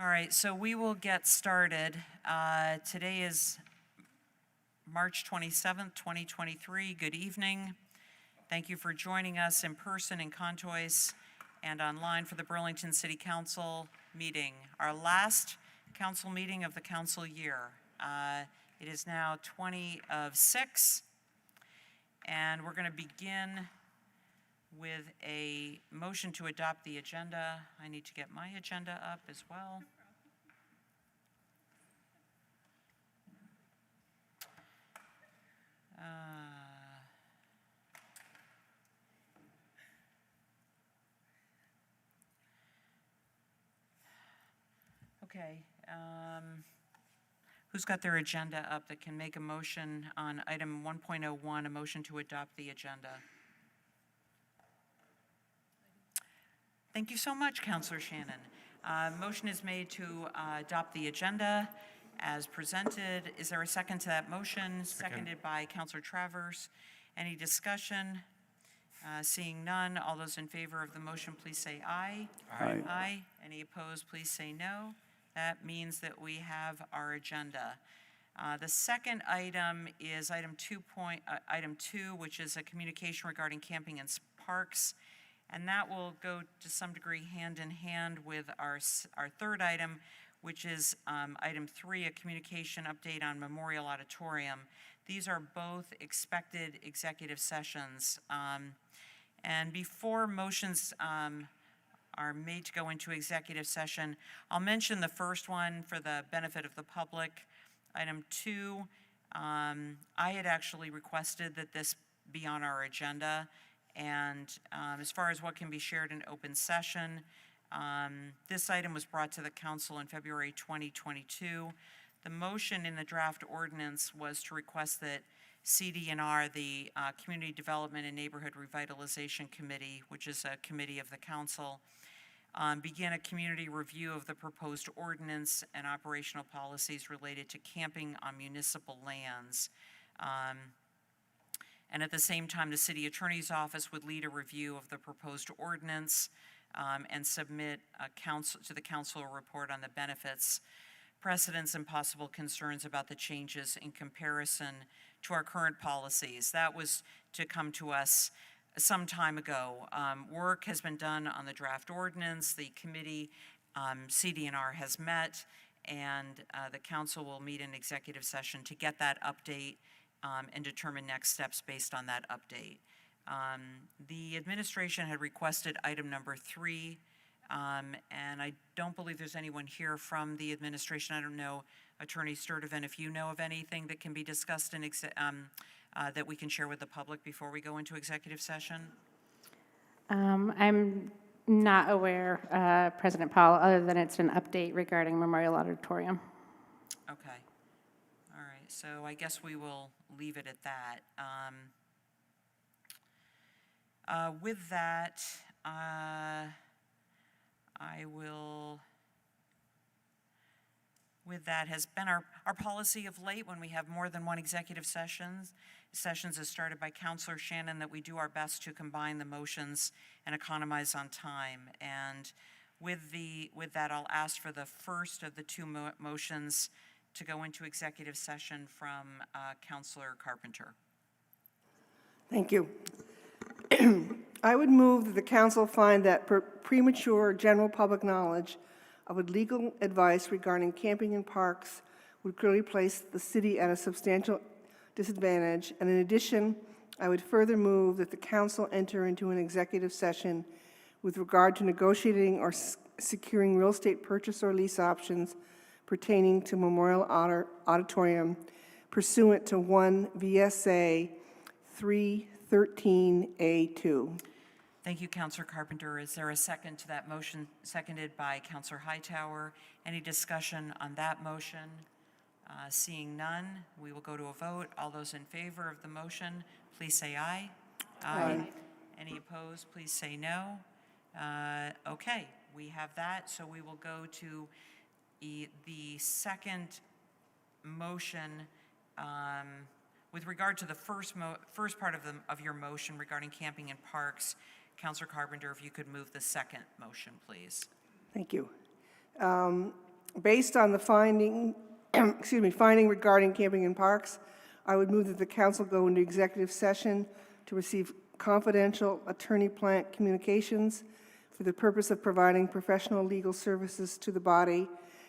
All right, so we will get started. Today is March 27th, 2023. Good evening. Thank you for joining us in person in Contois and online for the Burlington City Council meeting, our last council meeting of the council year. It is now 20 of 6, and we're going to begin with a motion to adopt the agenda. I need to get my agenda up as well. Okay. Who's got their agenda up that can make a motion on item 1.01, a motion to adopt the agenda? Thank you so much, Councilor Shannon. Motion is made to adopt the agenda as presented. Is there a second to that motion? Seconded by Councilor Travers. Any discussion? Seeing none, all those in favor of the motion, please say aye. Aye. Aye. Any opposed, please say no. That means that we have our agenda. The second item is item 2, which is a communication regarding camping and parks. And that will go to some degree hand in hand with our third item, which is item 3, a communication update on Memorial Auditorium. These are both expected executive sessions. And before motions are made to go into executive session, I'll mention the first one for the benefit of the public. Item 2, I had actually requested that this be on our agenda. And as far as what can be shared in open session, this item was brought to the council in February 2022. The motion in the draft ordinance was to request that CDNR, the Community Development and Neighborhood Revitalization Committee, which is a committee of the council, begin a community review of the proposed ordinance and operational policies related to camping on municipal lands. And at the same time, the city attorney's office would lead a review of the proposed ordinance and submit to the council a report on the benefits, precedents, and possible concerns about the changes in comparison to our current policies. That was to come to us some time ago. Work has been done on the draft ordinance. The committee, CDNR, has met, and the council will meet in executive session to get that update and determine next steps based on that update. The administration had requested item number 3, and I don't believe there's anyone here from the administration. I don't know, Attorney Sturdivant, if you know of anything that can be discussed in that we can share with the public before we go into executive session. I'm not aware, President Powell, other than it's an update regarding Memorial Auditorium. Okay. All right. So I guess we will leave it at that. With that, has been our policy of late when we have more than one executive sessions is started by Councilor Shannon, that we do our best to combine the motions and economize on time. And with that, I'll ask for the first of the 2 motions to go into executive session from Councilor Carpenter. Thank you. I would move that the council find that premature general public knowledge of legal advice regarding camping in parks would clearly place the city at a substantial disadvantage. And in addition, I would further move that the council enter into an executive session with regard to negotiating or securing real estate purchase or lease options pertaining to Memorial Auditorium pursuant to 1 VSA 313A2. Thank you, Councilor Carpenter. Is there a second to that motion? Seconded by Councilor Hightower. Any discussion on that motion? Seeing none, we will go to a vote. All those in favor of the motion, please say aye. Aye. Any opposed, please say no. Okay, we have that. So we will go to the second motion. With regard to the first part of your motion regarding camping in parks, Councilor Carpenter, if you could move the second motion, please. Thank you. Based on the finding, finding regarding camping in parks, I would move that the council go into executive session to receive confidential attorney-client communications for the purpose of providing professional legal services to the body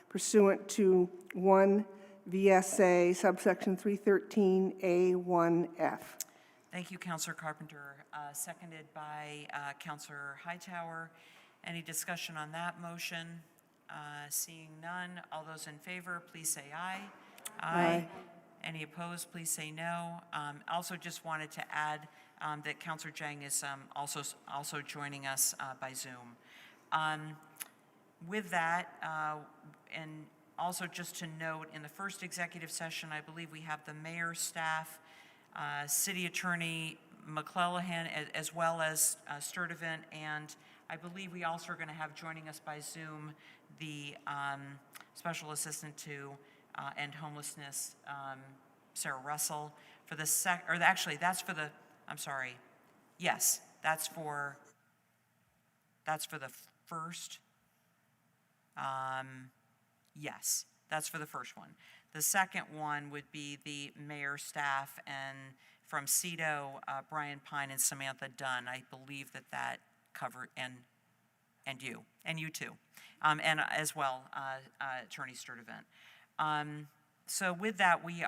pursuant to 1 VSA subsection 313A1F. Thank you, Councilor Carpenter. Seconded by Councilor Hightower. Any discussion on that motion? Seeing none, all those in favor, please say aye. Aye. Any opposed, please say no. Also just wanted to add that Councilor Jang is also joining us by Zoom. With that, and also just to note, in the first executive session, I believe we have the mayor's staff, City Attorney McClellan, as well as Sturdivant, and I believe we also are going to have joining us by Zoom the Special Assistant to End Homelessness, Sarah Russell, for the that's for the, I'm sorry, yes, that's for the first, yes, that's for the first one. The second one would be the mayor's staff, and from CEDO, Brian Pine and Samantha Dunn. I believe that covered, and you too, and as well, Attorney Sturdivant. So with that, we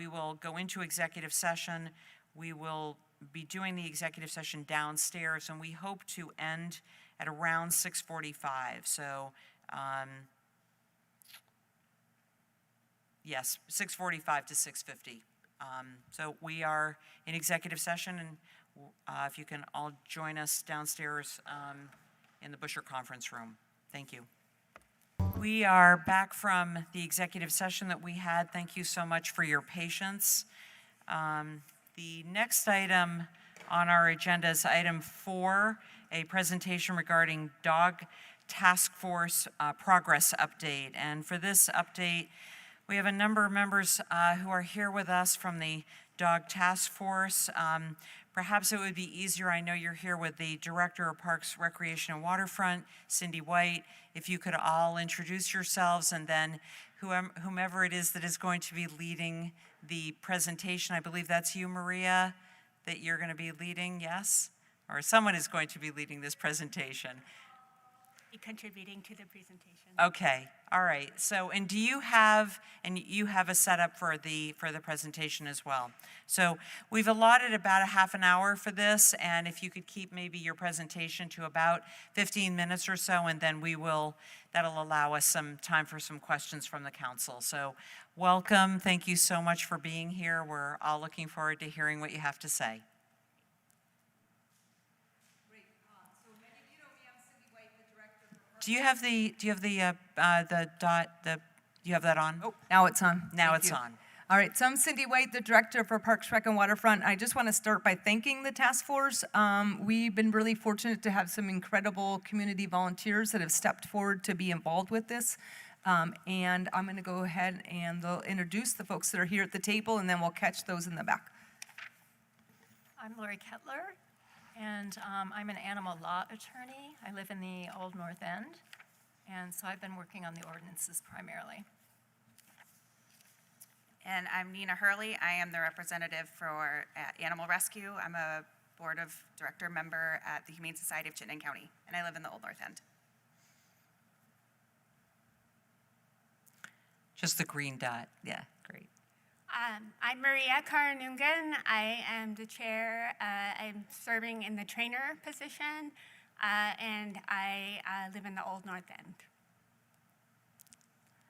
will go into executive session. We will be doing the executive session downstairs, and we hope to end at around 6:45. So, yes, 6:45 to 6:50. So we are in executive session, and if you can all join us downstairs in the Busher Conference Room. Thank you. We are back from the executive session that we had. Thank you so much for your patience. The next item on our agenda is item 4, a presentation regarding Dog Task Force progress update. And for this update, we have a number of members who are here with us from the Dog Task Force. Perhaps it would be easier, I know you're here with the Director of Parks, Recreation, and Waterfront, Cindy White. If you could all introduce yourselves, and then whomever it is that is going to be leading the presentation. I believe that's you, Maria, that you're going to be leading, yes? Or someone is going to be leading this presentation. Contributing to the presentation. Okay, all right. So, and you have a setup for the presentation as well. So we've allotted about a half an hour for this, and if you could keep maybe your presentation to about 15 minutes or so, and then that'll allow us some time for some questions from the council. So welcome, thank you so much for being here. We're all looking forward to hearing what you have to say. Do you have that on? Oh, now it's on. Now Thank it's you. on. All right, so I'm Cindy White, the Director for Parks, Rec, and Waterfront. I just want to start by thanking the task force. We've been really fortunate to have some incredible community volunteers that have stepped forward to be involved with this. And I'm going to go ahead and they'll introduce the folks that are here at the table, and then we'll catch those in the back. I'm Lori Kettler, and I'm an animal law attorney. I live in the Old North End, and so I've been working on the ordinances primarily. And I'm Nina Hurley. I am the representative for Animal Rescue. I'm a board of director member at the Humane Society of Chittenden County, and I live in the Old North End. Just the green dot. Yeah, great. I'm Maria Karanungan. I am the chair. I'm serving in the trainer position, and I live in the Old North End.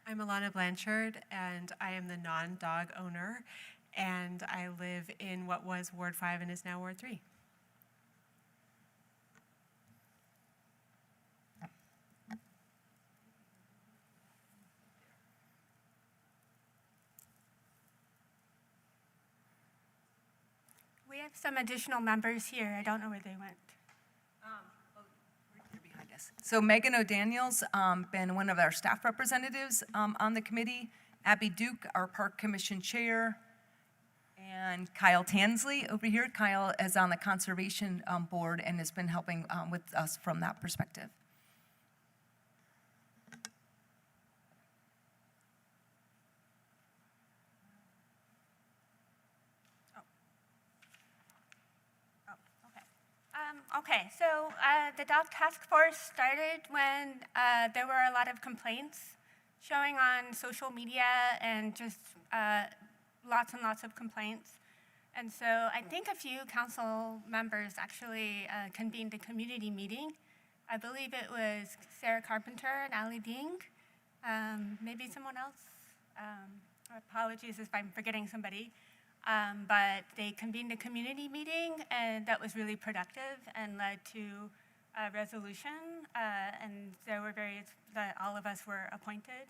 I'm Alana Blanchard, and I am the non-dog owner, and I live in what was Ward 5 and is now Ward 3. We have some additional members here. I don't know where they went. Behind us. So Megan O'Daniel's been one of our staff representatives on the committee. Abby Duke, our Park Commission Chair. And Kyle Tansley over here. Kyle is on the Conservation Board and has been helping with us from that perspective. Okay, so the dog task force started when there were a lot of complaints showing on social media and just lots and lots of complaints. And so I think a few council members actually convened a community meeting. I believe it was Sarah Carpenter and Ali Ding, maybe someone else. Apologies if I'm forgetting somebody. But they convened a community meeting, and that was really productive and led to a resolution. And there were all of us were appointed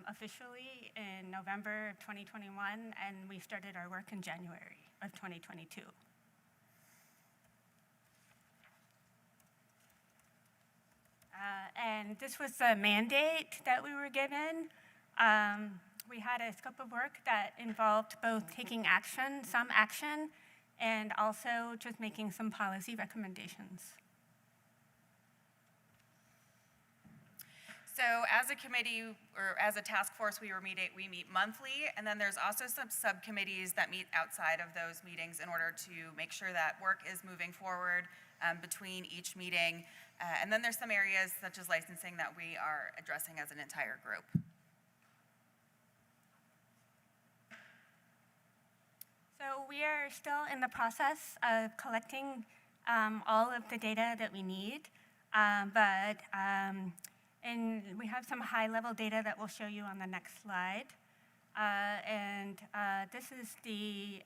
officially in November of 2021, and we started our work in January of 2022. And this was the mandate that we were given. We had a scope of work that involved both taking action, some action, and also just making some policy recommendations. So as a committee or as a task force, we meet monthly, and then there's also some subcommittees that meet outside of those meetings in order to make sure that work is moving forward between each meeting. And then there's some areas such as licensing that we are addressing as an entire group. So we are still in the process of collecting all of the data that we need, and we have some high-level data that we'll show you on the next slide. This is the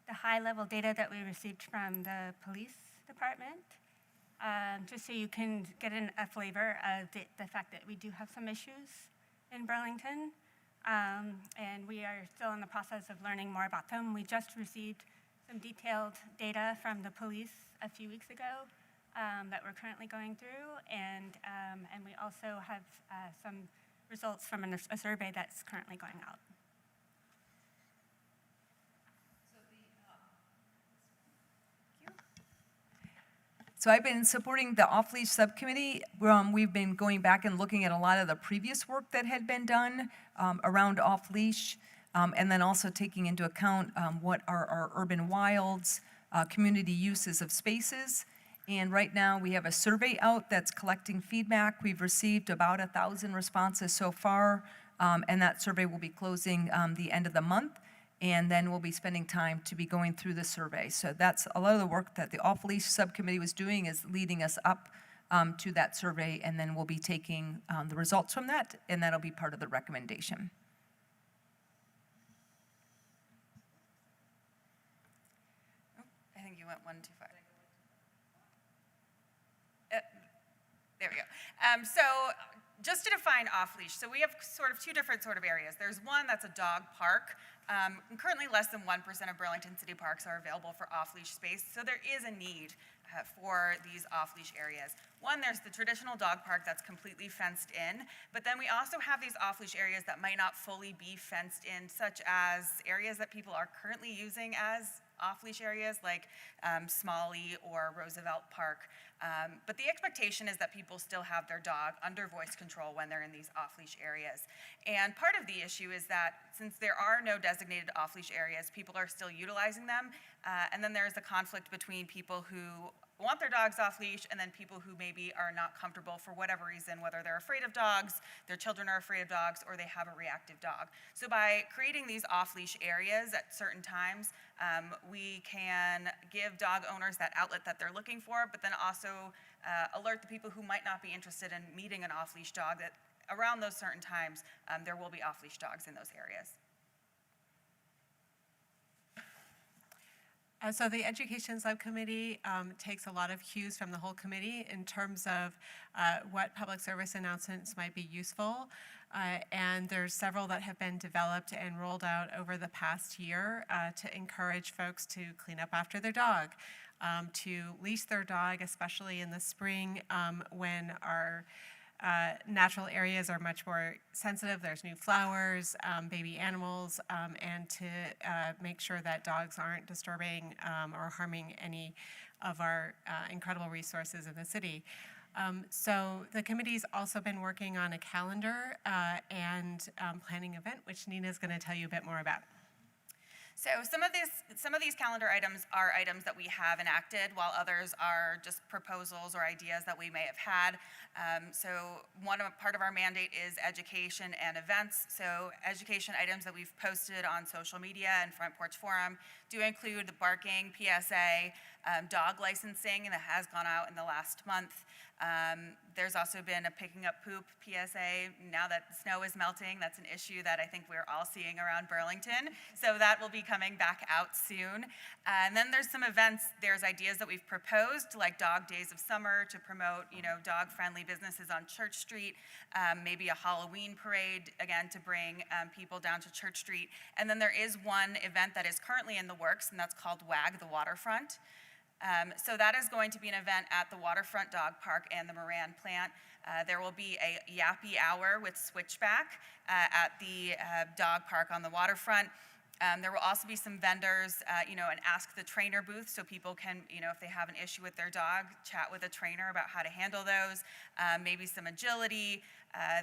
high-level data that we received from the police department, just so you can get a flavor of the fact that we do have some issues in Burlington. And we are still in the process of learning more about them. We just received some detailed data from the police a few weeks ago that we're currently going through, and we also have some results from a survey that's currently going out. So I've been supporting the off-leash subcommittee. We've been going back and looking at a lot of the previous work that had been done around off-leash, and then also taking into account what are our urban wilds, community uses of spaces. And right now we have a survey out that's collecting feedback. We've received about 1,000 responses so far, and that survey will be closing the end of the month. And then we'll be spending time to be going through the survey. So that's a lot of the work that the off-leash subcommittee was doing, is leading us up to that survey, and then we'll be taking the results from that, and that'll be part of the recommendation. Oh, I think you went one too far. There we go. So just to define off-leash, so we have sort of two different sort of areas. There's one that's a dog park. Currently, less than 1% of Burlington city parks are available for off-leash space, so there is a need for these off-leash areas. One, there's the traditional dog park that's completely fenced in, but then we also have these off-leash areas that might not fully be fenced in, such as areas that people are currently using as off-leash areas, like Smalley or Roosevelt Park. But the expectation is that people still have their dog under voice control when they're in these off-leash areas. And part of the issue is that since there are no designated off-leash areas, people are still utilizing them. And then there's a conflict between people who want their dogs off-leash and then people who maybe are not comfortable for whatever reason, whether they're afraid of dogs, their children are afraid of dogs, or they have a reactive dog. So by creating these off-leash areas at certain times, we can give dog owners that outlet that they're looking for, but then also alert the people who might not be interested in meeting an off-leash dog that around those certain times, there will be off-leash dogs in those areas. So the Education Subcommittee takes a lot of cues from the whole committee in terms of what public service announcements might be useful. And there's several that have been developed and rolled out over the past year to encourage folks to clean up after their dog, to leash their dog, especially in the spring when our natural areas are much more sensitive. There's new flowers, baby animals, and to make sure that dogs aren't disturbing or harming any of our incredible resources in the city. So the committee's also been working on a calendar and planning event, which Nina's going to tell you a bit more about. So some of these calendar items are items that we have enacted, while others are just proposals or ideas that we may have had. So part of our mandate is education and events. So education items that we've posted on social media and Front Porch Forum do include the barking, PSA, dog licensing that has gone out in the last month. There's also been a picking up poop PSA. Now that the snow is melting, that's an issue that I think we're all seeing around Burlington. So that will be coming back out soon. And then there's some events, there's ideas that we've proposed, like Dog Days of Summer to promote, dog-friendly businesses on Church Street, maybe a Halloween parade, again, to bring people down to Church Street. And then there is one event that is currently in the works, and that's called WAG the Waterfront. So that is going to be an event at the Waterfront Dog Park and the Moran plant. There will be a yappy hour with Switchback at the dog park on the waterfront. There will also be some vendors, an Ask the Trainer booth, so people can, if they have an issue with their dog, chat with a trainer about how to handle those. Maybe some agility.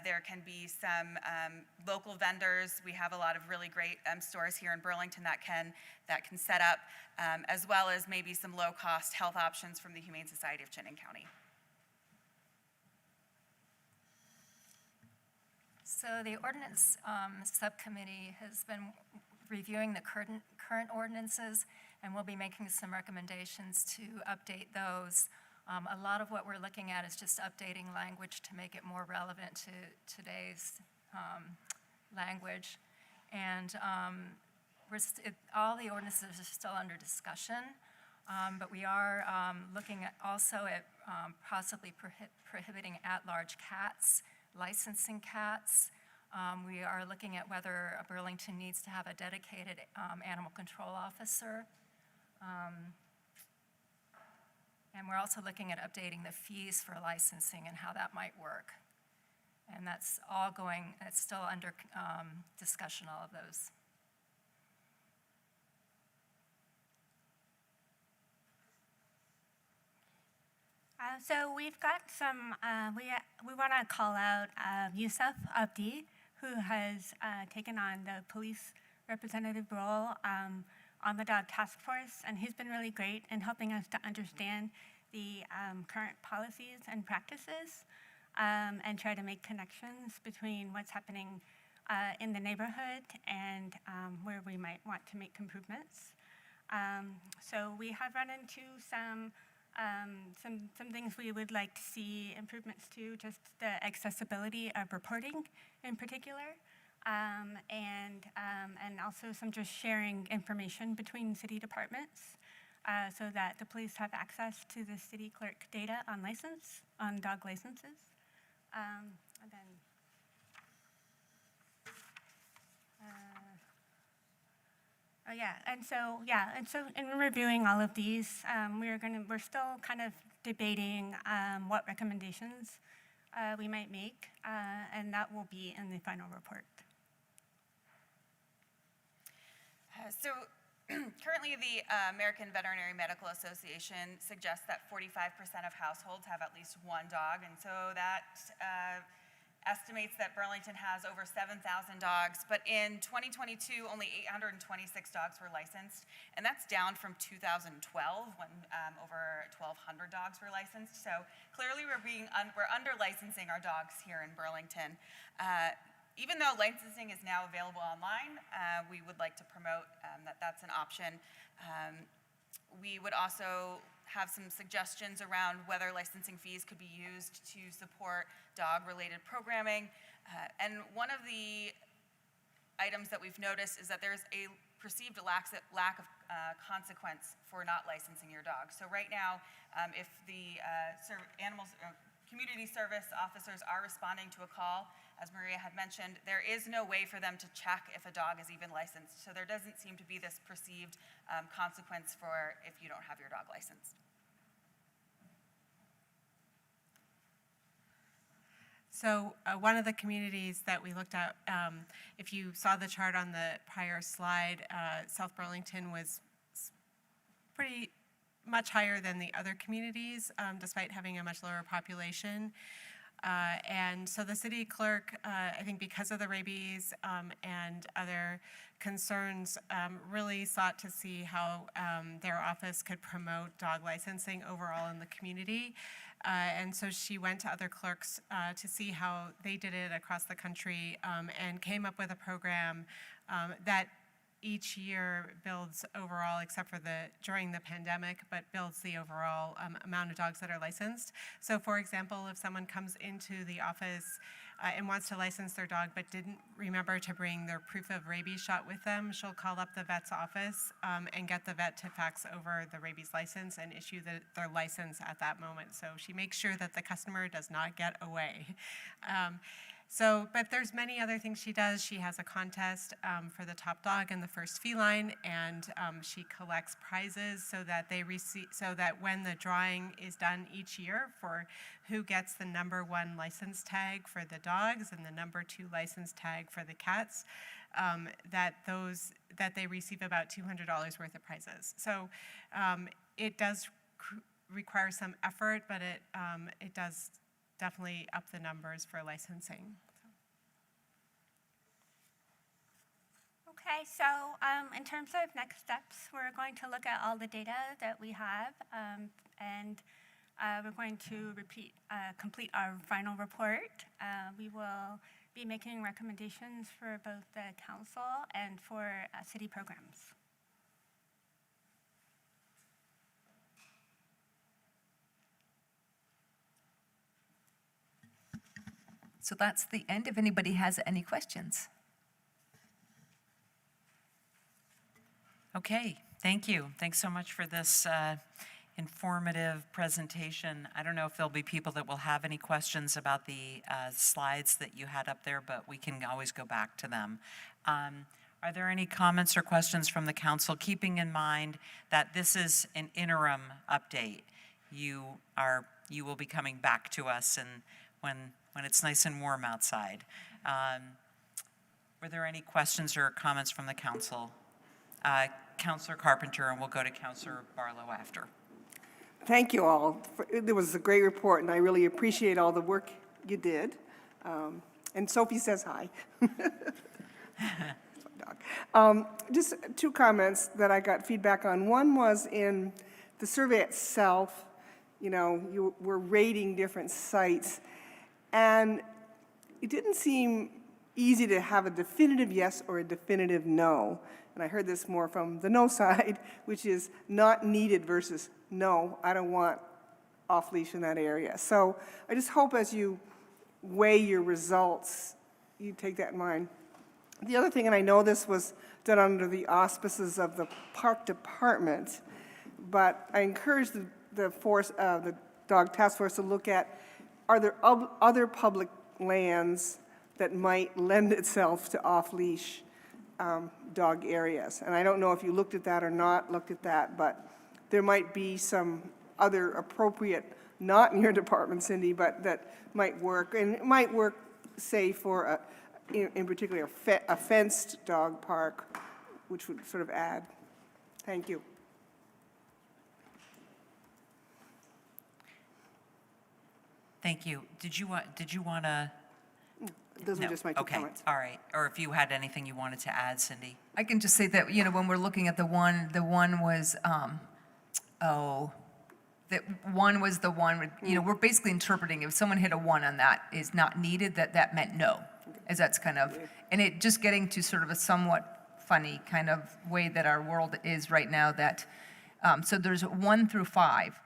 There can be some local vendors. We have a lot of really great stores here in Burlington that can set up, as well as maybe some low-cost health options from the Humane Society of Chittenden County. So the ordinance subcommittee has been reviewing the current ordinances, and we'll be making some recommendations to update those. A lot of what we're looking at is just updating language to make it more relevant to today's language. And all the ordinances are still under discussion, but we are looking at also at possibly prohibiting at-large cats, licensing cats. We are looking at whether Burlington needs to have a dedicated animal control officer. And we're also looking at updating the fees for licensing and how that might work. And that's still under discussion, all of those. So we've got some, we want to call out Yusuf Abdi, who has taken on the police representative role on the dog task force, and he's been really great in helping us to understand the current policies and practices and try to make connections between what's happening in the neighborhood and where we might want to make improvements. So we have run into some things we would like to see improvements to, just the accessibility of reporting in particular, and also some just sharing information between city departments so that the police have access to the city clerk data on dog licenses. And then, and so in reviewing all of these, we're still kind of debating what recommendations we might make, and that will be in the final report. So currently the American Veterinary Medical Association suggests that 45% of households have at least one dog, and so that estimates that Burlington has over 7,000 dogs, but in 2022, only 826 dogs were licensed, and that's down from 2012 when over 1,200 dogs were licensed. So clearly we're under-licensing our dogs here in Burlington. Even though licensing is now available online, we would like to promote that that's an option. We would also have some suggestions around whether licensing fees could be used to support dog-related programming. And one of the items that we've noticed is that there's a perceived lack of consequence for not licensing your dog. So right now, if the community service officers are responding to a call, as Maria had mentioned, there is no way for them to check if a dog is even licensed. So there doesn't seem to be this perceived consequence for if you don't have your dog licensed. So one of the communities that we looked at, if you saw the chart on the prior slide, South Burlington was pretty much higher than the other communities, despite having a much lower population. And so the city clerk, I think because of the rabies and other concerns, really sought to see how their office could promote dog licensing overall in the community. And so she went to other clerks to see how they did it across the country and came up with a program that each year builds overall, except for during the pandemic, but builds the overall amount of dogs that are licensed. So for example, if someone comes into the office and wants to license their dog but didn't remember to bring their proof of rabies shot with them, she'll call up the vet's office and get the vet to fax over the rabies license and issue their license at that moment. So she makes sure that the customer does not get away. But there's many other things she does. She has a contest for the top dog and the first feline, and she collects prizes so that when the drawing is done each year for who gets the #1 license tag for the dogs and the #2 license tag for the cats, that they receive about $200 worth of prizes. So it does require some effort, but it does definitely up the numbers for licensing. Okay, so in terms of next steps, we're going to look at all the data that we have, and we're going to complete our final report. We will be making recommendations for both the council and for city programs. So that's the end, if anybody has any questions. Okay, thank you. Thanks so much for this informative presentation. I don't know if there'll be people that will have any questions about the slides that you had up there, but we can always go back to them. Are there any comments or questions from the council, keeping in mind that this is an interim update? You will be coming back to us and when it's nice and warm outside. Were there any questions or comments from the council? Councilor Carpenter, and we'll go to Councilor Barlow after. Thank you all. It was a great report, and I really appreciate all the work you did. And Sophie says hi. Just two comments that I got feedback on. One was in the survey itself, you were rating different sites, and it didn't seem easy to have a definitive yes or a definitive no. And I heard this more from the no side, which is not needed versus no, I don't want off-leash in that area. So I just hope as you weigh your results, you take that in mind. The other thing, and I know this was done under the auspices of the park department, but I encourage the dog task force to look at, are there other public lands that might lend itself to off-leash dog areas? And I don't know if you looked at that or not looked at that, but there might be some other appropriate, not in your department, Cindy, but that might work. And it might work, say, for, in particular, a fenced dog park, which would sort of add. Thank you. Thank you. Did you want to? Those were just my two comments. Okay, all right. Or if you had anything you wanted to add, Cindy? I can just say that, when we're looking at the one was, that one was the one, with, we're basically interpreting if someone hit a 1 on that is not needed, that meant no. As that's kind of, and it just getting to sort of a somewhat funny kind of way that our world is right now that, so there's 1 through 5.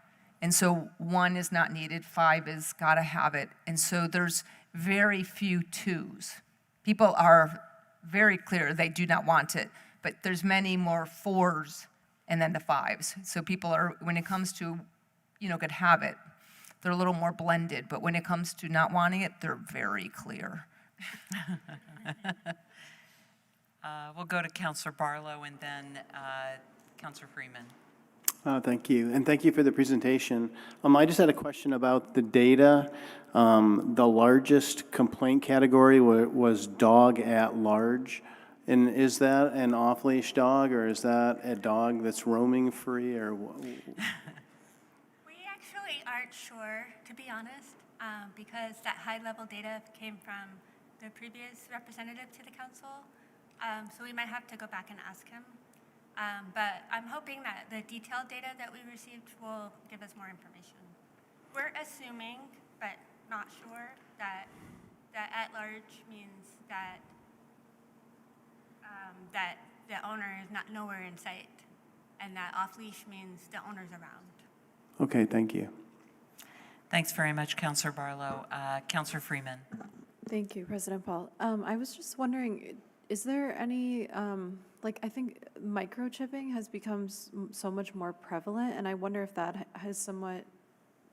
And so 1 is not needed, 5 is gotta have it. And so there's very few 2s. People are very clear they do not want it, but there's many more 4s and then the 5s. So people are, when it comes to, could have it, they're a little more blended, but when it comes to not wanting it, they're very clear. We'll go to Councilor Barlow and then Councilor Freeman. Thank you, and thank you for the presentation. I just had a question about the data. The largest complaint category was dog at large. And is that an off-leash dog, or is that a dog that's roaming free, or? We actually aren't sure, to be honest. because that high-level data came from the previous representative to the council. So we might have to go back and ask him. But I'm hoping that the detailed data that we received will give us more information. We're assuming, but not sure, that at-large means that that the owner is not nowhere in sight, and that off-leash means the owner's around. Okay, thank you. Thanks very much, Counselor Barlow. Counselor Freeman. Thank you, President Paul. I was just wondering, is there any, I think microchipping has become so much more prevalent, and I wonder if that has somewhat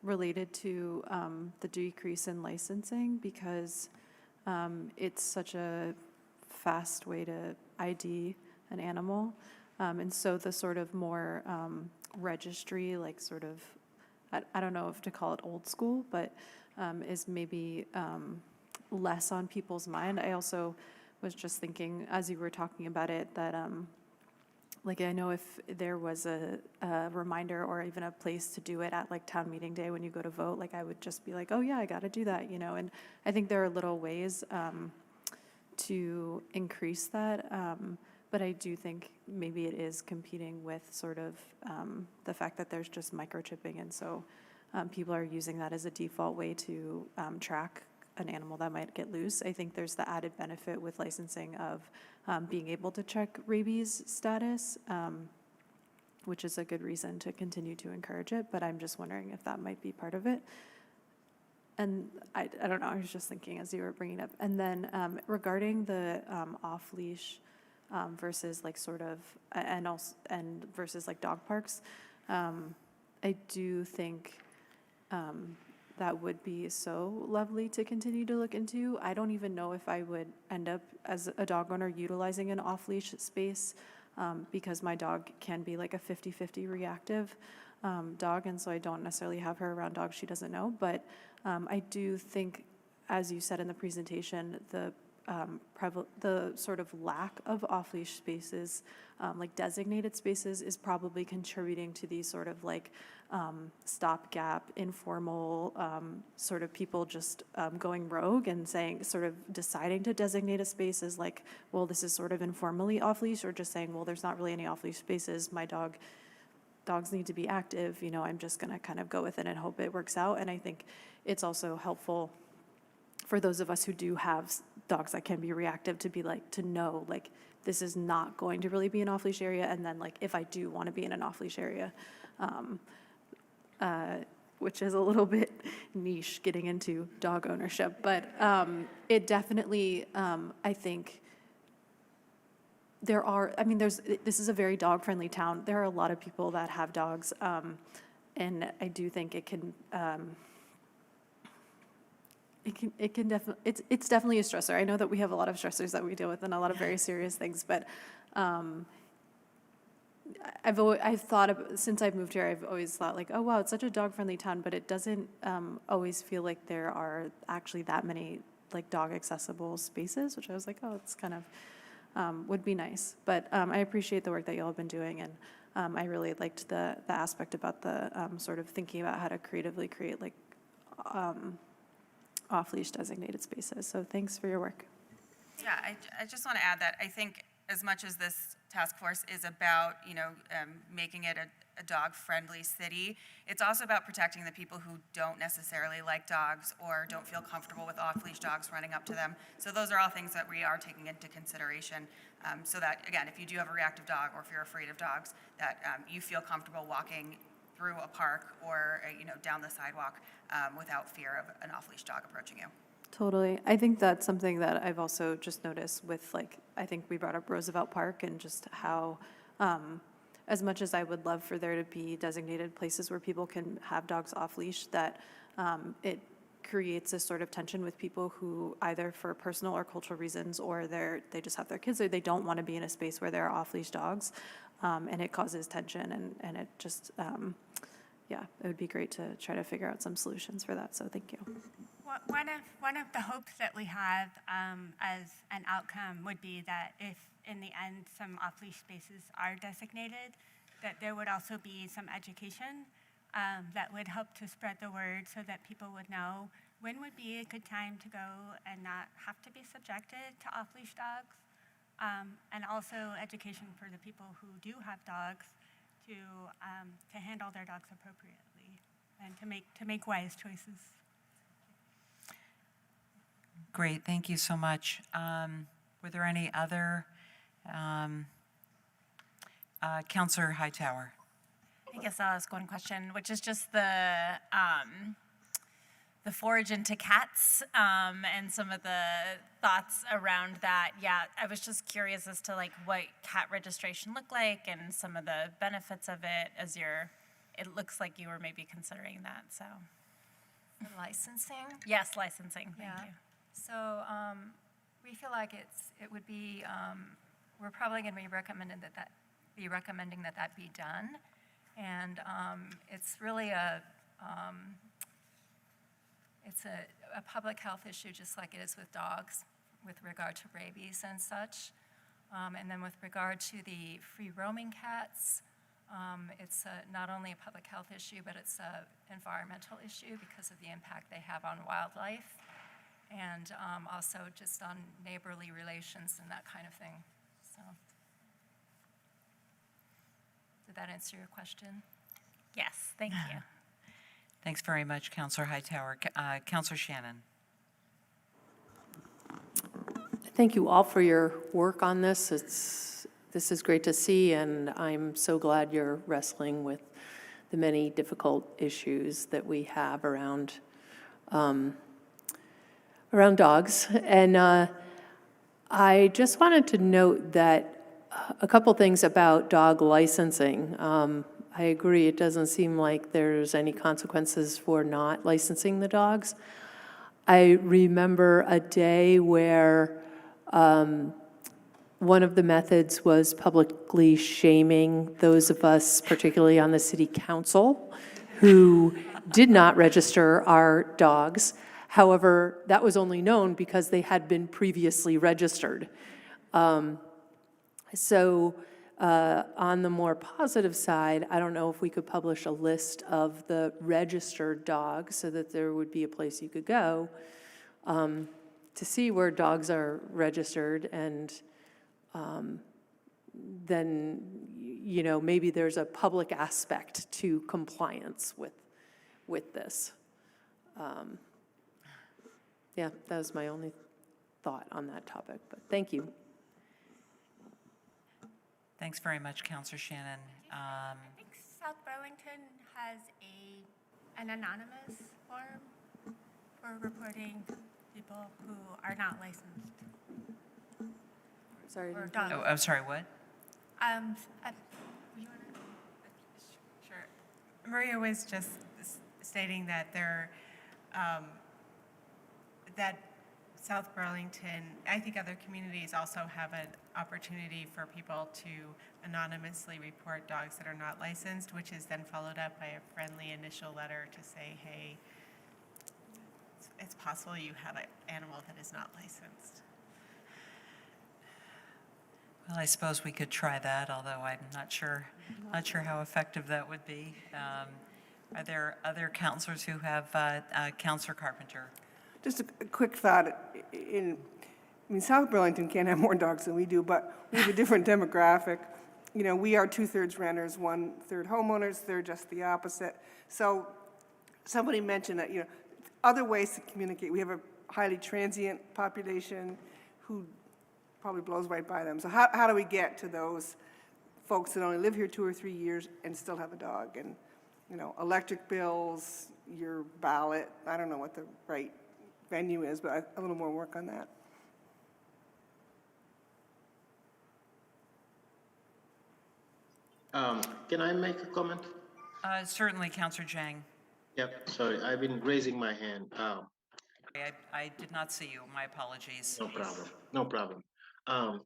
related to the decrease in licensing, because it's such a fast way to ID an animal. And so the sort of more registry, like sort of, I don't know if to call it old school, but is maybe less on people's mind. I also was just thinking, as you were talking about it, that I know if there was a reminder or even a place to do it at like town meeting day when you go to vote, like I would just be like, oh yeah, I got to do that, you know. And I think there are little ways to increase that. But I do think maybe it is competing with sort of the fact that there's just microchipping, and so people are using that as a default way to track an animal that might get loose. I think there's the added benefit with licensing of being able to check rabies status, which is a good reason to continue to encourage it, but I'm just wondering if that might be part of it. And I don't know, I was just thinking as you were bringing it up. And then regarding the off-leash versus like sort of, and versus like dog parks, I do think that would be so lovely to continue to look into. I don't even know if I would end up as a dog owner utilizing an off-leash space because my dog can be like a 50-50 reactive dog, and so I don't necessarily have her around dogs she doesn't know. But I do think, as you said in the presentation, the sort of lack of off-leash spaces, like designated spaces, is probably contributing to these sort of like stopgap, informal sort of people just going rogue and saying, sort of deciding to designate a space as like, well, this is sort of informally off-leash, or just saying, well, there's not really any off-leash spaces. My dogs need to be active. You know, I'm just going to kind of go with it and hope it works out. And I think it's also helpful for those of us who do have dogs that can be reactive to be like, to know like this is not going to really be an off-leash area, and then like if I do want to be in an off-leash area, which is a little bit niche getting into dog ownership, but it definitely, I think there are, I mean, this is a very dog-friendly town. There are a lot of people that have dogs, and I do think it can definitely, it's definitely a stressor. I know that we have a lot of stressors that we deal with and a lot of very serious things, but I've thought of, since I've moved here, I've always thought like, oh wow, it's such a dog-friendly town, but it doesn't always feel like there are actually that many like dog accessible spaces, which I was like, oh, it's kind of would be nice. But I appreciate the work that y'all have been doing, and I really liked the aspect about the sort of thinking about how to creatively create like off-leash designated spaces. So thanks for your work. Yeah, I just want to add that I think as much as this task force is about, you know, making it a dog-friendly city, it's also about protecting the people who don't necessarily like dogs or don't feel comfortable with off-leash dogs running up to them. So those are all things that we are taking into consideration, so that, again, if you do have a reactive dog or if you're afraid of dogs, that you feel comfortable walking through a park or, you know, down the sidewalk without fear of an off-leash dog approaching you. Totally. I think that's something that I've also just noticed with, like, I think we brought up Roosevelt Park and just how, as much as I would love for there to be designated places where people can have dogs off leash, that it creates a sort of tension with people who either for personal or cultural reasons, or they just have their kids, or they don't want to be in a space where there are off leash dogs, and it causes tension, and it just, yeah, it would be great to try to figure out some solutions for that. So thank you. One of the hopes that we have as an outcome would be that if in the end some off-leash spaces are designated, that there would also be some education that would help to spread the word so that people would know when would be a good time to go and not have to be subjected to off-leash dogs? And also education for the people who do have dogs to handle their dogs appropriately and to make wise choices. Great, thank you so much. Were there any other, Counselor Hightower? I guess I'll ask one question, which is just the forage into cats and some of the thoughts around that. Yeah, I was just curious as to like what cat registration looked like and some of the benefits of it as it looks like you were maybe considering that, so. The licensing? Yes, licensing, thank Yeah. you. So we feel like it would be, we're probably going to be recommending that be done. And it's really it's a public health issue, just like it is with dogs, with regard to rabies and such. And then with regard to the free roaming cats, it's not only a public health issue, but it's an environmental issue because of the impact they have on wildlife, and also just on neighborly relations and that kind of thing. So, did that answer your question? Yes, thank you. Thanks very much, Counselor Hightower. Counselor Shannon. Thank you all for your work on this. This is great to see, and I'm so glad you're wrestling with the many difficult issues that we have around dogs. And I just wanted to note that a couple things about dog licensing. I agree, it doesn't seem like there's any consequences for not licensing the dogs. I remember a day where one of the methods was publicly shaming those of us, particularly on the city council, who did not register our dogs. However, that was only known because they had been previously registered. On the more positive side, I don't know if we could publish a list of the registered dogs so that there would be a place you could go to see where dogs are registered, and then, you know, maybe there's a public aspect to compliance with this. Yeah, that was my only thought on that topic, but thank you. Thanks very much, Counselor Shannon. I think South Burlington has an anonymous form for reporting people who are not licensed. Sorry. Or dogs. Oh, I'm sorry, what? You wanna- Sure. Maria was just stating that that South Burlington, I think other communities also have an opportunity for people to anonymously report dogs that are not licensed, which is then followed up by a friendly initial letter to say, hey, it's possible you have an animal that is not licensed. Well, I suppose we could try that, although I'm not sure how effective that would be. Are there other counselors who have, Counselor Carpenter? Just a quick thought. South Burlington can't have more dogs than we do, but we have a different demographic. You know, we are 2/3 renters, 1/3 homeowners, they're just the opposite. So somebody mentioned that, you know, other ways to communicate. We have a highly transient population who probably blows right by them. So how do we get to those folks that only live here 2 or 3 years and still have a dog? And, you know, electric bills, your ballot, I don't know what the right venue is, but a little more work on that. Can I make a comment? Certainly, Counselor Jang. Yep, sorry, I've been raising my hand. I did not see you. My apologies. No problem, no problem.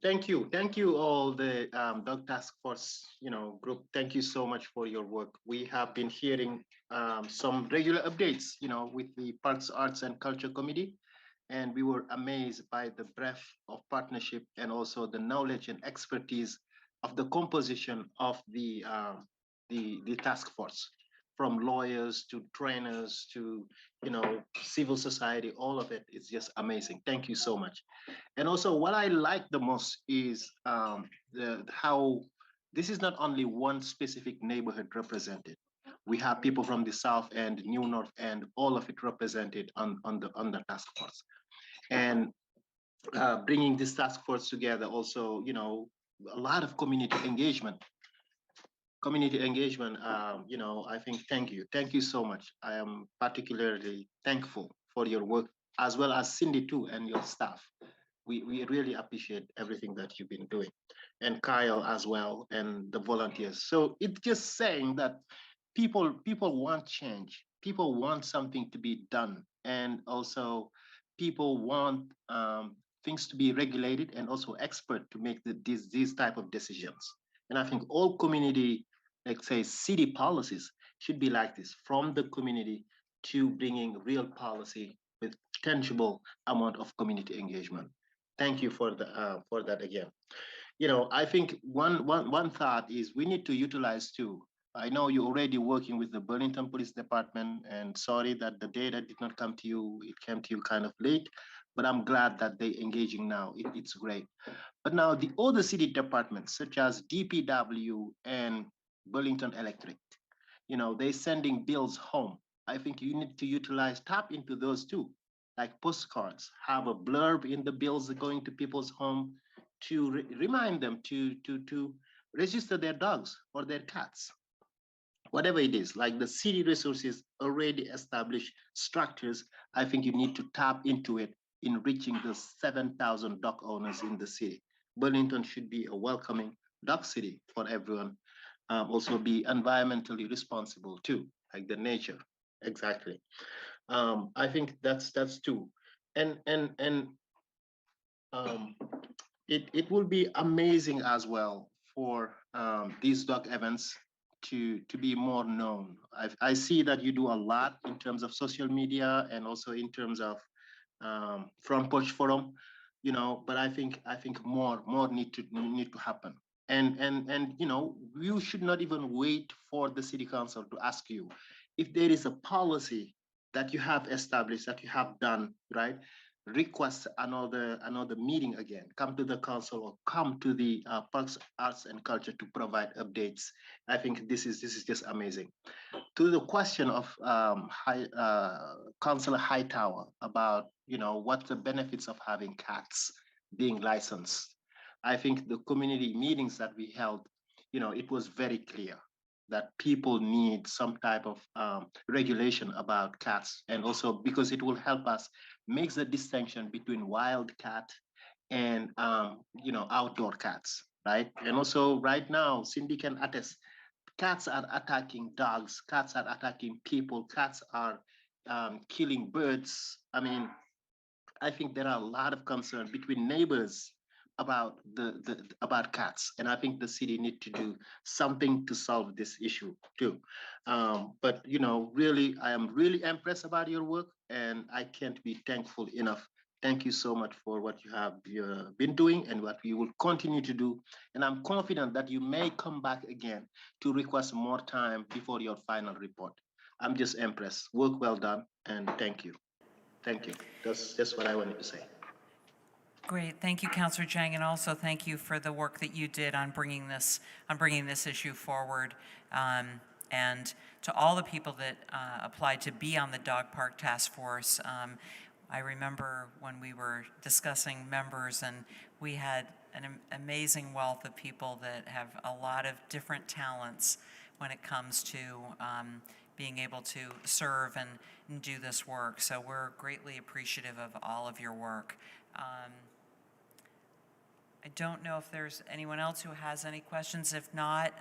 Thank you all the Dog Task Force, group. Thank you so much for your work. We have been hearing some regular updates, with the Parks, Arts and Culture Committee, and we were amazed by the breadth of partnership and also the knowledge and expertise of the composition of the task force. from lawyers to trainers to, civil society, all of it is just amazing. Thank you so much. And also what I like the most is how this is not only one specific neighborhood represented. We have people from the South End, New North End, all of it represented on the task force. And bringing this task force together also, a lot of community engagement. I think thank you so much. I am particularly thankful for your work, as well as Cindy too and your staff. We really appreciate everything that you've been doing, and Kyle as well, and the volunteers. So it's just saying that people want change. People want something to be done, and also people want things to be regulated, and also expert to make these type of decisions. And I think all community, like say city policies, should be like this, from the community to bringing real policy with tangible amount of community engagement. Thank you for that again. I think one thought is we need to utilize too. I know you're already working with the Burlington Police Department, and sorry that the data did not come to you. It came to you kind of late, but I'm glad that they're engaging now. It's great. But now the other city departments, such as DPW and Burlington Electric, they're sending bills home. I think you need to tap into those too, like postcards, have a blurb in the bills going to people's home to remind them to register their dogs or their cats. Whatever it is, like the city resources already established structures, I think you need to tap into it in reaching the 7,000 dog owners in the city. Burlington should be a welcoming dog city for everyone. Also be environmentally responsible too, like the nature. Exactly. I think that's two. And it will be amazing as well for these dog events to be more known. I see that you do a lot in terms of social media and also in terms of front porch forum, but I think more need to happen. And you should not even wait for the city council to ask you. If there is a policy that you have established, that you have done, right? Request another meeting again. Come to the council or come to the Parks, Arts and Culture to provide updates. I think this is just amazing. To the question of Councillor Hightower about what the benefits of having cats being licensed. I think the community meetings that we held, it was very clear that people need some type of regulation about cats, and also because it will help us make the distinction between wild cat and outdoor cats, right? And also right now, Cindy can attest, cats are attacking dogs, cats are attacking people, cats are killing birds. I mean, I think there are a lot of concern between neighbors about about cats, and I think the city need to do something to solve this issue too. But really, I am really impressed about your work, and I can't be thankful enough. Thank you so much for what you have been doing and what you will continue to do. And I'm confident that you may come back again to request more time before your final report. I'm just impressed. Work well done, and thank you. Thank you. That's just what I wanted to say. Great, thank you, Councillor Jang, and also thank you for the work that you did on bringing this issue forward. And to all the people that applied to be on the Dog Park Task Force. I remember when we were discussing members, and we had an amazing wealth of people that have a lot of different talents when it comes to being able to serve and do this work. So we're greatly appreciative of all of your work. I don't know if there's anyone else who has any questions. If not,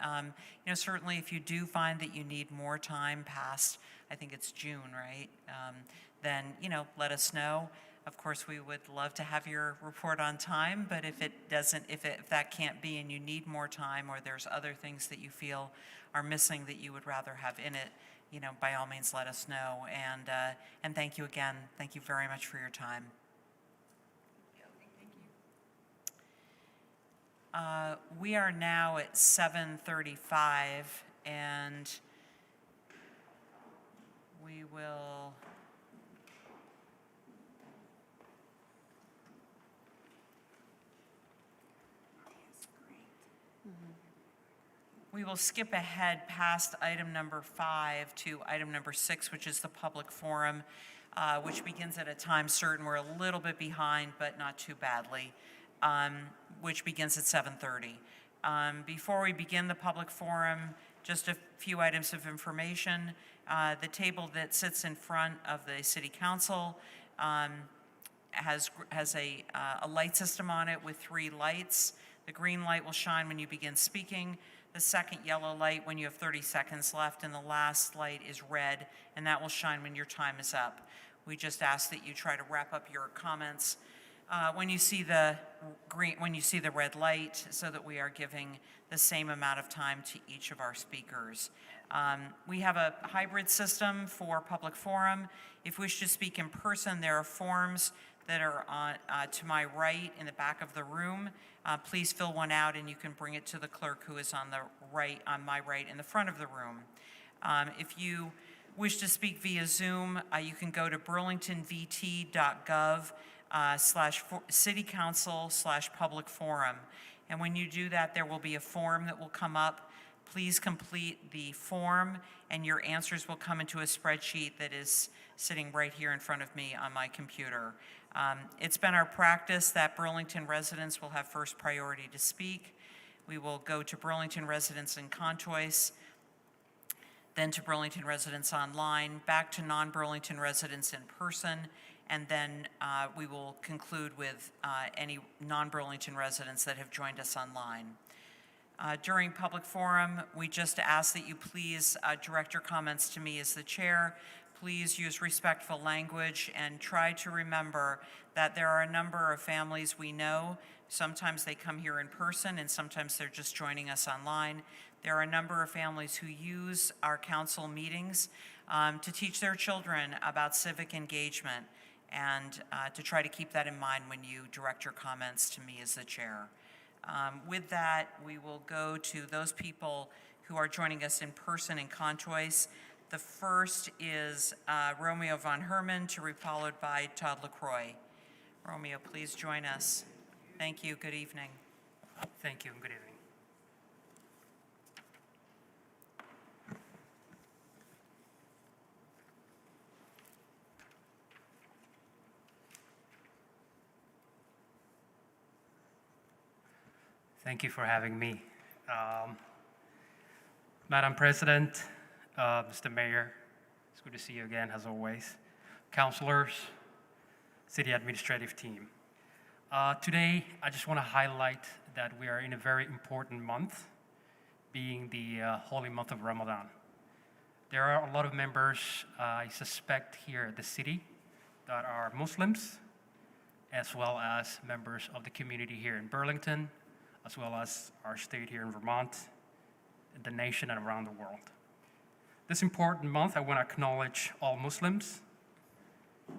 certainly if you do find that you need more time past, I think it's June, right? Then, let us know. Of course, we would love to have your report on time, but if that can't be and you need more time, or there's other things that you feel are missing that you would rather have in it, by all means, let us know. And thank you again. Thank you very much for your time. We are now at 7:35, and we will skip ahead past item number 5 to item number 6, which is the public forum, which begins at a time certain. We're a little bit behind, but not too badly, which begins at 7:30. Before we begin the public forum, just a few items of information. The table that sits in front of the City Council has a light system on it with 3 lights. The green light will shine when you begin speaking, the second yellow light when you have 30 seconds left, and the last light is red, and that will shine when your time is up. We just ask that you try to wrap up your comments when you see the red light, so that we are giving the same amount of time to each of our speakers. We have a hybrid system for public forum. If you wish to speak in person, there are forms that are to my right in the back of the room. Please fill one out, and you can bring it to the clerk, who is on my right in the front of the room. If you wish to speak via Zoom, you can go to burlingtonvt.gov/citycouncil/public forum. And when you do that, there will be a form that will come up. Please complete the form, and your answers will come into a spreadsheet that is sitting right here in front of me on my computer. It's been our practice that Burlington residents will have first priority to speak. We will go to Burlington residents in Contois, then to Burlington residents online, back to non-Burlington residents in person, and then we will conclude with any non-Burlington residents that have joined us online. During public forum, we just ask that you please direct your comments to me as the chair. Please use respectful language and try to remember that there are a number of families we know. Sometimes they come here in person, and sometimes they're just joining us online. There are a number of families who use our council meetings to teach their children about civic engagement, and to try to keep that in mind when you direct your comments to me as the chair. With that, we will go to those people who are joining us in person in Contois. The first is Romeo von Herman, to be followed by Todd LaCroix. Romeo, please join us. Thank you. Good evening. Thank you, and good evening. Thank you for having me. Madam President, Mr. Mayor, it's good to see you again, as always. Councilors, City Administrative Team. Today, I just want to highlight that we are in a very important month, being the holy month of Ramadan. There are a lot of members, I suspect, here at the city that are Muslims, as well as members of the community here in Burlington, as well as our state here in Vermont, the nation, and around the world. This important month, I want to acknowledge all Muslims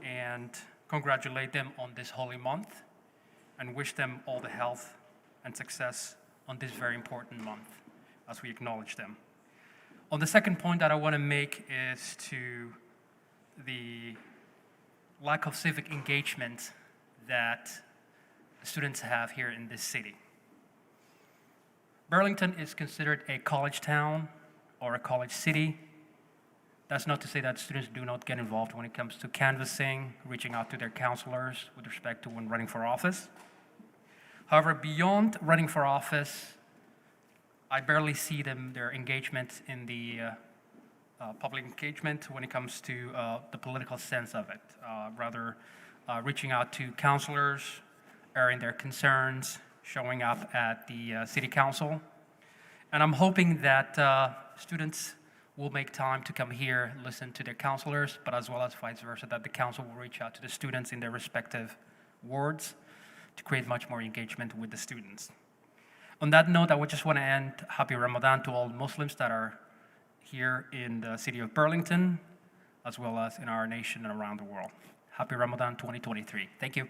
and congratulate them on this holy month, and wish them all the health and success on this very important month as we acknowledge them. On the second point that I want to make is to the lack of civic engagement that students have here in this city. Burlington is considered a college town or a college city. That's not to say that students do not get involved when it comes to canvassing, reaching out to their counselors with respect to when running for office. However, beyond running for office, I barely see their engagement in the public engagement when it comes to the political sense of it. Rather, reaching out to counselors, airing their concerns, showing up at the City Council. And I'm hoping that students will make time to come here, listen to their counselors, but as well as vice versa, that the council will reach out to the students in their respective wards to create much more engagement with the students. On that note, I would just want to end Happy Ramadan to all Muslims that are here in the city of Burlington, as well as in our nation and around the world. Happy Ramadan 2023. Thank you.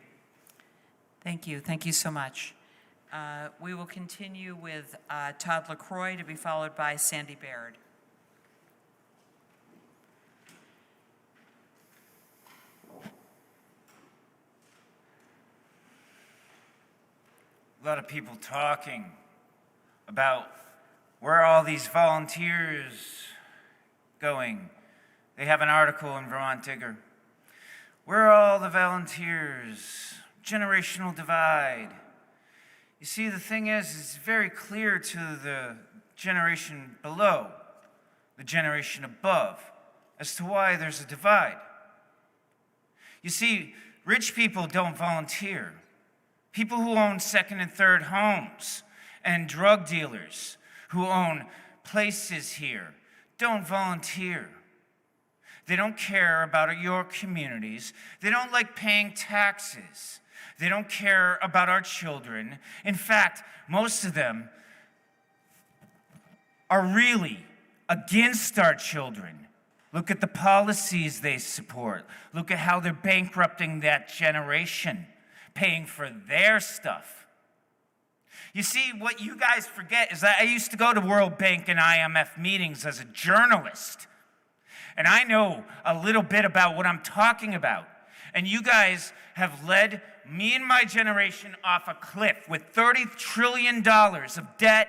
Thank you. Thank you so much. We will continue with Todd LaCroix, to be followed by Sandy Baird. a lot of people talking about where all these volunteers going. They have an article in Vermont Digger. Where are all the volunteers? Generational divide. You see, the thing is, it's very clear to the generation below, the generation above, as to why there's a divide. You see, rich people don't volunteer. People who own second and third homes and drug dealers who own places here don't volunteer. They don't care about your communities. They don't like paying taxes. They don't care about our children. In fact, most of them are really against our children. Look at the policies they support. Look at how they're bankrupting that generation, paying for their stuff. You see, what you guys forget is that I used to go to World Bank and IMF meetings as a journalist. And I know a little bit about what I'm talking about. And you guys have led me and my generation off a cliff with $30 trillion of debt,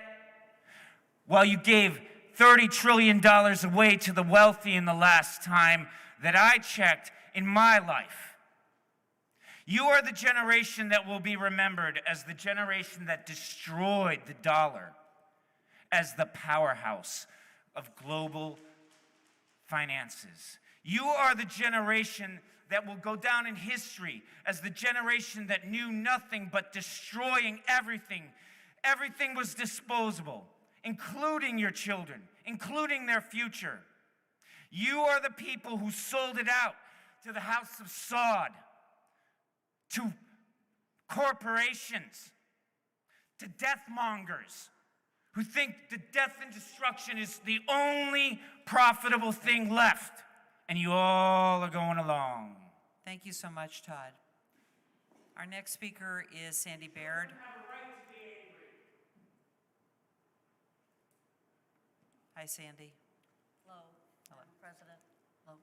while you gave $30 trillion away to the wealthy in the last time that I checked in my life. You are the generation that will be remembered as the generation that destroyed the dollar as the powerhouse of global finances. You are the generation that will go down in history as the generation that knew nothing but destroying everything. Everything was disposable, including your children, including their future. You are the people who sold it out to the House of Sod, to corporations, to deathmongers who think that death and destruction is the only profitable thing left, and you all are going along. Thank you so much, Todd. Our next speaker is Sandy Baird. Hi, Sandy. Hello, Madam President. Hello.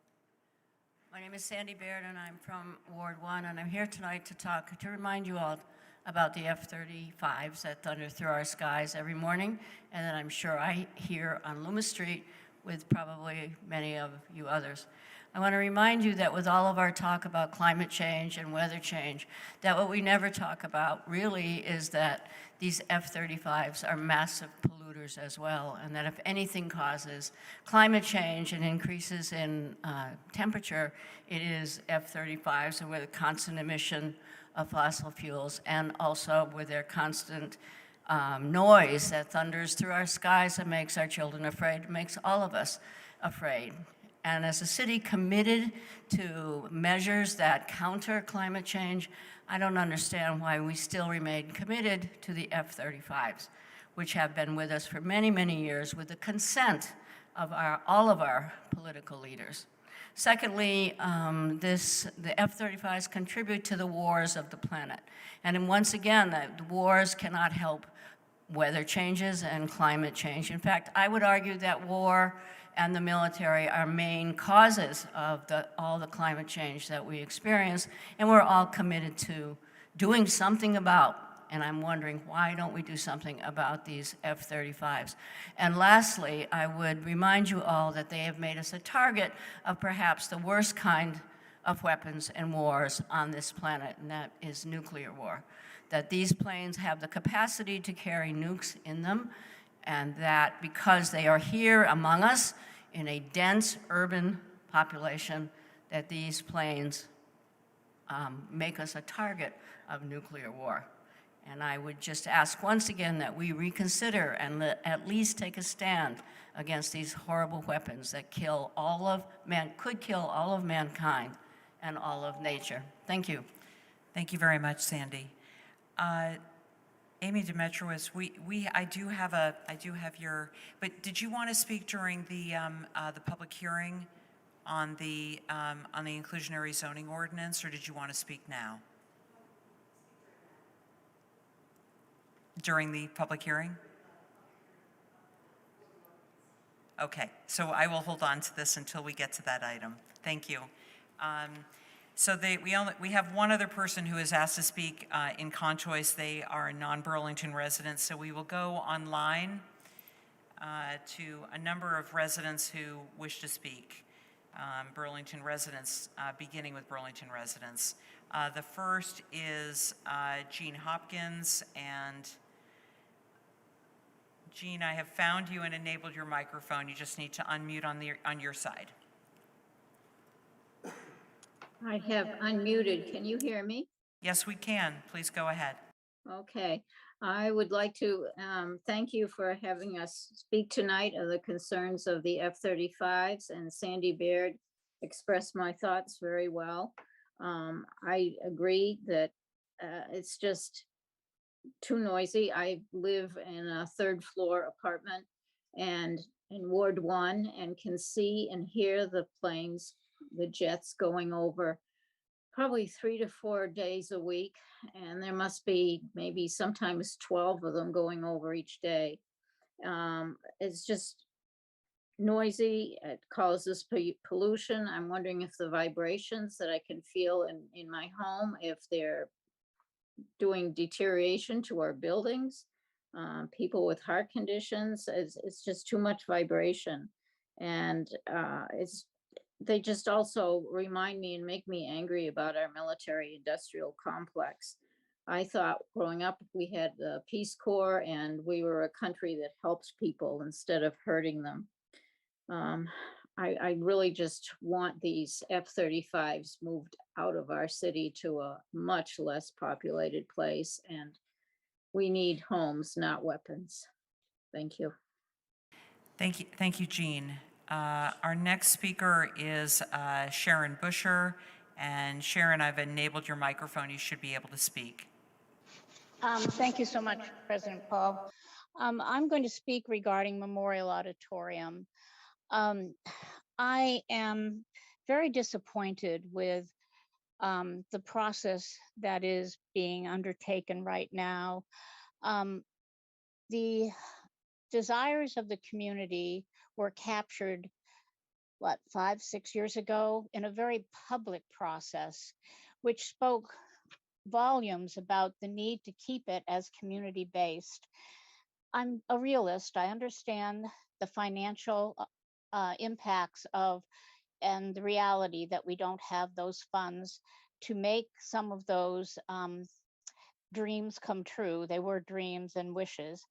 My name is Sandy Baird, and I'm from Ward 1, and I'm here tonight to remind you all about the F-35s that thunder through our skies every morning, and that I'm sure I hear on Loomis Street with probably many of you others. I want to remind you that with all of our talk about climate change and weather change, that what we never talk about really is that these F-35s are massive polluters as well, and that if anything causes climate change and increases in temperature, it is F-35s, and with a constant emission of fossil fuels, and also with their constant noise that thunders through our skies and makes our children afraid, makes all of us afraid. And as a city committed to measures that counter climate change, I don't understand why we still remain committed to the F-35s, which have been with us for many, many years with the consent of all of our political leaders. Secondly, the F-35s contribute to the wars of the planet. And then once again, the wars cannot help weather changes and climate change. In fact, I would argue that war and the military are main causes of all the climate change that we experience, and we're all committed to doing something about. And I'm wondering, why don't we do something about these F-35s? And lastly, I would remind you all that they have made us a target of perhaps the worst kind of weapons and wars on this planet, and that is nuclear war. That these planes have the capacity to carry nukes in them, and that because they are here among us in a dense urban population, that these planes make us a target of nuclear war. And I would just ask once again that we reconsider and at least take a stand against these horrible weapons that could kill all of mankind and all of nature. Thank you. Thank you very much, Sandy. Amy Demetrius, I do have your, but did you want to speak during the public hearing on the inclusionary zoning ordinance, or did you want to speak now? During the public hearing? Okay, so I will hold on to this until we get to that item. Thank you. So we have one other person who has asked to speak in Conchoice. They are a non-Burlington resident, so we will go online to a number of residents who wish to speak. Burlington residents, beginning with Burlington residents. The first is Jean Hopkins, and Jean, I have found you and enabled your microphone. You just need to unmute on your side. I have unmuted. Can you hear me? Yes, we can. Please go ahead. Okay. I would like to thank you for having us speak tonight of the concerns of the F-35s, and Sandy Baird expressed my thoughts very well. I agree that it's just too noisy. I live in a third floor apartment and in Ward 1 and can see and hear the planes, the jets going over probably 3 to 4 days a week. And there must be maybe sometimes 12 of them going over each day. It's just noisy. It causes pollution. I'm wondering if the vibrations that I can feel in my home, if they're doing deterioration to our buildings. People with heart conditions, it's just too much vibration. And they just also remind me and make me angry about our military industrial complex. I thought growing up, we had the Peace Corps and we were a country that helps people instead of hurting them. I really just want these F-35s moved out of our city to a much less populated place, and we need homes, not weapons. Thank you. Thank you, Jean. Our next speaker is Sharon Busher, and Sharon, I've enabled your microphone. You should be able to speak. Thank you so much, President Paul. I'm going to speak regarding Memorial Auditorium. I am very disappointed with the process that is being undertaken right now. The desires of the community were captured, 5, 6 years ago in a very public process, which spoke volumes about the need to keep it as community-based. I'm a realist. I understand the financial impacts of and the reality that we don't have those funds to make some of those dreams come true. They were dreams and wishes,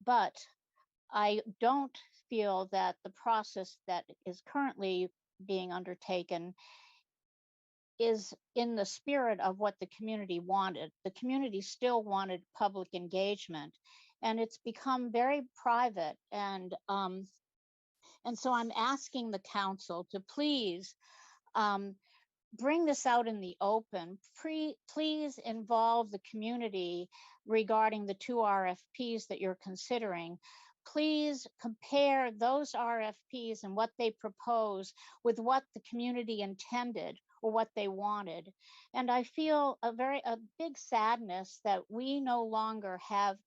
but I don't feel that the process that is currently being undertaken is in the spirit of what the community wanted. The community still wanted public engagement, and it's become very private. And so I'm asking the council to please bring this out in the open. Please involve the community regarding the 2 RFPs that you're considering. Please compare those RFPs and what they propose with what the community intended or what they wanted. And I feel a big sadness that we no longer have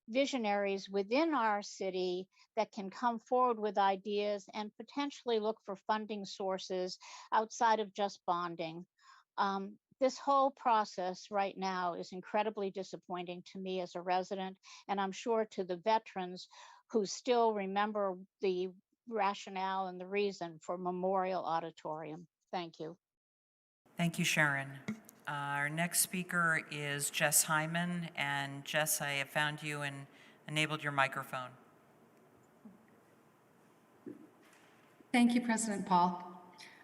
visionaries within our city that can come forward with ideas and potentially look for funding sources outside of just bonding. This whole process right now is incredibly disappointing to me as a resident, and I'm sure to the veterans who still remember the rationale and the reason for Memorial Auditorium. Thank you. Thank you, Sharon. Our next speaker is Jess Hyman, and Jess, I have found you and enabled your microphone. Thank you, President Paul.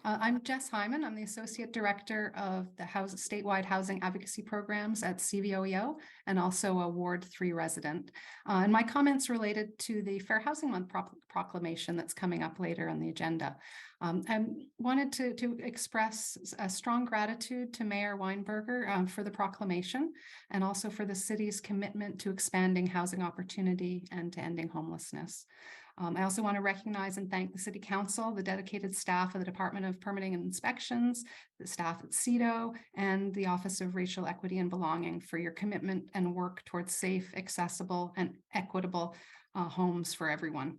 I'm Jess Hyman. I'm the Associate Director of the Statewide Housing Advocacy Programs at CVOEO and also a Ward 3 resident. And my comments related to the Fair Housing Month proclamation that's coming up later on the agenda. I wanted to express a strong gratitude to Mayor Weinberger for the proclamation and also for the city's commitment to expanding housing opportunity and to ending homelessness. I also want to recognize and thank the City Council, the dedicated staff of the Department of Permitting and Inspections, the staff at CEDO, and the Office of Racial Equity and Belonging for your commitment and work towards safe, accessible, and equitable homes for everyone.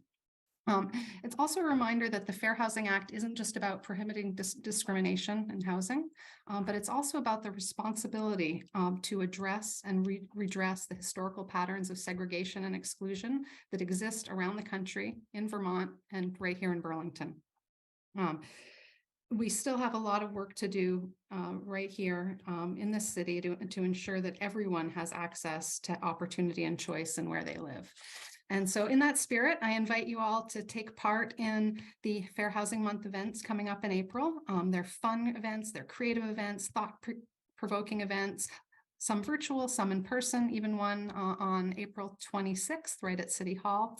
It's also a reminder that the Fair Housing Act isn't just about prohibiting discrimination in housing, but it's also about the responsibility to address and redress the historical patterns of segregation and exclusion that exist around the country, in Vermont, and right here in Burlington. We still have a lot of work to do right here in this city to ensure that everyone has access to opportunity and choice in where they live. And so in that spirit, I invite you all to take part in the Fair Housing Month events coming up in April. They're fun events, they're creative events, thought-provoking events, some virtual, some in person, even one on April 26th, right at City Hall.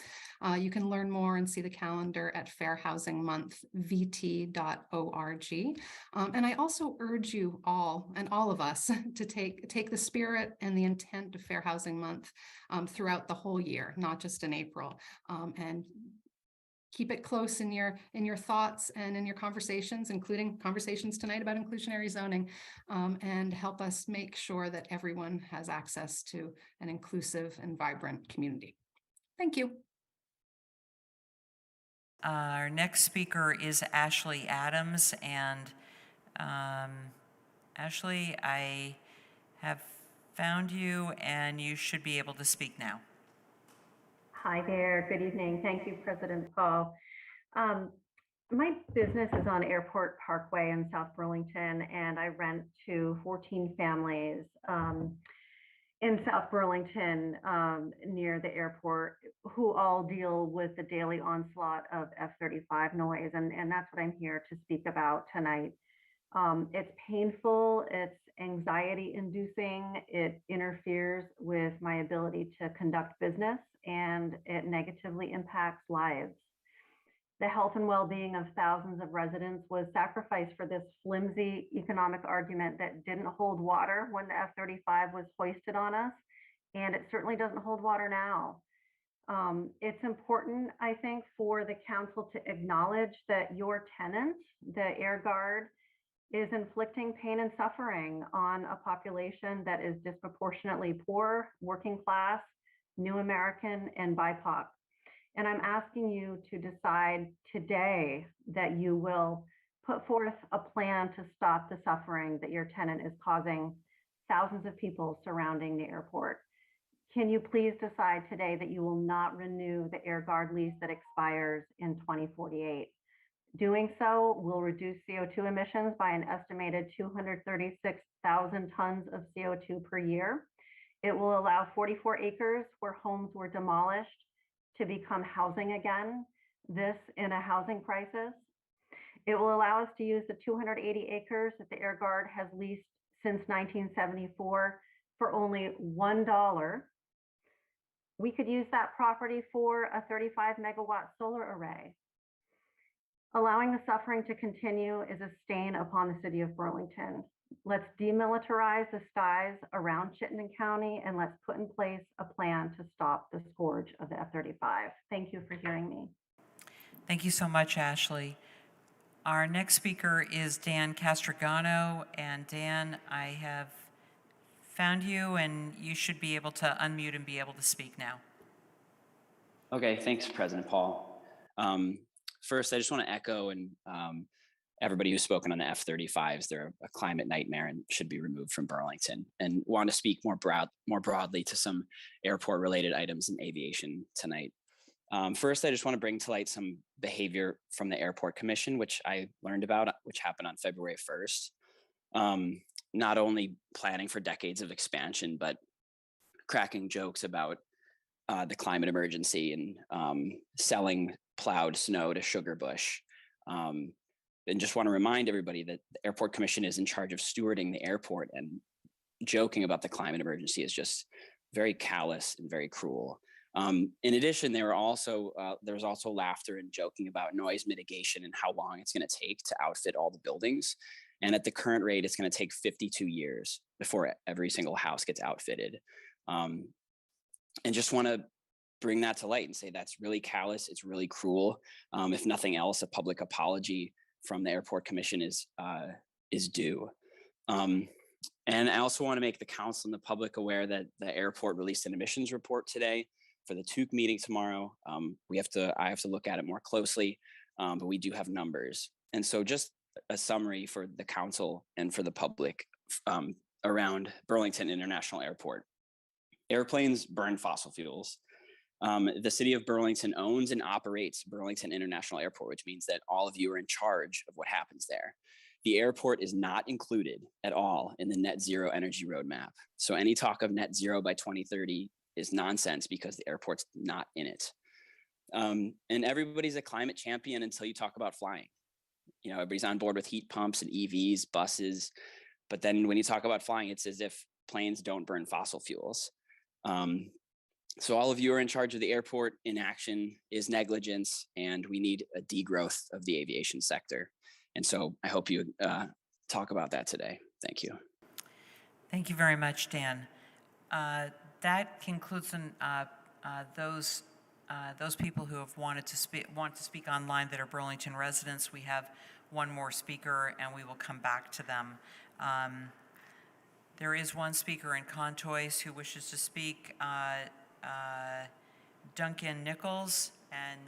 You can learn more and see the calendar at fairhousingmonthvt.org. And I also urge you all, and all of us, to take the spirit and the intent of Fair Housing Month throughout the whole year, not just in April. And keep it close in your thoughts and in your conversations, including conversations tonight about inclusionary zoning, and help us make sure that everyone has access to an inclusive and vibrant community. Thank you. Our next speaker is Ashley Adams, and Ashley, I have found you and you should be able to speak now. Hi there, good evening. Thank you, President Paul. My business is on Airport Parkway in South Burlington, and I rent to 14 families in South Burlington near the airport who all deal with the daily onslaught of F-35 noise, and that's what I'm here to speak about tonight. It's painful, it's anxiety inducing, it interferes with my ability to conduct business, and it negatively impacts lives. The health and well-being of thousands of residents was sacrificed for this flimsy economic argument that didn't hold water when the F-35 was hoisted on us, and it certainly doesn't hold water now. It's important, I think, for the council to acknowledge that your tenant, the Air Guard, is inflicting pain and suffering on a population that is disproportionately poor, working class, New American, and BIPOC. And I'm asking you to decide today that you will put forth a plan to stop the suffering that your tenant is causing thousands of people surrounding the airport. Can you please decide today that you will not renew the Air Guard lease that expires in 2048? Doing so will reduce CO2 emissions by an estimated 236,000 tons of CO2 per year. It will allow 44 acres where homes were demolished to become housing again, this in a housing crisis. It will allow us to use the 280 acres that the Air Guard has leased since 1974 for only $1. We could use that property for a 35 megawatt solar array. Allowing the suffering to continue is a stain upon the city of Burlington. Let's demilitarize the skies around Chittenden County, and let's put in place a plan to stop the scourge of the F-35. Thank you for hearing me. Thank you so much, Ashley. Our next speaker is Dan Castrogano, and Dan, I have found you, and you should be able to unmute and be able to speak now. Okay, thanks, President Paul. First, I just want to echo and everybody who's spoken on the F-35s. They're a climate nightmare and should be removed from Burlington. And want to speak more broadly to some airport-related items in aviation tonight. First, I just want to bring to light some behavior from the Airport Commission, which I learned about, which happened on February 1st. Not only planning for decades of expansion, but cracking jokes about the climate emergency and selling plowed snow to Sugarbush. And just want to remind everybody that the Airport Commission is in charge of stewarding the airport, and joking about the climate emergency is just very callous and very cruel. In addition, there was also laughter and joking about noise mitigation and how long it's going to take to outfit all the buildings. And at the current rate, it's going to take 52 years before every single house gets outfitted. And just want to bring that to light and say that's really callous. It's really cruel. If nothing else, a public apology from the Airport Commission is due. And I also want to make the council and the public aware that the airport released an emissions report today for the TUC meeting tomorrow. I have to look at it more closely, but we do have numbers. And so just a summary for the council and for the public around Burlington International Airport. Airplanes burn fossil fuels. The city of Burlington owns and operates Burlington International Airport, which means that all of you are in charge of what happens there. The airport is not included at all in the net zero energy roadmap. So any talk of net zero by 2030 is nonsense because the airport's not in it. And everybody's a climate champion until you talk about flying. You know, everybody's on board with heat pumps and EVs, buses. But then when you talk about flying, it's as if planes don't burn fossil fuels. So all of you are in charge of the airport. Inaction is negligence, and we need a degrowth of the aviation sector. And so I hope you talk about that today. Thank you. Thank you very much, Dan. That concludes those people who have want to speak online that are Burlington residents. We have one more speaker, and we will come back to them. There is one speaker in Contois who wishes to speak, Duncan Nichols, and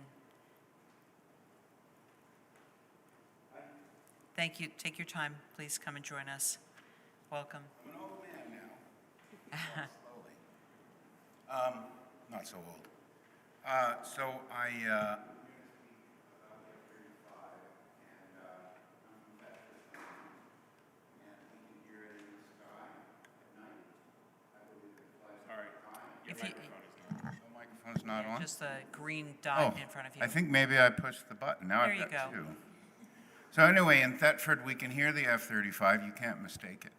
thank you. Take your time. Please come and join us. Welcome. I'm an old man now. Slowly. Not so old. So I If you, the microphone's not on. just the green dot in front of you. I think maybe I pushed the button. Now There I've you got go. two. So anyway, in Thetford, we can hear the F-35. You can't mistake it.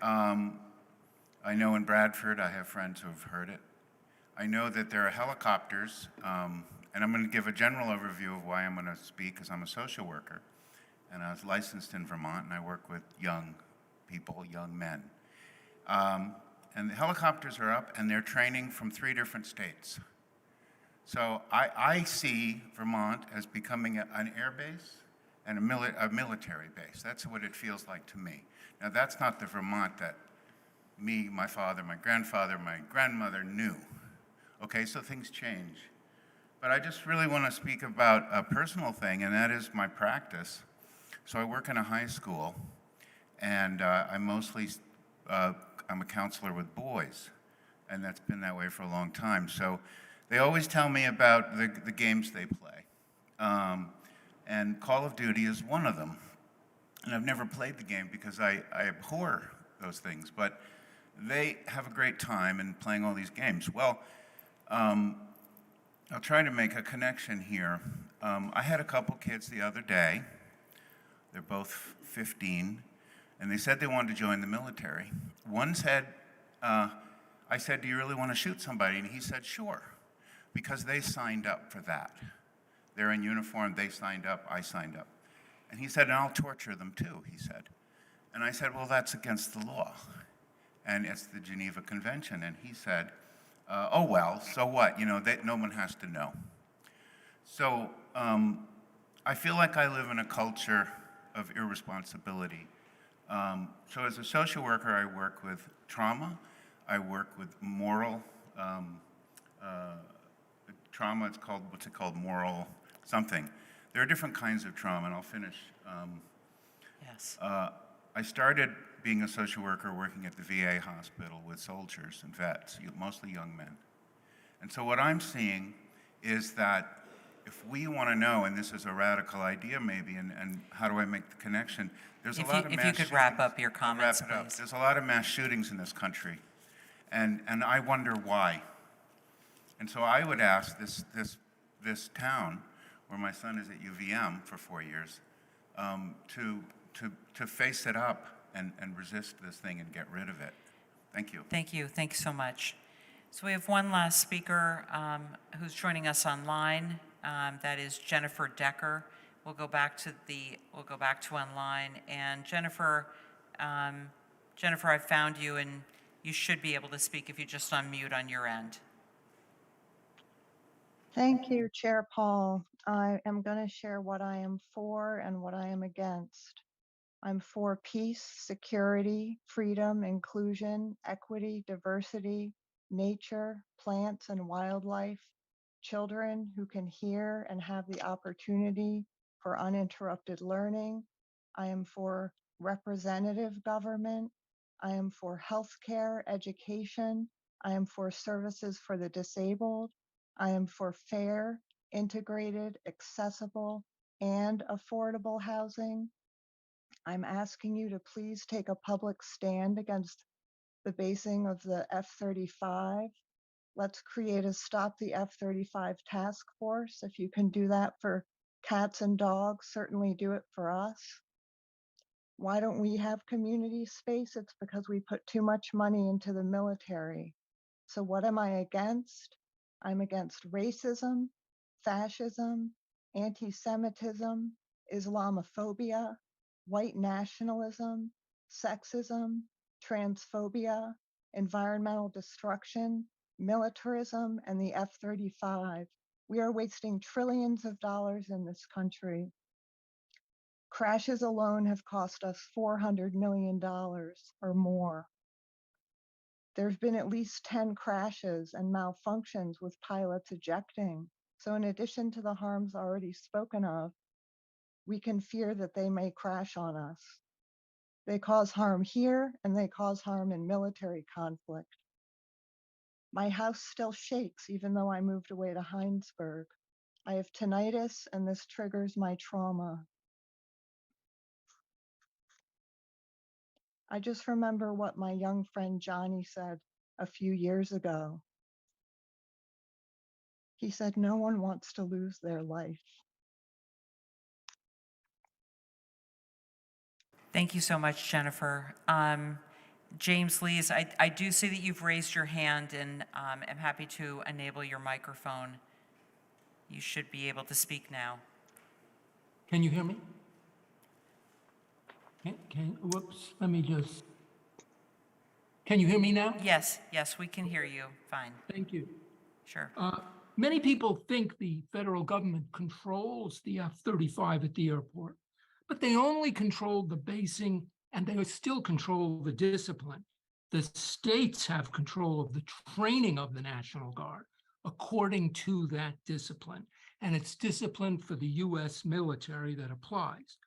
I know in Bradford, I have friends who have heard it. I know that there are helicopters, and I'm going to give a general overview of why I'm going to speak, because I'm a social worker, and I was licensed in Vermont, and I work with young people, young men. And the helicopters are up, and they're training from 3 different states. So I see Vermont as becoming an air base and a military base. That's what it feels like to me. Now, that's not the Vermont that me, my father, my grandfather, my grandmother knew. Okay, so things change. But I just really want to speak about a personal thing, and that is my practice. So I work in a high school, and I'm a counselor with boys, and that's been that way for a long time. So they always tell me about the games they play. And Call of Duty is one of them. And I've never played the game because I abhor those things, but they have a great time in playing all these games. Well, I'll try to make a connection here. I had a couple kids the other day. They're both 15, and they said they wanted to join the military. One said, I said, do you really want to shoot somebody? And he said, sure, because they signed up for that. They're in uniform, they signed up, I signed up. And he said, and I'll torture them too, he said. And I said, well, that's against the law. And it's the Geneva Convention. And he said, oh, well, so what? You know, no one has to know. So I feel like I live in a culture of irresponsibility. So as a social worker, I work with trauma. I work with moral trauma. It's called, what's it called? Moral something. There are different kinds of trauma, and I'll finish. Yes. I started being a social worker working at the VA hospital with soldiers and vets, mostly young men. And so what I'm seeing is that if we want to know, and this is a radical idea maybe, and how do I make the connection? There's a lot of mass If you could wrap up your comments, I'll wrap it up. please. There's a lot of mass shootings in this country, and I wonder why. And so I would ask this town, where my son is at UVM for 4 years, to face it up and resist this thing and get rid of it. Thank you. Thank you. Thanks so much. So we have one last speaker who's joining us online. That is Jennifer Decker. We'll go back to online. And Jennifer, I found you, and you should be able to speak if you just unmute on your end. Thank you, Chair Paul. I am going to share what I am for and what I am against. I'm for peace, security, freedom, inclusion, equity, diversity, nature, plants, and wildlife, children who can hear and have the opportunity for uninterrupted learning. I am for representative government. I am for healthcare, education. I am for services for the disabled. I am for fair, integrated, accessible, and affordable housing. I'm asking you to please take a public stand against the basing of the F-35. Let's create a Stop the F-35 task force. If you can do that for cats and dogs, certainly do it for us. Why don't we have community space? It's because we put too much money into the military. So what am I against? I'm against racism, fascism, anti-Semitism, Islamophobia, white nationalism, sexism, transphobia, environmental destruction, militarism, and the F-35. We are wasting trillions of dollars in this country. Crashes alone have cost us $400 million or more. There's been at least 10 crashes and malfunctions with pilots ejecting. So in addition to the harms already spoken of, we can fear that they may crash on us. They cause harm here and they cause harm in military conflict. My house still shakes even though I moved away to Heinsberg. I have tinnitus and this triggers my trauma. I just remember what my young friend Johnny said a few years ago. He said, no one wants to lose their life. Thank you so much, Jennifer. James Lees, I do see that you've raised your hand, and am happy to enable your microphone. You should be able to speak now. Can you hear me? Whoops, let me just, can you hear me now? Yes, we can hear you fine. Thank you. Sure. Many people think the federal government controls the F-35 at the airport, but they only control the basing and they still control the discipline. The states have control of the training of the National Guard according to that discipline, and it's discipline for the US military that applies.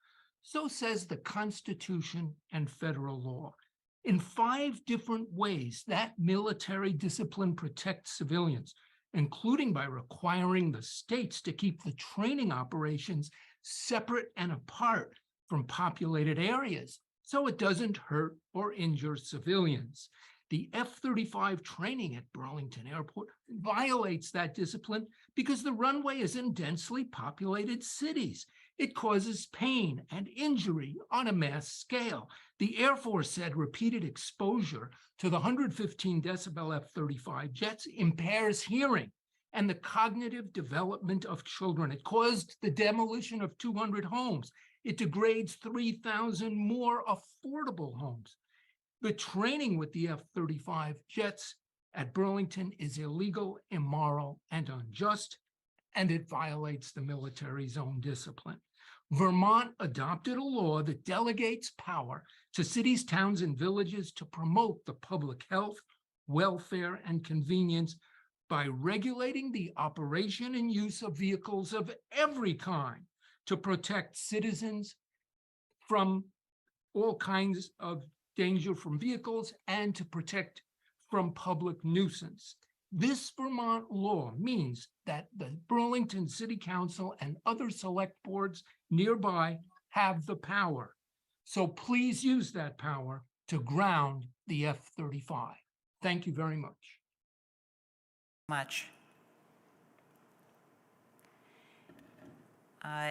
So says the Constitution and federal law. In 5 different ways, that military discipline protects civilians, including by requiring the states to keep the training operations separate and apart from populated areas, so it doesn't hurt or injure civilians. The F-35 training at Burlington Airport violates that discipline because the runway is in densely populated cities. It causes pain and injury on a mass scale. The Air Force said repeated exposure to the 115 decibel F-35 jets impairs hearing and the cognitive development of children. It caused the demolition of 200 homes. It degrades 3,000 more affordable homes. The training with the F-35 jets at Burlington is illegal, immoral, and unjust, and it violates the military's own discipline. Vermont adopted a law that delegates power to cities, towns, and villages to promote the public health, welfare, and convenience by regulating the operation and use of vehicles of every kind to protect citizens from all kinds of danger from vehicles and to protect from public nuisance. This Vermont law means that the Burlington City Council and other select boards nearby have the power. So please use that power to ground the F-35. Thank you very much.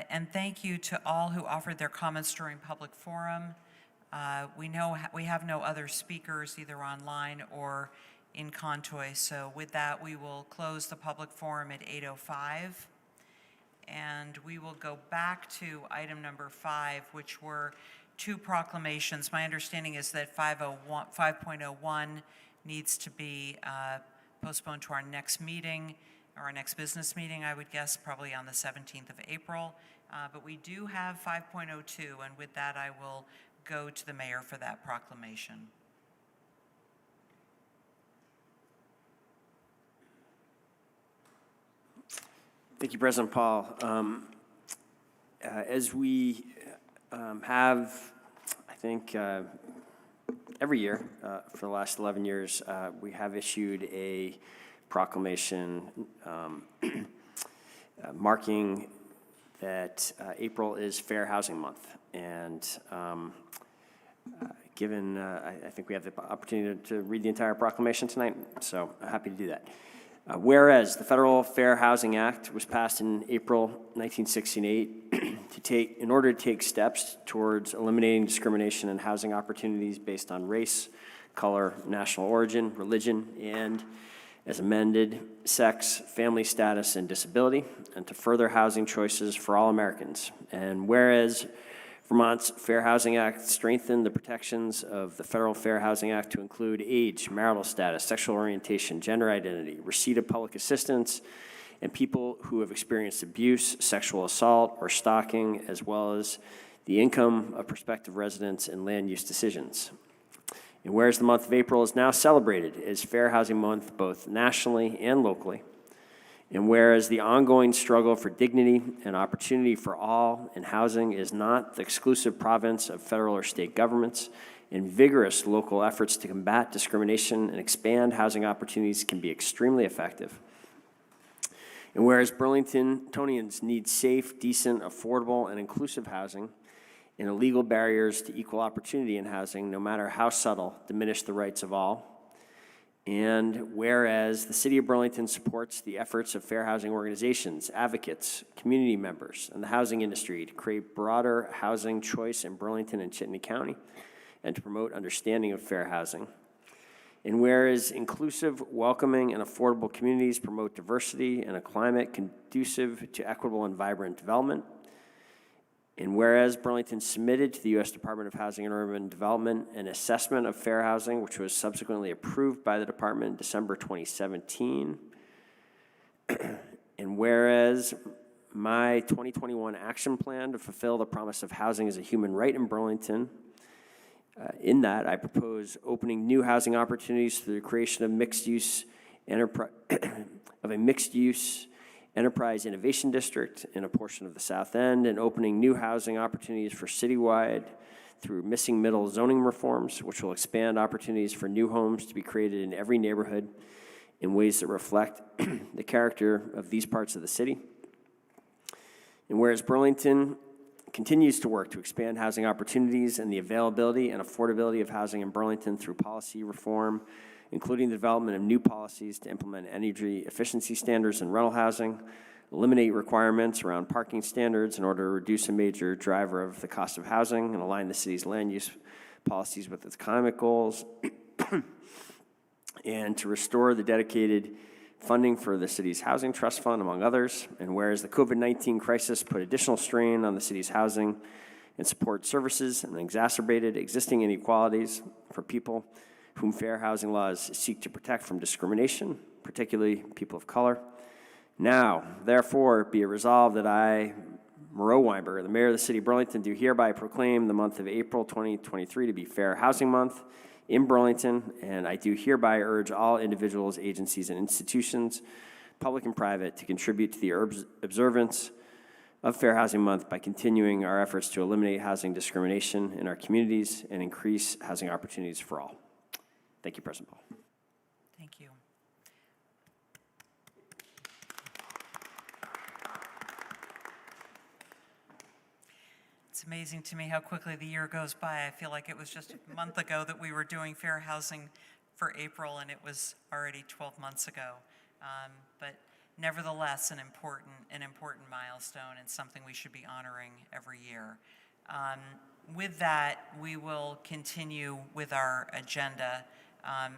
And thank you to all who offered their comments during public forum. We know we have no other speakers either online or in Contoy, so with that, we will close the public forum at 8:05. And we will go back to item number 5, which were 2 proclamations. My understanding is that 5.01 needs to be postponed to our next meeting, or our next business meeting, I would guess, probably on the 17th of April. But we do have 5.02, and with that, I will go to the mayor for that proclamation. Thank you, President Paul. As we have, I think, every year for the last 11 years, we have issued a proclamation marking that April is Fair Housing Month. And given, I think we have the opportunity to read the entire proclamation tonight, so I'm happy to do that. Whereas the Federal Fair Housing Act was passed in April 1968 in order to take steps towards eliminating discrimination in housing opportunities based on race, color, national origin, religion, and, as amended, sex, family status, and disability, and to further housing choices for all Americans. And whereas Vermont's Fair Housing Act strengthened the protections of the Federal Fair Housing Act to include age, marital status, sexual orientation, gender identity, receipt of public assistance, and people who have experienced abuse, sexual assault, or stalking, as well as the income of prospective residents and land use decisions. And whereas the month of April is now celebrated as Fair Housing Month both nationally and locally, and whereas the ongoing struggle for dignity and opportunity for all in housing is not the exclusive province of federal or state governments, and vigorous local efforts to combat discrimination and expand housing opportunities can be extremely effective. And whereas Burlingtonians need safe, decent, affordable, and inclusive housing, and illegal barriers to equal opportunity in housing, no matter how subtle, diminish the rights of all. And whereas the City of Burlington supports the efforts of fair housing organizations, advocates, community members, and the housing industry to create broader housing choice in Burlington and Chittenden County, and to promote understanding of fair housing. And whereas inclusive, welcoming, and affordable communities promote diversity and a climate conducive to equitable and vibrant development. And whereas Burlington submitted to the U.S. Department of Housing and Urban Development an assessment of fair housing, which was subsequently approved by the department in December 2017. And whereas my 2021 action plan to fulfill the promise of housing as a human right in Burlington, in that I propose opening new housing opportunities through the creation of mixed-use Enterprise Innovation District in a portion of the South End, and opening new housing opportunities for citywide through missing middle zoning reforms, which will expand opportunities for new homes to be created in every neighborhood in ways that reflect the character of these parts of the city. And whereas Burlington continues to work to expand housing opportunities and the availability and affordability of housing in Burlington through policy reform, including the development of new policies to implement energy efficiency standards in rental housing, eliminate requirements around parking standards in order to reduce a major driver of the cost of housing, and align the city's land use policies with its climate goals, and to restore the dedicated funding for the city's housing trust fund, among others. And whereas the COVID-19 crisis put additional strain on the city's housing and support services and exacerbated existing inequalities for people whom fair housing laws seek to protect from discrimination, particularly people of color. Now, therefore, be it resolved that I, Moreau Weinberger, the mayor of the city of Burlington, do hereby proclaim the month of April 2023 to be Fair Housing Month in Burlington, and I do hereby urge all individuals, agencies, and institutions, public and private, to contribute to the observance of Fair Housing Month by continuing our efforts to eliminate housing discrimination in our communities and increase housing opportunities for all. Thank you, President Paul. Thank you. It's amazing to me how quickly the year goes by. I feel like it was just a month ago that we were doing fair housing for April, and it was already 12 months ago. But nevertheless, an important milestone and something we should be honoring every year. With that, we will continue with our agenda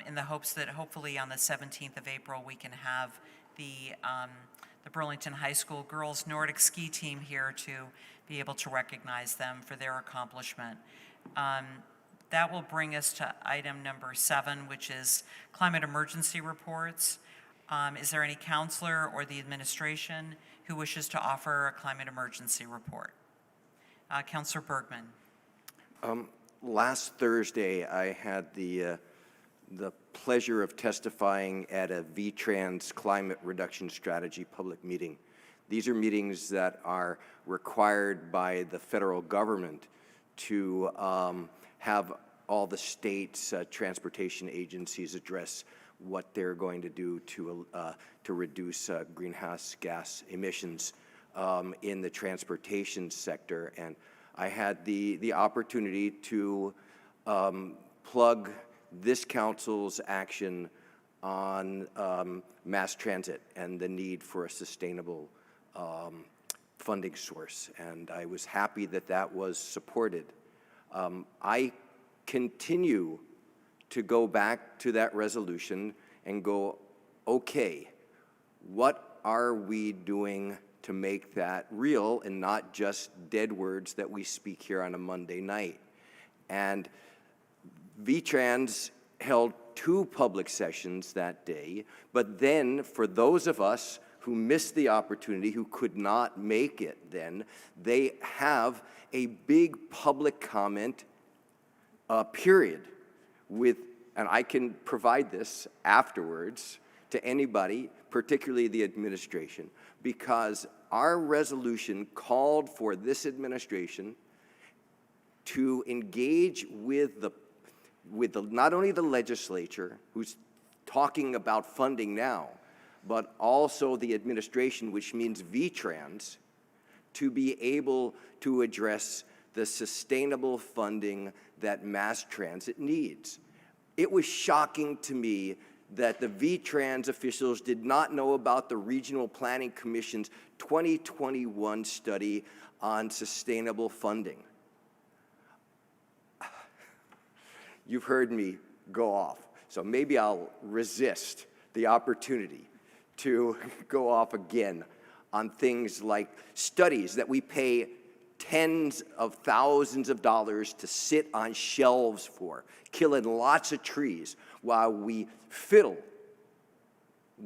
in the hopes that hopefully on the 17th of April we can have the Burlington High School girls Nordic ski team here to be able to recognize them for their accomplishment. That will bring us to item number 7, which is climate emergency reports. Is there any counselor or the administration who wishes to offer a climate emergency report? Counselor Bergman. Last Thursday, I had the pleasure of testifying at a VTrans climate reduction strategy public meeting These are meetings that are required by the federal government to have all the states' transportation agencies address what they're going to do to reduce greenhouse gas emissions in the transportation sector. And I had the opportunity to plug this council's action on mass transit and the need for a sustainable funding source. And I was happy that that was supported. I continue to go back to that resolution and go, okay, what are we doing to make that real and not just dead words that we speak here on a Monday night? And VTrans held 2 public sessions that day, but then for those of us who missed the opportunity, who could not make it then, they have a big public comment period with, and I can provide this afterwards to anybody, particularly the administration, because our resolution called for this administration to engage with not only the legislature, who's talking about funding now, but also the administration, which means VTrans, to be able to address the sustainable funding that mass transit needs. It was shocking to me that the VTrans officials did not know about the Regional Planning Commission's 2021 study on sustainable funding. You've heard me go off, so maybe I'll resist the opportunity to go off again on things like studies that we pay tens of thousands of dollars to sit on shelves for, killing lots of trees while we fiddle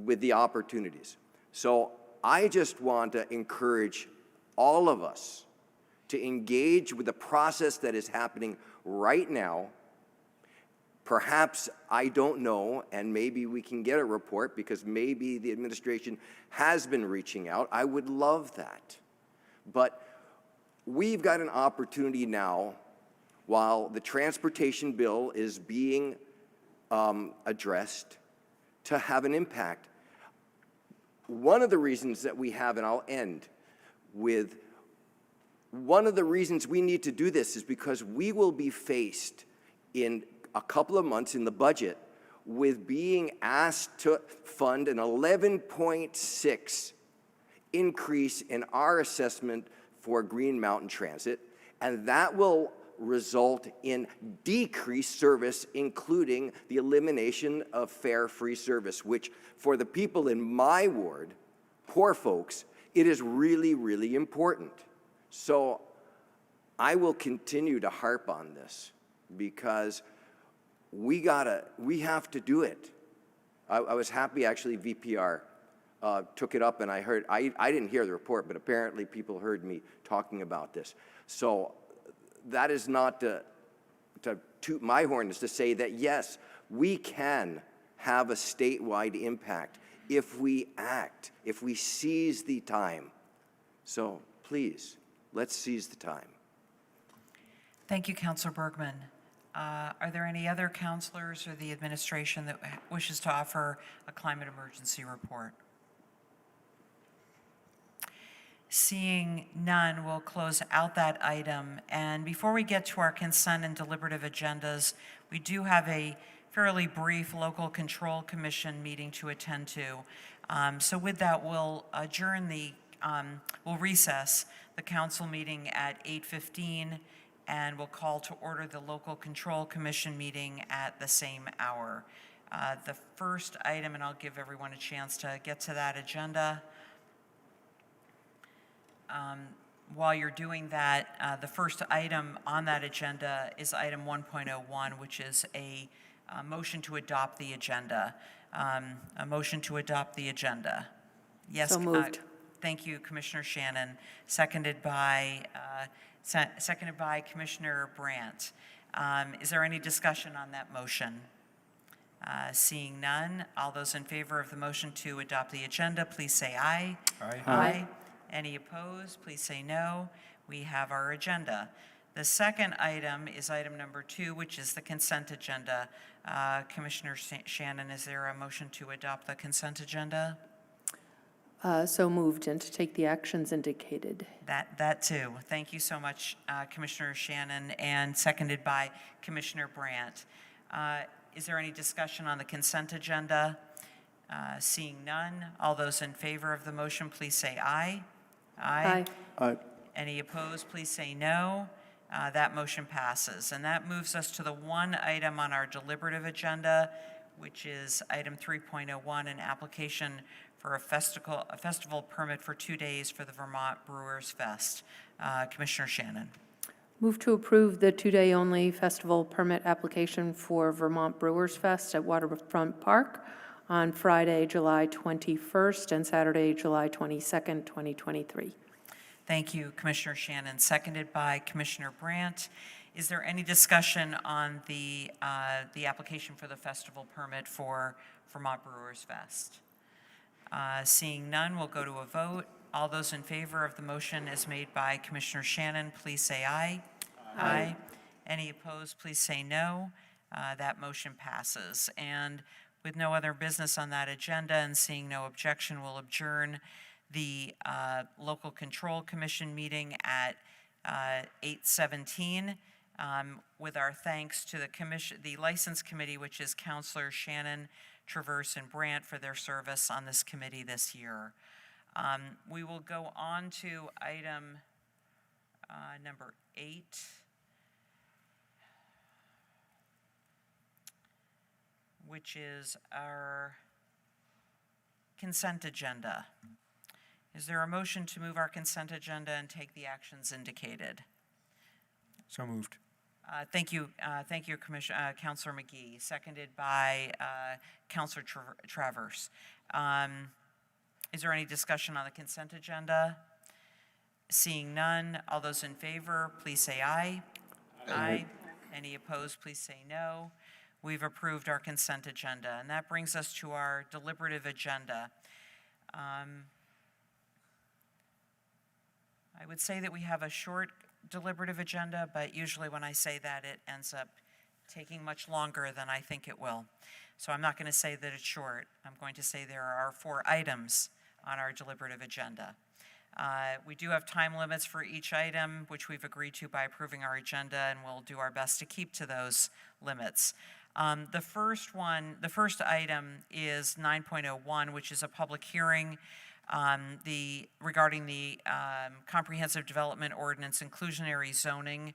with the opportunities. So I just want to encourage all of us to engage with the process that is happening right now. Perhaps, I don't know, and maybe we can get a report because maybe the administration has been reaching out. I would love that. But we've got an opportunity now, while the transportation bill is being addressed, to have an impact. One of the reasons that we have, and I'll end with, one of the reasons we need to do this is because we will be faced in a couple of months in the budget with being asked to fund an 11.6 increase in our assessment for Green Mountain Transit, and that will result in decreased service, including the elimination of fare-free service, which for the people in my ward, poor folks, it is really, really important. So I will continue to harp on this because we have to do it. I was happy actually VPR took it up, and I didn't hear the report, but apparently people heard me talking about this. So that is not to toot my horn, is to say that yes, we can have a statewide impact if we act, if we seize the time. So please, let's seize the time. Thank you, Councilor Bergman. Are there any other councilors or the administration that wishes to offer a climate emergency report? Seeing none, we'll close out that item. And before we get to our consent and deliberative agendas, we do have a fairly brief local control commission meeting to attend to. So with that, we'll adjourn we'll recess the council meeting at 8:15, and we'll call to order the local control commission meeting at the same hour. The first item, and I'll give everyone a chance to get to that agenda. While you're doing that, the first item on that agenda is item 1.01, which is a motion to adopt the agenda. A motion to adopt the agenda. Yes. So moved. Thank you, Commissioner Shannon. Seconded by Commissioner Brandt. Is there any discussion on that motion? Seeing none, all those in favor of the motion to adopt the agenda, please say aye. Aye. Aye. Any opposed, please say no. We have our agenda. The second item is item number 2, which is the consent agenda. Commissioner Shannon, is there a motion to adopt the consent agenda? So moved, and to take the actions indicated. That too. Thank you so much, Commissioner Shannon, and seconded by Commissioner Brandt. Is there any discussion on the consent agenda? Seeing none, all those in favor of the motion, please say aye. Aye. Aye. Any opposed, please say no. That motion passes. And that moves us to the one item on our deliberative agenda, which is item 3.01, an application for a festival permit for 2 days for the Vermont Brewers Fest. Commissioner Shannon. Move to approve the 2-day-only festival permit application for Vermont Brewers Fest at Waterfront Park on Friday, July 21st and Saturday, July 22nd, 2023. Thank you, Commissioner Shannon. Seconded by Commissioner Brandt. Is there any discussion on the application for the festival permit for Vermont Brewers Fest? Seeing none, we'll go to a vote. All those in favor of the motion as made by Commissioner Shannon, please say aye. Aye. Any opposed, please say no. That motion passes. And with no other business on that agenda and seeing no objection, we'll adjourn the Local Control Commission meeting at 8:17 with our thanks to the License Committee, which is Councilor Shannon, Traverse, and Brandt for their service on this committee this year. We will go on to item number 8. Which is our consent agenda. Is there a motion to move our consent agenda and take the actions indicated? So moved. Thank you, Councilor McGee, seconded by Councilor Traverse. Is there any discussion on the consent agenda? Seeing none, all those in favor, please say aye. Aye. Any opposed, please say no. We've approved our consent agenda, and that brings us to our deliberative agenda. I would say that we have a short deliberative agenda, but usually when I say that, it ends up taking much longer than I think it will. So I'm not going to say that it's short. I'm going to say there are 4 items on our deliberative agenda. We do have time limits for each item, which we've agreed to by approving our agenda, and we'll do our best to keep to those limits. The first item is 9.01, which is a public hearing regarding the Comprehensive Development Ordinance inclusionary zoning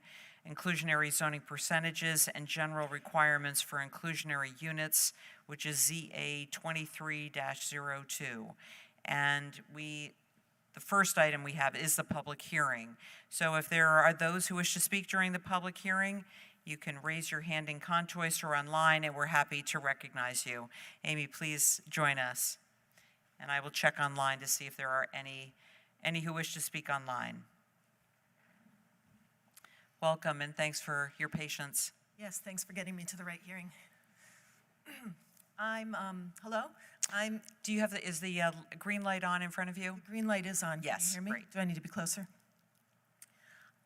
percentages, and general requirements for inclusionary units, which is ZA 23-02. And the first item we have is the public hearing. So if there are those who wish to speak during the public hearing, you can raise your hand in contours or online, and we're happy to recognize you. Amy, please join us. And I will check online to see if there are any who wish to speak online. Welcome, and thanks for your patience. Yes, thanks for getting me to the right hearing. Hello? Do you have is the green light on in front of you? The green light is on. Yes, Can you hear me? great. Do I need to be closer?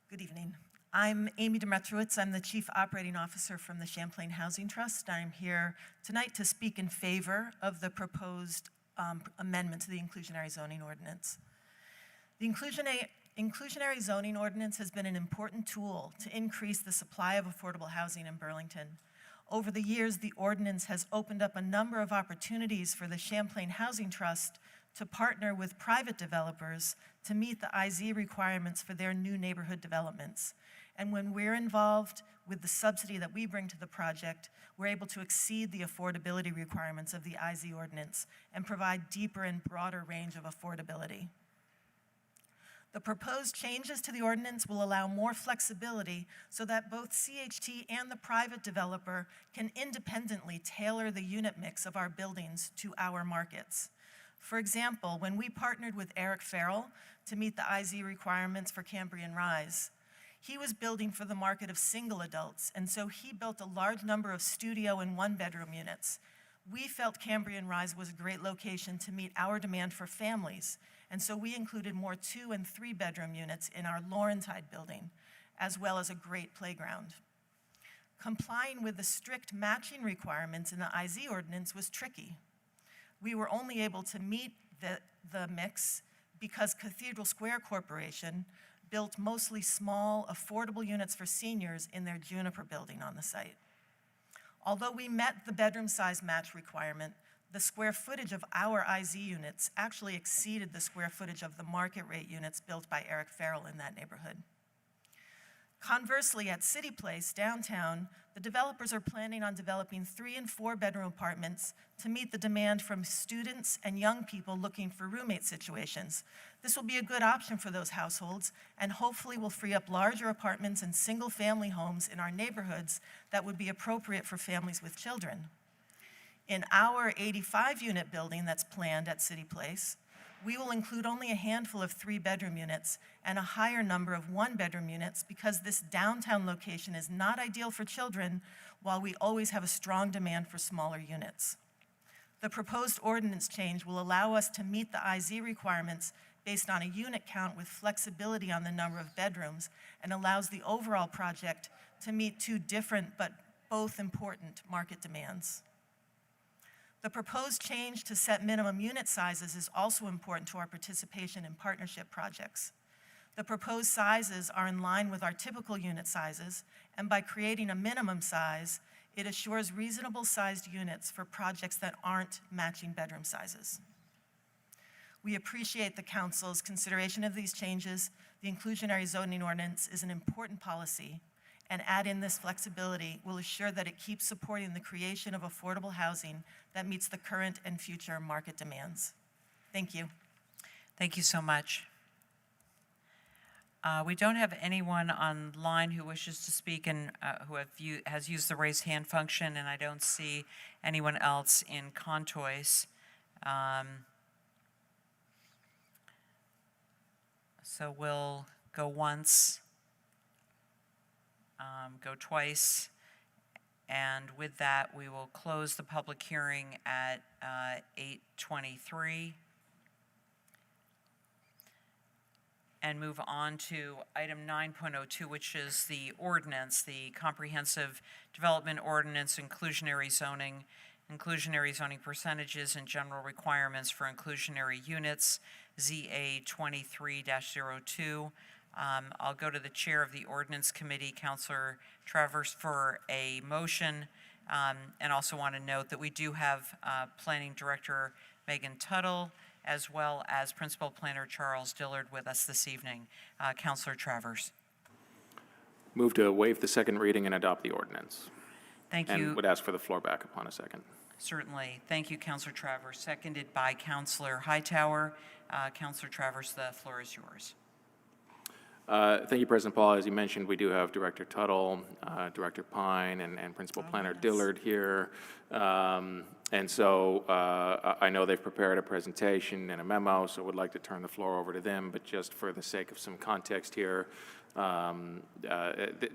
Good evening. I'm Amy Demetrowitz. I'm the Chief Operating Officer from the Champlain Housing Trust. I'm here tonight to speak in favor of the proposed amendment to the Inclusionary Zoning Ordinance. The Inclusionary Zoning Ordinance has been an important tool to increase the supply of affordable housing in Burlington. Over the years, the ordinance has opened up a number of opportunities for the Champlain Housing Trust to partner with private developers to meet the IZ requirements for their new neighborhood developments. And when we're involved with the subsidy that we bring to the project, we're able to exceed the affordability requirements of the IZ ordinance and provide deeper and broader range of affordability. The proposed changes to the ordinance will allow more flexibility so that both CHT and the private developer can independently tailor the unit mix of our buildings to our markets. For example, when we partnered with Eric Farrell to meet the IZ requirements for Cambrian Rise, he was building for the market of single adults, and so he built a large number of studio and one-bedroom units. We felt Cambrian Rise was a great location to meet our demand for families, and so we included more 2- and 3-bedroom units in our Laurentide building, as well as a great playground. Complying with the strict matching requirements in the IZ ordinance was tricky. We were only able to meet the mix because Cathedral Square Corporation built mostly small, affordable units for seniors in their Juniper building on the site. Although we met the bedroom size match requirement, the square footage of our IZ units actually exceeded the square footage of the market rate units built by Eric Farrell in that neighborhood. Conversely, at City Place downtown, the developers are planning on developing 3- and 4-bedroom apartments to meet the demand from students and young people looking for roommate situations. This will be a good option for those households and hopefully will free up larger apartments and single-family homes in our neighborhoods that would be appropriate for families with children. In our 85-unit building that's planned at City Place, we will include only a handful of 3-bedroom units and a higher number of 1-bedroom units because this downtown location is not ideal for children, while we always have a strong demand for smaller units. The proposed ordinance change will allow us to meet the IZ requirements based on a unit count with flexibility on the number of bedrooms, and allows the overall project to meet 2 different but both important market demands. The proposed change to set minimum unit sizes is also important to our participation in partnership projects. The proposed sizes are in line with our typical unit sizes, and by creating a minimum size, it assures reasonable sized units for projects that aren't matching bedroom sizes. We appreciate the council's consideration of these changes. The inclusionary zoning ordinance is an important policy, and add in this flexibility will assure that it keeps supporting the creation of affordable housing that meets the current and future market demands. Thank you. Thank you so much. We don't have anyone online who wishes to speak and who has used the raise hand function, and I don't see anyone else in Contois. So we'll go once, go twice, and with that, we will close the public hearing at 8:23 and move on to item 9.02, which is the ordinance, the Comprehensive Development Ordinance, inclusionary zoning percentages and general requirements for inclusionary units, ZA 23-02. I'll go to the chair of the Ordinance Committee, Councilor Travers, for a motion, and also want to note that we do have Planning Director Megan Tuttle, as well as Principal Planner Charles Dillard with us this evening. Councilor Travers. Move to waive the second reading and adopt the ordinance. Thank you. And would ask for the floor back upon a second. Certainly. Thank you, Councilor Travers. Seconded by Councilor Hightower. Councilor Travers, the floor is yours. Thank you, President Paul. As you mentioned, we do have Director Tuttle, Director Pine, and Principal Planner Dillard here. And so I know they've prepared a presentation and a memo, so would like to turn the floor over to them. But just for the sake of some context here,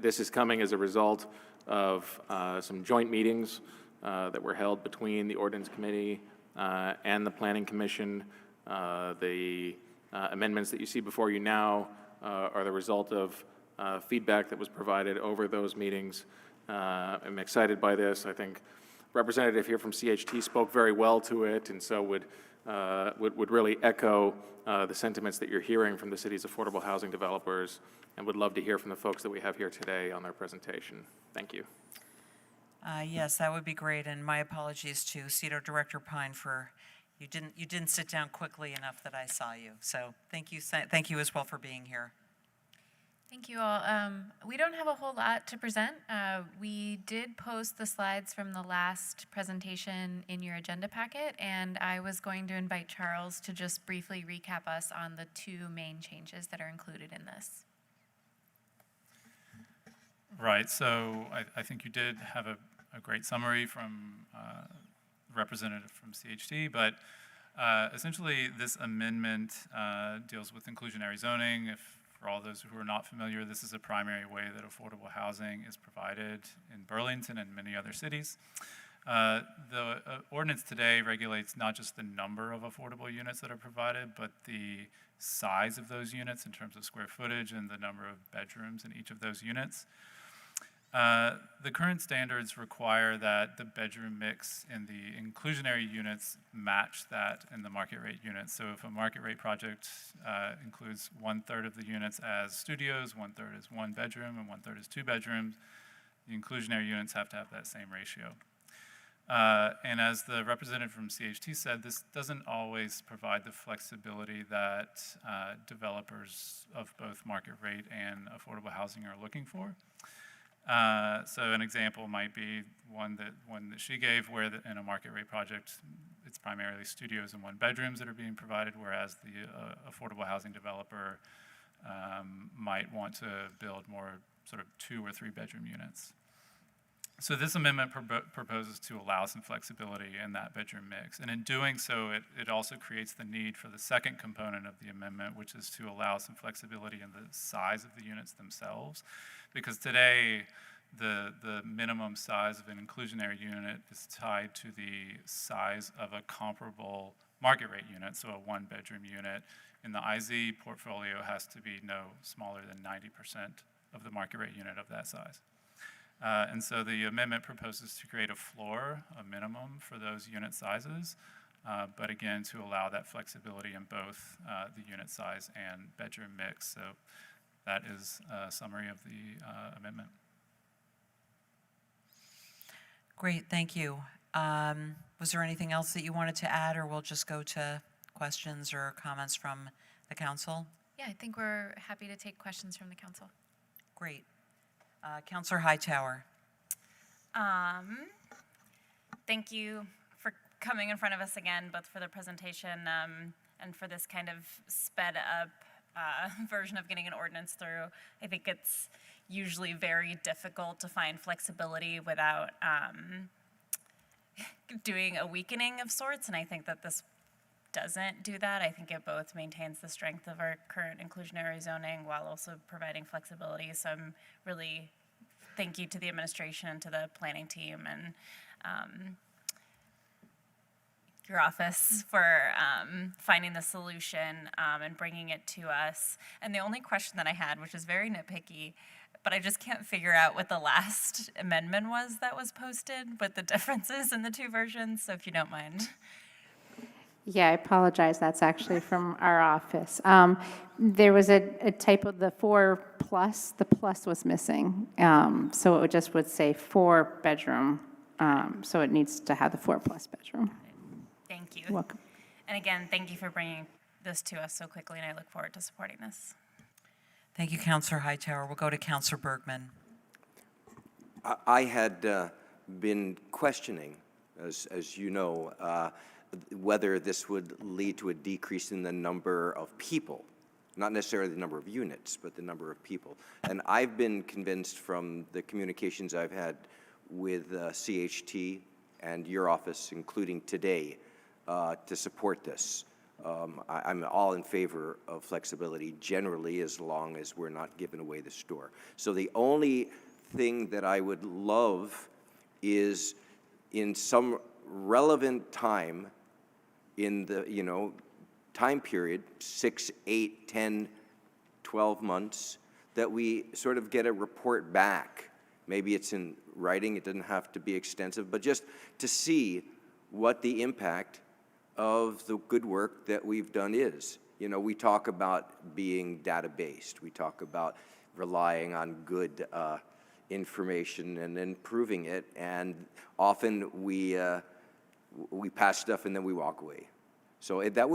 this is coming as a result of some joint meetings that were held between the Ordinance Committee and the Planning Commission. The amendments that you see before you now are the result of feedback that was provided over those meetings. I'm excited by this. I think representative here from CHT spoke very well to it, and so would really echo the sentiments that you're hearing from the city's affordable housing developers, and would love to hear from the folks that we have here today on their presentation. Thank you. Yes, that would be great, and my apologies to CEDO Director Pine for you didn't sit down quickly enough that I saw you. So thank you as well for being here. Thank you all. We don't have a whole lot to present. We did post the slides from the last presentation in your agenda packet, and I was going to invite Charles to just briefly recap us on the 2 main changes that are included in this. Right, so I think you did have a great summary from the representative from CHT, but essentially this amendment deals with inclusionary zoning. For all those who are not familiar, this is a primary way that affordable housing is provided in Burlington and many other cities. The ordinance today regulates not just the number of affordable units that are provided, but the size of those units in terms of square footage and the number of bedrooms in each of those units. The current standards require that the bedroom mix in the inclusionary units match that in the market rate units. So if a market rate project includes 1/3 of the units as studios, 1/3 is 1 bedroom, and 1/3 is 2 bedrooms, the inclusionary units have to have that same ratio. And as the representative from CHT said, this doesn't always provide the flexibility that developers of both market rate and affordable housing are looking for. So an example might be one that she gave, where in a market rate project, it's primarily studios and 1 bedrooms that are being provided, whereas the affordable housing developer might want to build more sort of 2 or 3 bedroom units. So this amendment proposes to allow some flexibility in that bedroom mix. And in doing so, it also creates the need for the second component of the amendment, which is to allow some flexibility in the size of the units themselves. Because today, the minimum size of an inclusionary unit is tied to the size of a comparable market rate unit, so a 1-bedroom unit. In the IZ portfolio has to be no smaller than 90% of the market rate unit of that size. And so the amendment proposes to create a floor, a minimum for those unit sizes, but again, to allow that flexibility in both the unit size and bedroom mix. So that is a summary of the amendment. Great, thank you. Was there anything else that you wanted to add, or we'll just go to questions or comments from the council? Yeah, I think we're happy to take questions from the council. Great. Councilor Hightower. Thank you for coming in front of us again, both for the presentation and for this kind of sped up version of getting an ordinance through. I think it's usually very difficult to find flexibility without doing a weakening of sorts, and I think that this doesn't do that. I think it both maintains the strength of our current inclusionary zoning while also providing flexibility. So I'm really thank you to the administration, to the planning team, and your office for finding the solution and bringing it to us. And the only question that I had, which is very nitpicky, but I just can't figure out what the last amendment was that was posted, what the differences in the two versions, so if you don't mind. Yeah, I apologize. That's actually from our office. There was a typo, the 4+, the plus was missing. So it just would say 4-bedroom. So it needs to have the 4+ bedroom. Thank you. You're welcome. And again, thank you for bringing this to us so quickly, and I look forward to supporting this. Thank you, Councilor Hightower. We'll go to Councilor Bergman. I had been questioning, as you know, whether this would lead to a decrease in the number of people, not necessarily the number of units, but the number of people. And I've been convinced from the communications I've had with CHT and your office, including today, to support this. I'm all in favor of flexibility generally, as long as we're not giving away the store. So the only thing that I would love is in some relevant time in the, time period, 6, 8, 10, 12 months, that we sort of get a report back. Maybe it's in writing, it doesn't have to be extensive, but just to see what the impact of the good work that we've done is. We talk about being data-based. We talk about relying on good information and improving it, and often we pass stuff and then we walk away. So that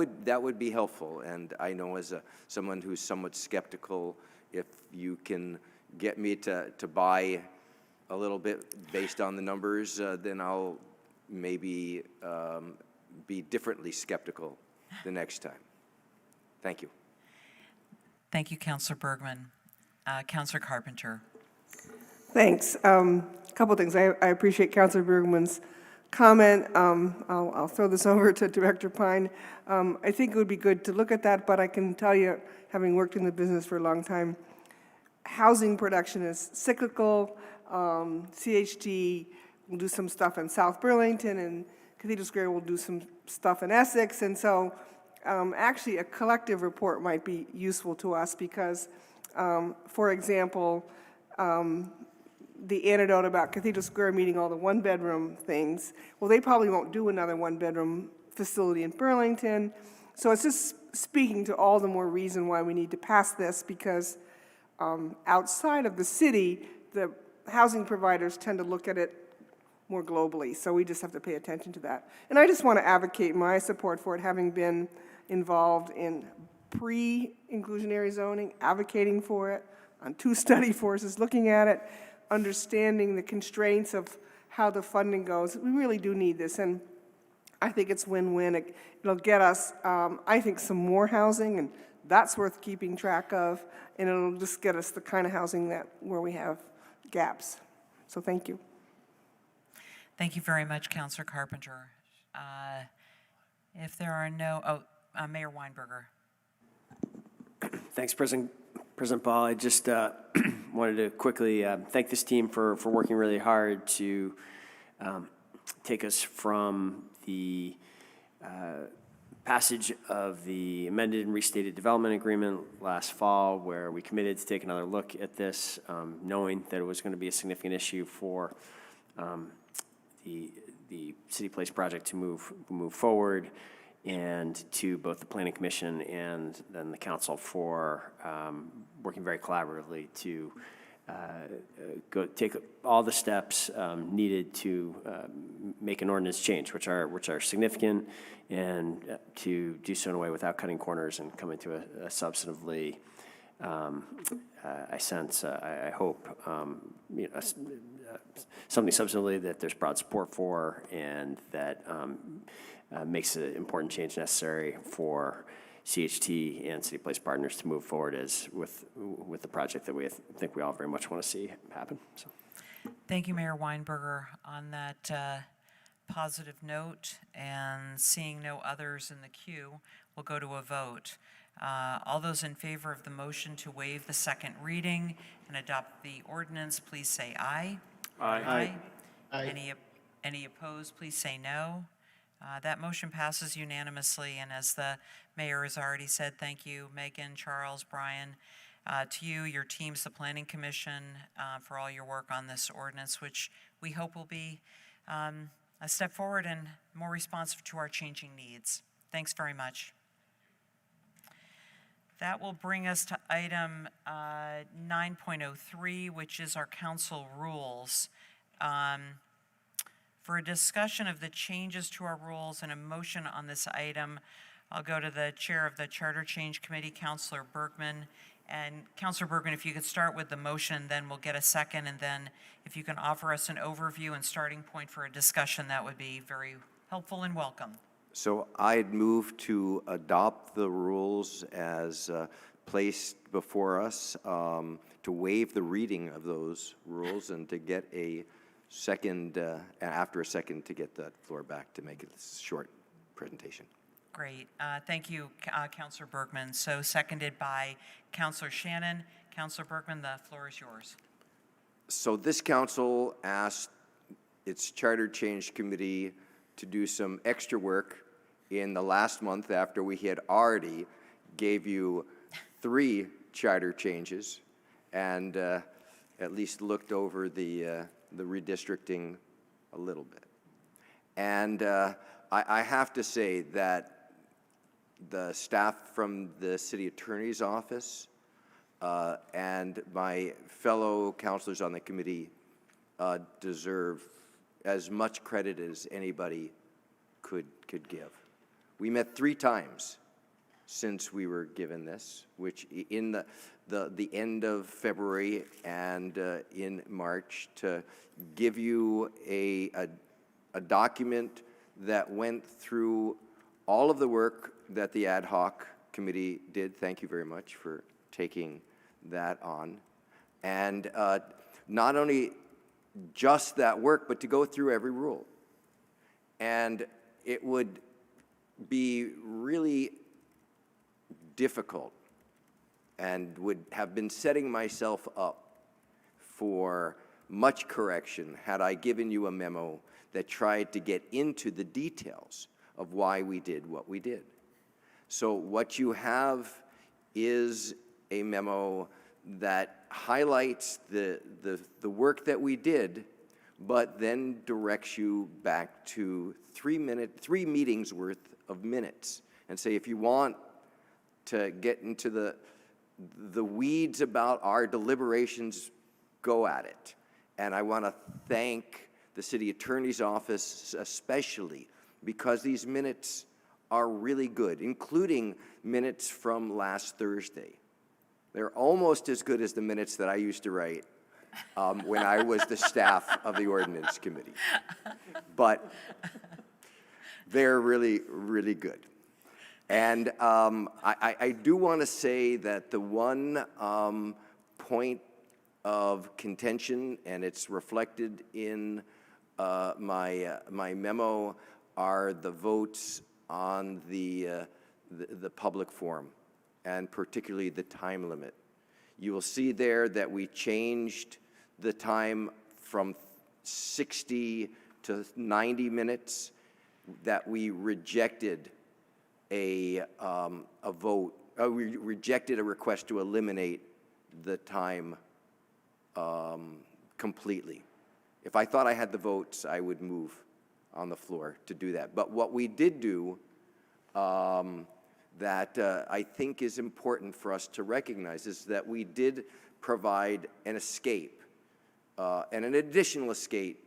would be helpful, and I know as someone who's somewhat skeptical, if you can get me to buy a little bit based on the numbers, then I'll maybe be differently skeptical the next time. Thank you. Thank you, Councilor Bergman. Councilor Carpenter. Thanks. A couple things. I appreciate Councilor Bergman's comment. I'll throw this over to Director Pine. I think it would be good to look at that, but I can tell you, having worked in the business for a long time, housing production is cyclical. CHT we'll do some stuff in South Burlington, and Cathedral Square will do some stuff in Essex. And so actually a collective report might be useful to us because, for example, the anecdote about Cathedral Square meeting all the one-bedroom things, well, they probably won't do another one-bedroom facility in Burlington. So it's just speaking to all the more reason why we need to pass this, because outside of the city, the housing providers tend to look at it more globally, so we just have to pay attention to that. And I just want to advocate my support for it, having been involved in pre-inclusionary zoning, advocating for it, on 2 study forces, looking at it, understanding the constraints of how the funding goes. We really do need this, and I think it's win-win. It'll get us, I think, some more housing, and that's worth keeping track of, and it'll just get us the kind of housing where we have gaps. So thank you. Thank you very much, Councilor Carpenter. If there are no, Mayor Weinberger. Thanks, President Paul. I just wanted to quickly thank this team for working really hard to take us from the passage of the amended and restated development agreement last fall, where we committed to take another look at this, knowing that it was going to be a significant issue for the City Place project to move forward, and to both the Planning Commission and then the Council for working very collaboratively to take all the steps needed to make an ordinance change, which are significant, and to do so in a way without cutting corners and coming to a substantively, I hope, something substantively that there's broad support for, and that makes an important change necessary for CHT and City Place partners to move forward with the project that we think we all very much want to see happen. So, thank you, Mayor Weinberger. On that positive note, and seeing no others in the queue, we'll go to a vote. All those in favor of the motion to waive the second reading and adopt the ordinance, please say aye. Aye. Aye. Any opposed, please say no. That motion passes unanimously, and as the mayor has already said, thank you, Megan, Charles, Brian, to you, your teams, the Planning Commission, for all your work on this ordinance, which we hope will be a step forward and more responsive to our changing needs. Thanks very much. That will bring us to item 9.03, which is our council rules. For a discussion of the changes to our rules and a motion on this item, I'll go to the chair of the Charter Change Committee, Councilor Bergman. And Councilor Bergman, if you could start with the motion, then we'll get a second, and then if you can offer us an overview and starting point for a discussion, that would be very helpful and welcome. So I'd move to adopt the rules as placed before us, to waive the reading of those rules, and to get a second, after a second, to get the floor back to make it a short presentation. Great. Thank you, Councilor Bergman. So seconded by Councilor Shannon. Councilor Bergman, the floor is yours. So this council asked its Charter Change Committee to do some extra work in the last month, after we had already gave you 3 charter changes, and at least looked over the redistricting a little bit. And I have to say that the staff from the city attorney's office and my fellow councilors on the committee deserve as much credit as anybody could give. We met 3 times since we were given this, which in the end of February and in March, to give you a document that went through all of the work that the ad hoc committee did. Thank you very much for taking that on. And not only just that work, but to go through every rule. And it would be really difficult, and would have been setting myself up for much correction had I given you a memo that tried to get into the details of why we did what we did. So what you have is a memo that highlights the work that we did, but then directs you back to 3 meetings worth of minutes and say, if you want to get into the weeds about our deliberations, go at it. And I want to thank the city attorney's office especially, because these minutes are really good, including minutes from last Thursday. They're almost as good as the minutes that I used to write when I was the staff of the Ordinance Committee. But they're really, really good. And I do want to say that the one point of contention, and it's reflected in my memo, are the votes on the public forum, and particularly the time limit. You will see there that we changed the time from 60 to 90 minutes, that we rejected a vote, we rejected a request to eliminate the time completely. If I thought I had the votes, I would move on the floor to do that. But what we did do that I think is important for us to recognize is that we did provide an escape and an additional escape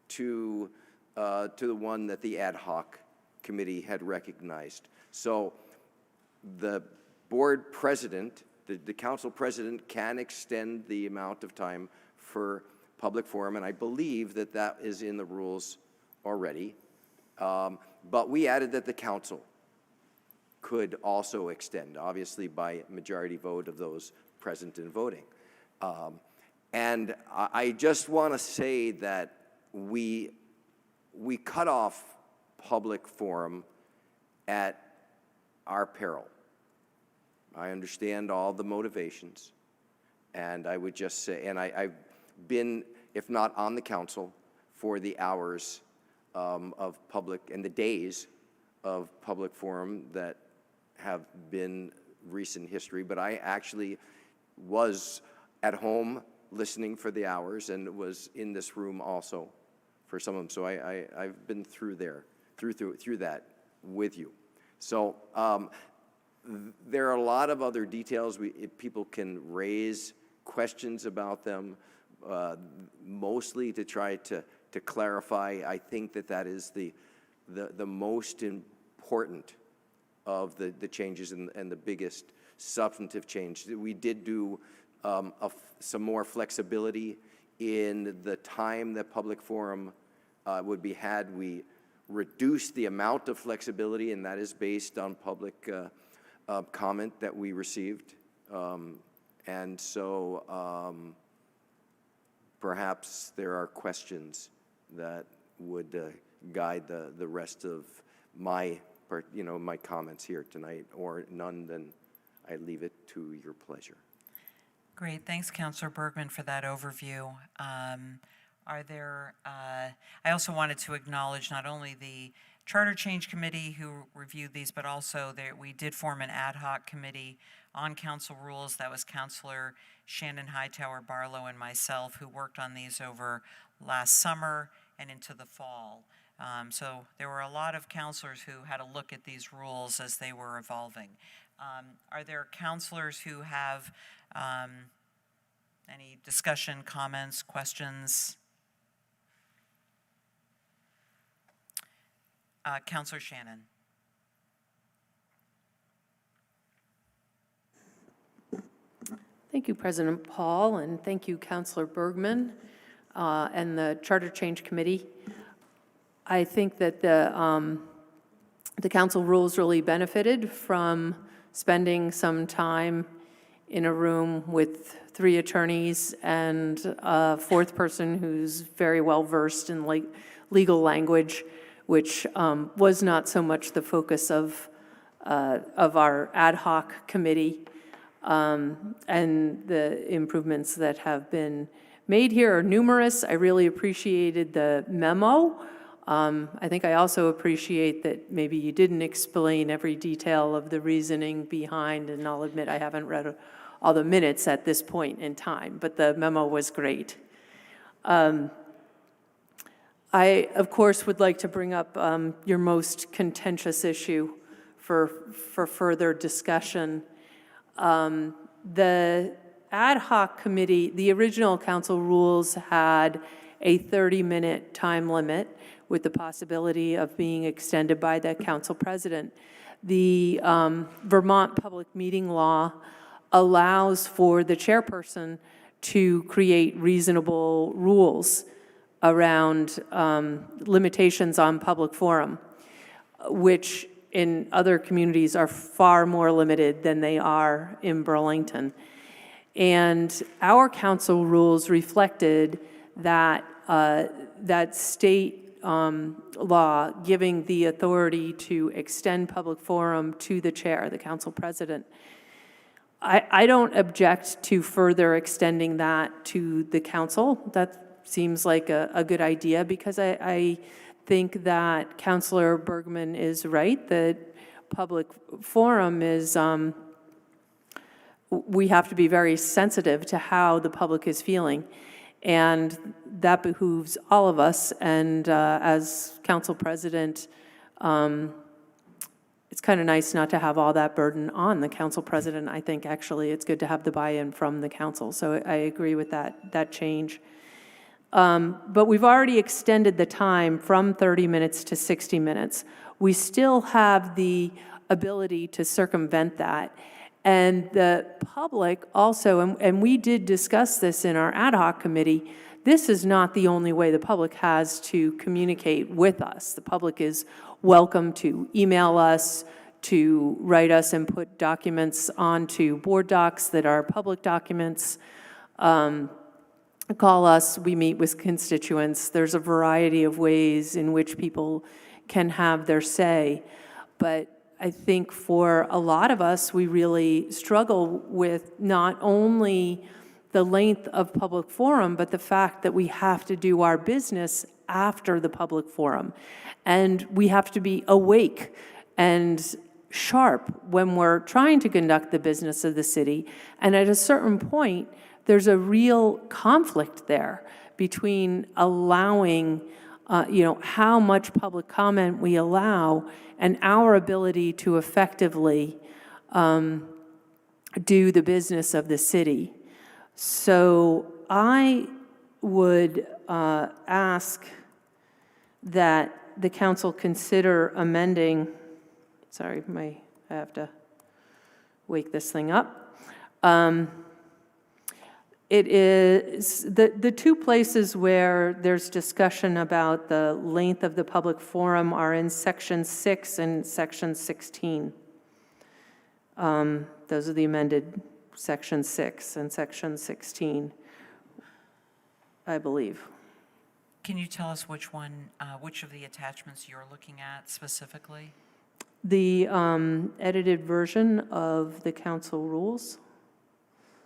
to the one that the ad hoc committee had recognized. So the board president, the council president, can extend the amount of time for public forum, and I believe that that is in the rules already. But we added that the council could also extend, obviously by majority vote of those present and voting. And I just want to say that we cut off public forum at our peril. I understand all the motivations, and I would just say, and I've been, if not on the council, for the hours of public and the days of public forum that have been recent history, but I actually was at home listening for the hours and was in this room also for some of them. So I've been through that with you. So there are a lot of other details. People can raise questions about them, mostly to try to clarify. I think that is the most important of the changes and the biggest substantive change. We did do some more flexibility in the time that public forum would be had. We reduced the amount of flexibility, and that is based on public comment that we received. And so perhaps there are questions that would guide the rest of my comments here tonight, or none, then I leave it to your pleasure. Great, thanks, Councilor Bergman, for that overview. Are there, I also wanted to acknowledge not only the Charter Change Committee who reviewed these, but also we did form an ad hoc committee on council rules. That was Councilor Shannon Hightower Barlow and myself who worked on these over last summer and into the fall. So there were a lot of councilors who had a look at these rules as they were evolving. Are there councilors who have any discussion, comments, questions? Councilor Shannon. Thank you, President Paul, and thank you, Councilor Bergman and the Charter Change Committee. I think that the council rules really benefited from spending some time in a room with 3 attorneys and a 4th person who's very well versed in legal language, which was not so much the focus of our ad hoc committee, and the improvements that have been made here are numerous. I really appreciated the memo. I think I also appreciate that maybe you didn't explain every detail of the reasoning behind, and I'll admit I haven't read all the minutes at this point in time, but the memo was great. I, of course, would like to bring up your most contentious issue for further discussion. The ad hoc committee, the original council rules had a 30-minute time limit with the possibility of being extended by the council president. The Vermont public meeting law allows for the chairperson to create reasonable rules around limitations on public forum, which in other communities are far more limited than they are in Burlington. And our council rules reflected that, that state law giving the authority to extend public forum to the chair, the council president. I don't object to further extending that to the council. That seems like a good idea, because I think that Councilor Bergman is right, that public forum is, we have to be very sensitive to how the public is feeling. And that behooves all of us. And as council president, it's kind of nice not to have all that burden on the council president. I think actually it's good to have the buy-in from the council. So I agree with that change. But we've already extended the time from 30 minutes to 60 minutes. We still have the ability to circumvent that. And the public also, and we did discuss this in our ad hoc committee, this is not the only way the public has to communicate with us. The public is welcome to email us, to write us and put documents onto board docs that are public documents. Call us, we meet with constituents. There's a variety of ways in which people can have their say. But I think for a lot of us, we really struggle with not only the length of public forum, but the fact that we have to do our business after the public forum. And we have to be awake and sharp when we're trying to conduct the business of the city. And at a certain point, there's a real conflict there between allowing, how much public comment we allow and our ability to effectively do the business of the city. So I would ask that the council consider amending, sorry, I have to wake this thing up. It is the two places where there's discussion about the length of the public forum are in section 6 and section 16. Those are the amended section 6 and section 16, I believe. Can you tell us which one, which of the attachments you're looking at specifically? The edited version of the council rules.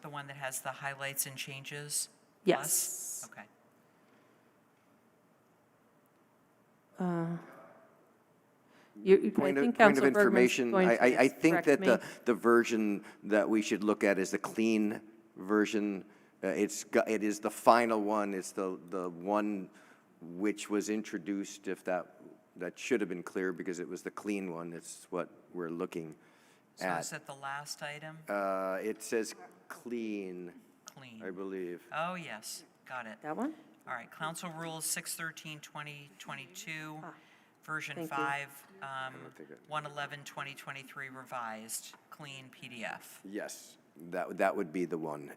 The one that has the highlights and changes? Yes. Plus? Okay. Point of information, I think that the version that we should look at is the clean version. It is the final one. It's the one which was introduced, if that should have been clear, because it was the clean one. It's what we're looking at. So is it the last item? It says clean. Clean. I believe. Oh, yes, got it. That one? All right, Council Rules 613-2022, version Thank you. 5, 111-2023 revised, clean PDF. Yes, that would be the one.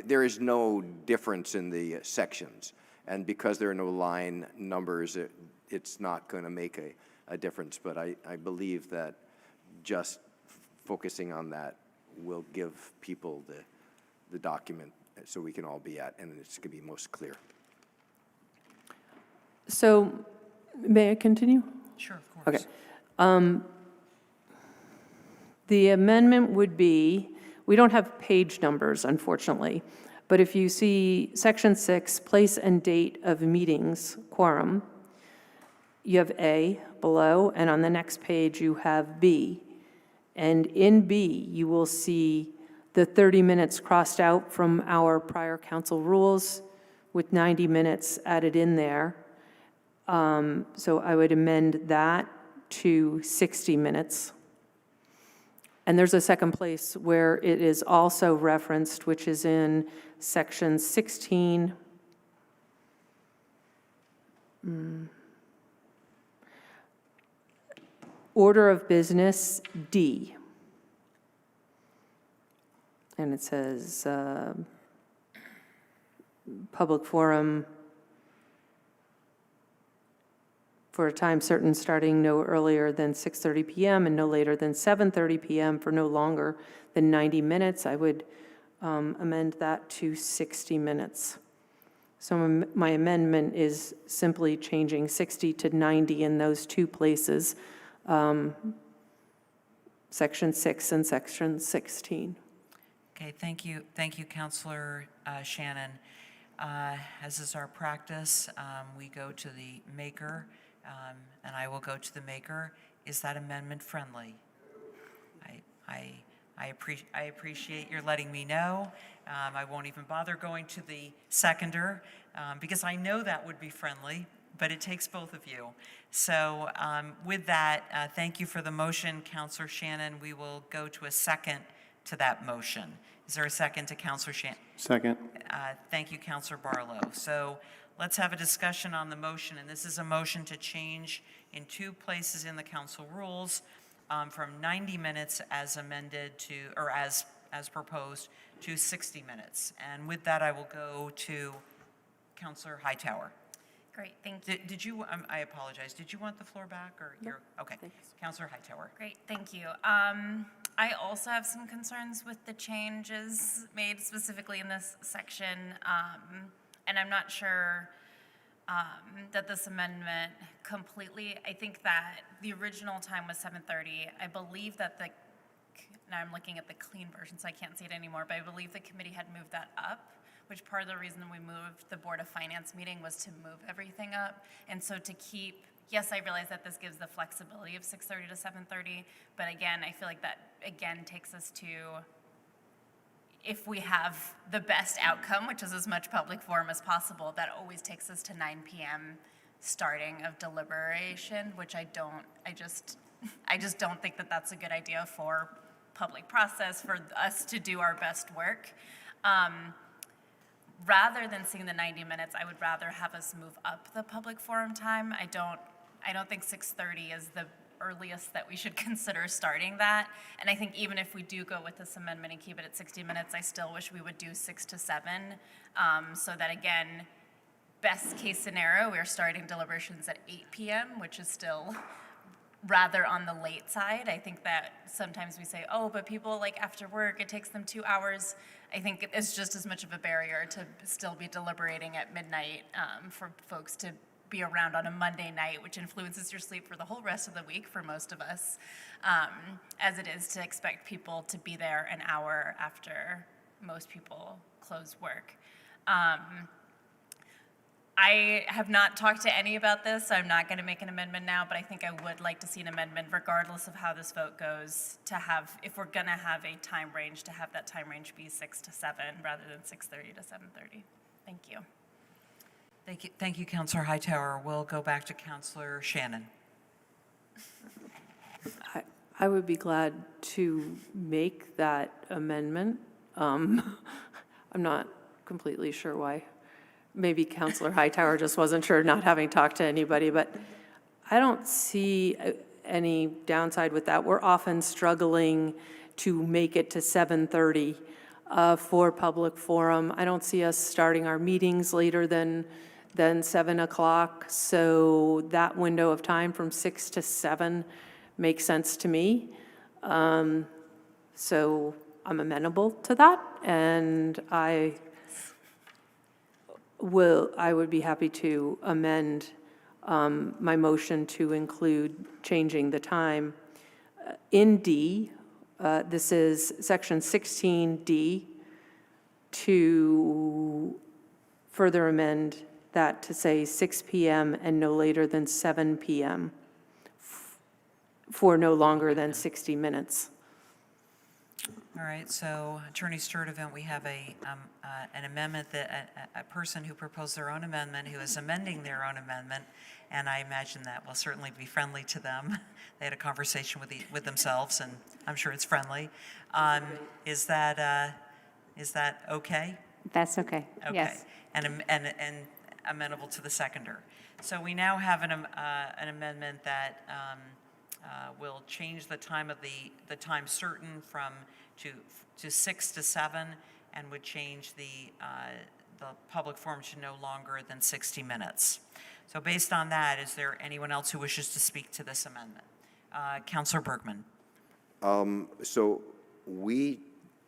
There is no difference in the sections, and because there are no line numbers, it's not going to make a difference, but I believe that just focusing on that will give people the document so we can all be at, and it's going to be most clear. So, may I continue? Sure, of course. Okay. The amendment would be, we don't have page numbers, unfortunately, But if you see section 6, place and date of meetings, quorum, you have A below, and on the next page you have B. And in B, you will see the 30 minutes crossed out from our prior council rules with 90 minutes added in there. So I would amend that to 60 minutes. And there's a second place where it is also referenced, which is in section 16. Order of business D. And it says, public forum for a time certain starting no earlier than 6:30 p.m. and no later than 7:30 p.m. for no longer than 90 minutes. I would amend that to 60 minutes. So my amendment is simply changing 60 to 90 in those two places, section 6 and section 16. Okay, thank you, Councilor Shannon. As is our practice, we go to the maker, and I will go to the maker. Is that amendment friendly? I appreciate your letting me know. I won't even bother going to the seconder because I know that would be friendly, but it takes both of you. So with that, thank you for the motion, Councilor Shannon. We will go to a second to that motion. Is there a second to Councilor Shannon? Second. Thank you, Councilor Barlow. So let's have a discussion on the motion, and this is a motion to change in two places in the council rules from 90 minutes as amended to, or as proposed, to 60 minutes. And with that, I will go to Councilor Hightower. Great, thank you. Did you, I apologize, did you want the floor back, or you're, okay. Councilor Hightower. Great, thank you. I also have some concerns with the changes made specifically in this section, and I'm not sure that this amendment completely, I think that the original time was 7:30. I believe that now I'm looking at the clean version, so I can't see it anymore, but I believe the committee had moved that up, which part of the reason we moved the Board of Finance meeting was to move everything up. And so to keep, yes, I realize that this gives the flexibility of 6:30 to 7:30, but again, I feel like that again takes us to, if we have the best outcome, which is as much public forum as possible, that always takes us to 9 p.m. starting of deliberation, which I just don't think that that's a good idea for public process, for us to do our best work. Rather than seeing the 90 minutes, I would rather have us move up the public forum time. I don't think 6:30 is the earliest that we should consider starting that. And I think even if we do go with this amendment and keep it at 60 minutes, I still wish we would do 6 to 7, so that again, best case scenario, we're starting deliberations at 8 p.m., which is still rather on the late side. I think that sometimes we say, oh, but people like after work, it takes them 2 hours. I think it's just as much of a barrier to still be deliberating at midnight for folks to be around on a Monday night, which influences your sleep for the whole rest of the week for most of us, as it is to expect people to be there an hour after most people close work. I have not talked to any about this, so I'm not going to make an amendment now, but I think I would like to see an amendment, regardless of how this vote goes, to have, if we're going to have a time range, to have that time range be 6 to 7 rather than 6:30 to 7:30. Thank you. Thank you, Councilor Hightower. We'll go back to Councilor Shannon. I would be glad to make that amendment. I'm not completely sure why. Maybe Councilor Hightower just wasn't sure, not having talked to anybody, but I don't see any downside with that. We're often struggling to make it to 7:30 for public forum. I don't see us starting our meetings later than 7 o'clock, so that window of time from 6 to 7 makes sense to me. So I'm amenable to that, and I would be happy to amend my motion to include changing the time. In D, this is section 16D, to further amend that to say 6 PM and no later than 7 PM for no longer than 60 minutes. All right, so Attorney Sturdivant, we have an amendment that, a person who proposed their own amendment, who is amending their own amendment, and I imagine that will certainly be friendly to them. They had a conversation with themselves, and I'm sure it's friendly. Is that okay? That's okay. Okay. Yes. And amenable to the seconder. So we now have an amendment that will change the time of the time certain from to 6 to 7, and would change the public forum to no longer than 60 minutes. So based on that, is there anyone else who wishes to speak to this amendment? Councilor Bergman. So we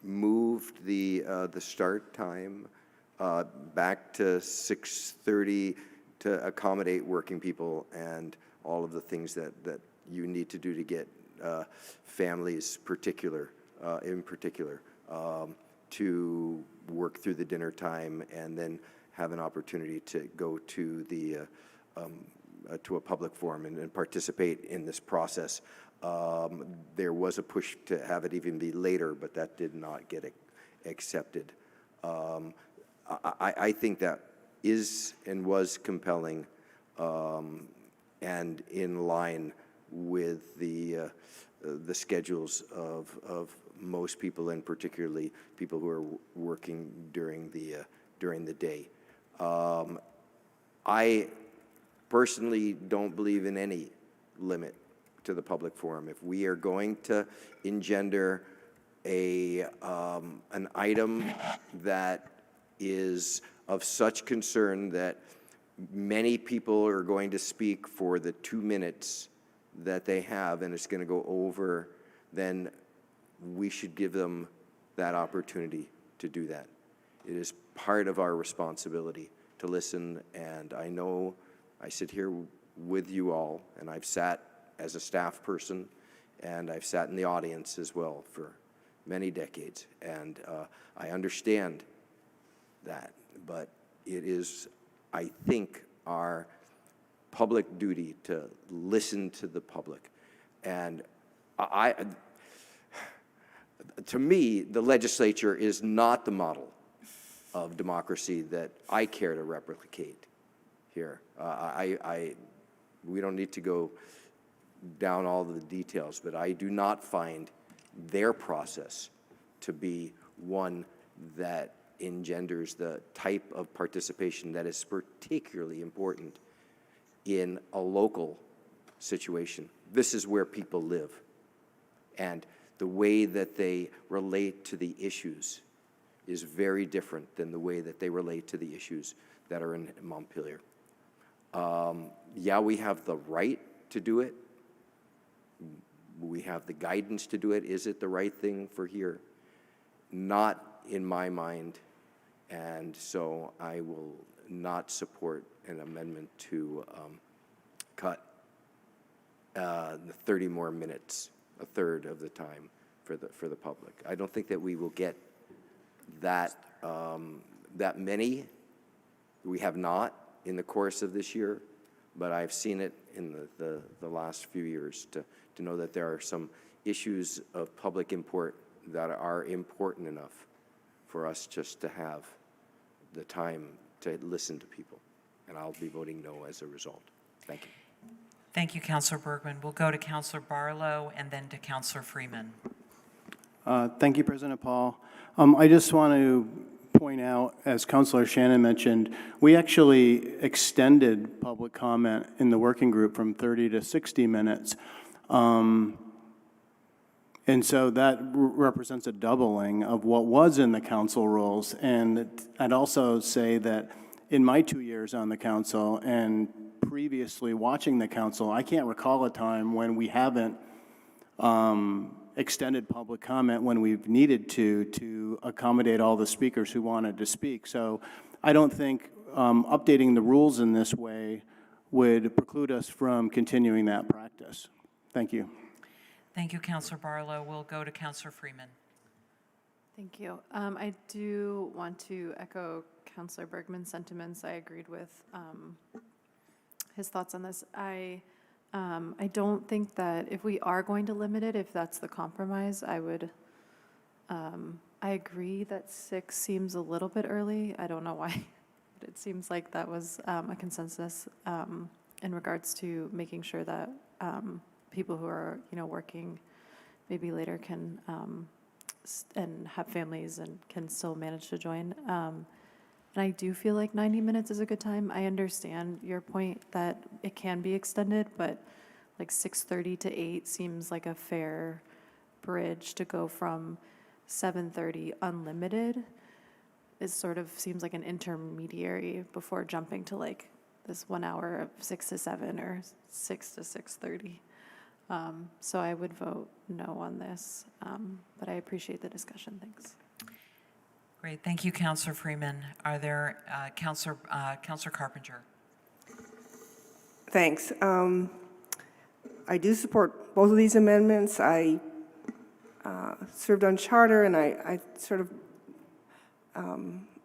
moved the start time back to 6:30 to accommodate working people and all of the things that you need to do to get families in particular to work through the dinner time and then have an opportunity to go to to a public forum and participate in this process. There was a push to have it even be later, but that did not get accepted. I think that is and was compelling and in line with the schedules of most people, and particularly people who are working during the day. I personally don't believe in any limit to the public forum. If we are going to engender an item that is of such concern that many people are going to speak for the 2 minutes that they have, and it's going to go over, then we should give them that opportunity to do that. It is part of our responsibility to listen, and I know I sit here with you all, and I've sat as a staff person, and I've sat in the audience as well for many decades, and I understand that, but it is, I think, our public duty to listen to the public. And to me, the legislature is not the model of democracy that I care to replicate here. We don't need to go down all the details, but I do not find their process to be one that engenders the type of participation that is particularly important in a local situation. This is where people live, and the way that they relate to the issues is very different than the way that they relate to the issues that are in Montpelier. Yeah, we have the right to do it. We have the guidance to do it. Is it the right thing for here? Not in my mind, and so I will not support an amendment to cut the 30 more minutes, a third of the time for the public. I don't think that we will get that many. We have not in the course of this year, but I've seen it in the last few years to know that there are some issues of public import that are important enough for us just to have the time to listen to people. And I'll be voting no as a result. Thank you. Thank you, Councilor Bergman. We'll go to Councilor Barlow and then to Councilor Freeman. Thank you, President Paul. I just want to point out, as Councilor Shannon mentioned, we actually extended public comment in the working group from 30 to 60 minutes. And so that represents a doubling of what was in the council rules. And I'd also say that in my 2 years on the council and previously watching the council, I can't recall a time when we haven't extended public comment when we've needed to accommodate all the speakers who wanted to speak. So I don't think updating the rules in this way would preclude us from continuing that practice. Thank you. Thank you, Councilor Barlow. We'll go to Councilor Freeman. Thank you. I do want to echo Councillor Bergman's sentiments. I agreed with his thoughts on this. I don't think that if we are going to limit it, if that's the compromise, I would, I agree that 6 seems a little bit early. I don't know why, but it seems like that was a consensus in regards to making sure that people who are, working maybe later can and have families and can still manage to join. And I do feel like 90 minutes is a good time. I understand your point that it can be extended, but like 6:30 to 8 seems like a fair bridge to go from 7:30 unlimited. It sort of seems like an intermediary before jumping to like this 1 hour of 6 to 7 or 6 to 6:30. So I would vote no on this, but I appreciate the discussion. Thanks. Great, thank you, Councillor Freeman. Are there, Councillor Carpenter? Thanks. I do support both of these amendments. I served on charter, and I sort of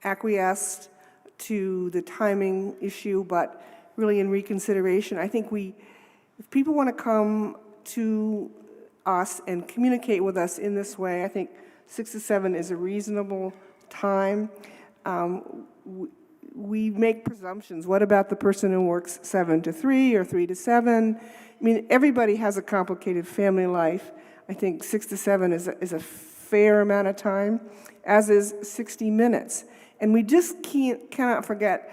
acquiesced to the timing issue, but really in reconsideration, I think if people want to come to us and communicate with us in this way, I think 6 to 7 is a reasonable time. We make presumptions. What about the person who works 7 to 3 or 3 to 7? I mean, everybody has a complicated family life. I think 6 to 7 is a fair amount of time, as is 60 minutes. And we just cannot forget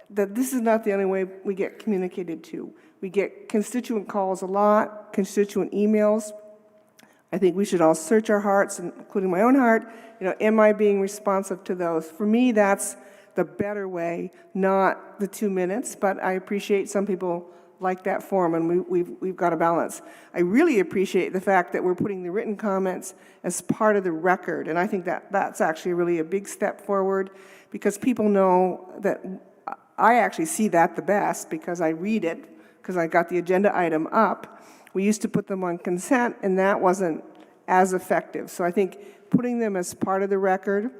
that this is not the only way we get communicated to. We get constituent calls a lot, constituent emails. I think we should all search our hearts, including my own heart. Am I being responsive to those? For me, that's the better way, not the 2 minutes, but I appreciate some people like that form, and we've got a balance. I really appreciate the fact that we're putting the written comments as part of the record, and I think that's actually really a big step forward, because people know that I actually see that the best because I read it, because I got the agenda item up. We used to put them on consent, and that wasn't as effective. So I think putting them as part of the record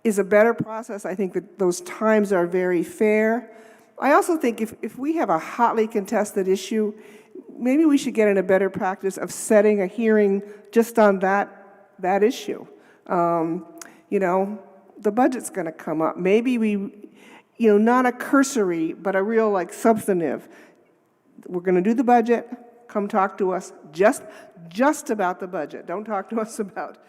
is a better process. I think that those times are very fair. I also think if we have a hotly contested issue, maybe we should get in a better practice of setting a hearing just on that issue. The budget's going to come up. Maybe we, not a cursory, but a real substantive. We're going to do the budget. Come talk to us just about the budget. Don't talk to us about,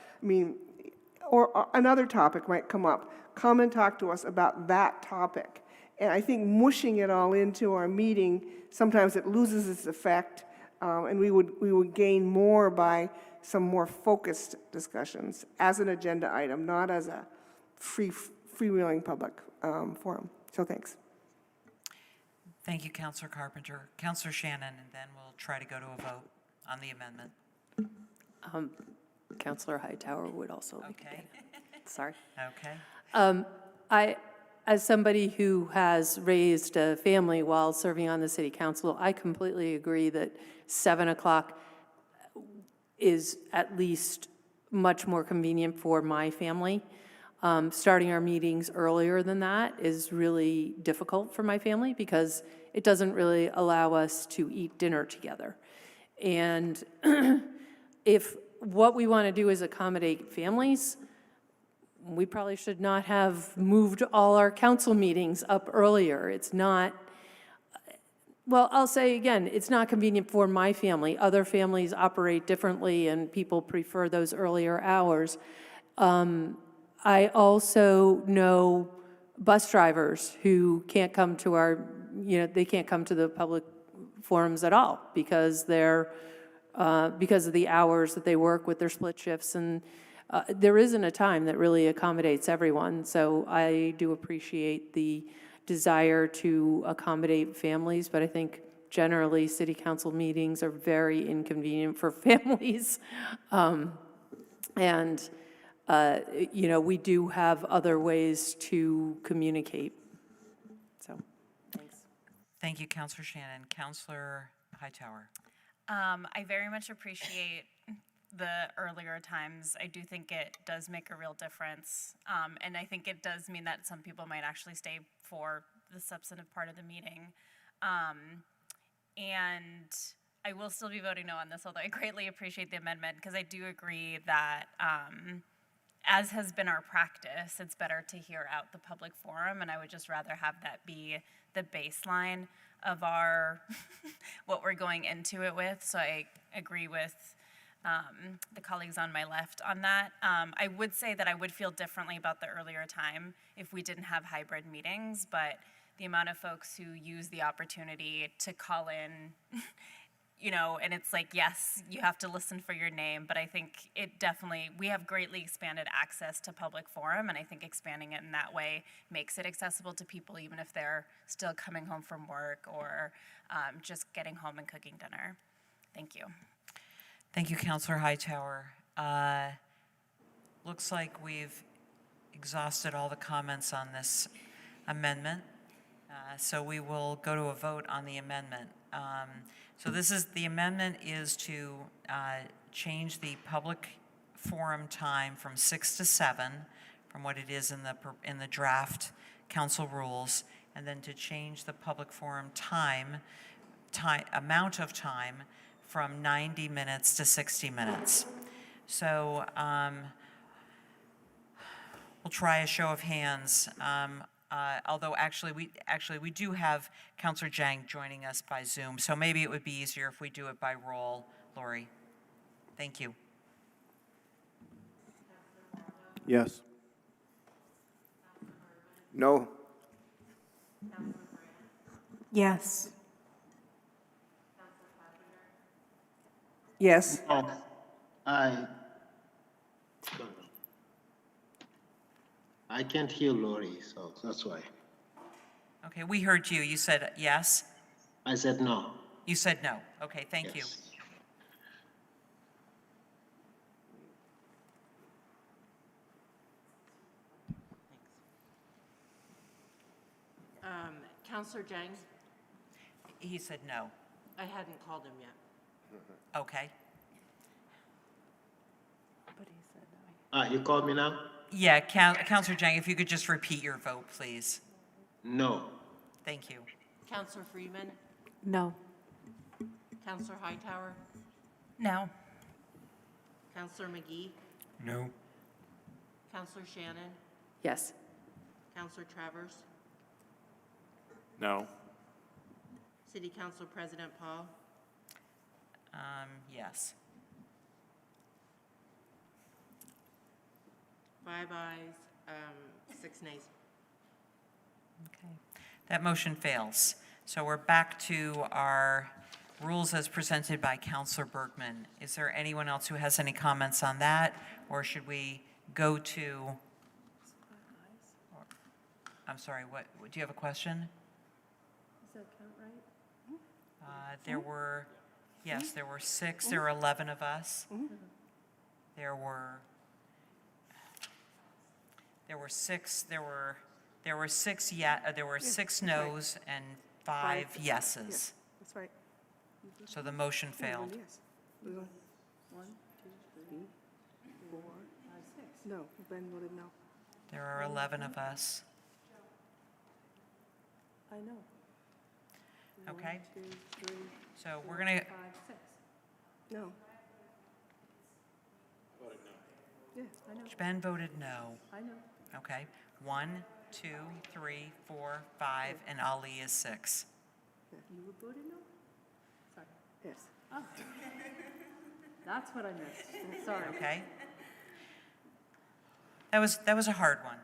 or another topic might come up. Come and talk to us about that topic. And I think mushing it all into our meeting, sometimes it loses its effect, and we would gain more by some more focused discussions as an agenda item, not as a freewheeling public forum. So thanks. Thank you, Councillor Carpenter. Councillor Shannon, and then we'll try to go to a vote on the amendment. Councillor Hightower would also like to get it. Sorry. Okay. As somebody who has raised a family while serving on the city council, I completely agree that 7 o'clock is at least much more convenient for my family. Starting our meetings earlier than that is really difficult for my family because it doesn't really allow us to eat dinner together. And if what we want to do is accommodate families, we probably should not have moved all our council meetings up earlier. It's not, well, I'll say again, it's not convenient for my family. Other families operate differently and people prefer those earlier hours. I also know bus drivers who can't come to they can't come to the public forums at all because because of the hours that they work with their split shifts, and there isn't a time that really accommodates everyone. So I do appreciate the desire to accommodate families, but I think generally city council meetings are very inconvenient for families. We do have other ways to communicate. So, thanks. Thank you, Councillor Shannon. Councillor Hightower. I very much appreciate the earlier times, I do think it does make a real difference. And I think it does mean that some people might actually stay for the substantive part of the meeting. And I will still be voting no on this, although I greatly appreciate the amendment, because I do agree that, as has been our practice, it's better to hear out the public forum, and I would just rather have that be the baseline of our, what we're going into it with. So I agree with the colleagues on my left on that. I would say that I would feel differently about the earlier time if we didn't have hybrid meetings, but the amount of folks who use the opportunity to call in, you know, and it's like, yes, you have to listen for your name, but I think it definitely, we have greatly expanded access to public forum, and I think expanding it in that way makes it accessible to people even if they're still coming home from work or just getting home and cooking dinner. Thank you. Thank you, Councillor Hightower. Looks like we've exhausted all the comments on this amendment. So we will go to a vote on the amendment. So the amendment is to change the public forum time from 6 to 7, from what it is in the draft council rules, and then to change the public forum amount of time from 90 minutes to 60 minutes. So we'll try a show of hands. Although actually we do have Councillor Jang joining us by Zoom, so maybe it would be easier if we do it by roll. Lori, thank you. Yes. No. Yes. Yes. I can't hear Lori, so that's why. Okay, we heard you. You said yes? I said no. You said no. Okay, thank you. Councillor Jang? He said no. I hadn't called him yet. Okay. You called me now? Yeah, Councillor Jang, if you could just repeat your vote, please. No. Thank you. Councillor Freeman? No. Councillor Hightower? No. Councillor McGee? No. Councillor Shannon? Yes. Councillor Travers? No. City Council President Paul? Yes. 5 ayes, 6 nays. Okay. That motion fails. So we're back to our rules as presented by Councillor Bergman. Is there anyone else who has any comments on that, or should we go to? I'm sorry. What do you have a question? Does that count right? There were, yes, there were 6. There were 11 of us. There were 6. There were 6. Yeah, there were 6 no's and 5 yeses. That's right. So the motion failed. Yes. 1, 2, 3, 4, 5, 6. No, Ben voted no. There are 11 of us. I know. Okay. 1, 2, 3, So we're 4, gonna. 5, 6. No. Yes, I know. Ben voted no. I know. Okay. 1, 2, 3, 4, 5, and Ali is 6. You voted no? Sorry. Yes. Oh. That's what I missed. Sorry. Okay. That was a hard one.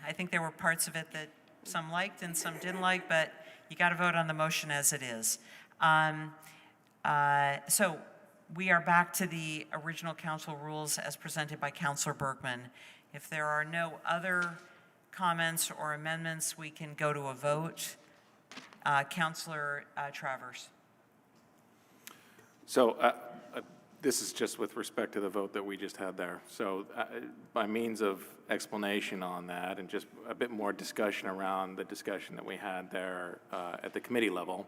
I think there were parts of it that some liked and some didn't like, but you got to vote on the motion as it is. So we are back to the original council rules as presented by Councillor Bergman. If there are no other comments or amendments, we can go to a vote. Councillor Travers. So this is just with respect to the vote that we just had there. So by means of explanation on that and just a bit more discussion around the discussion that we had there at the committee level,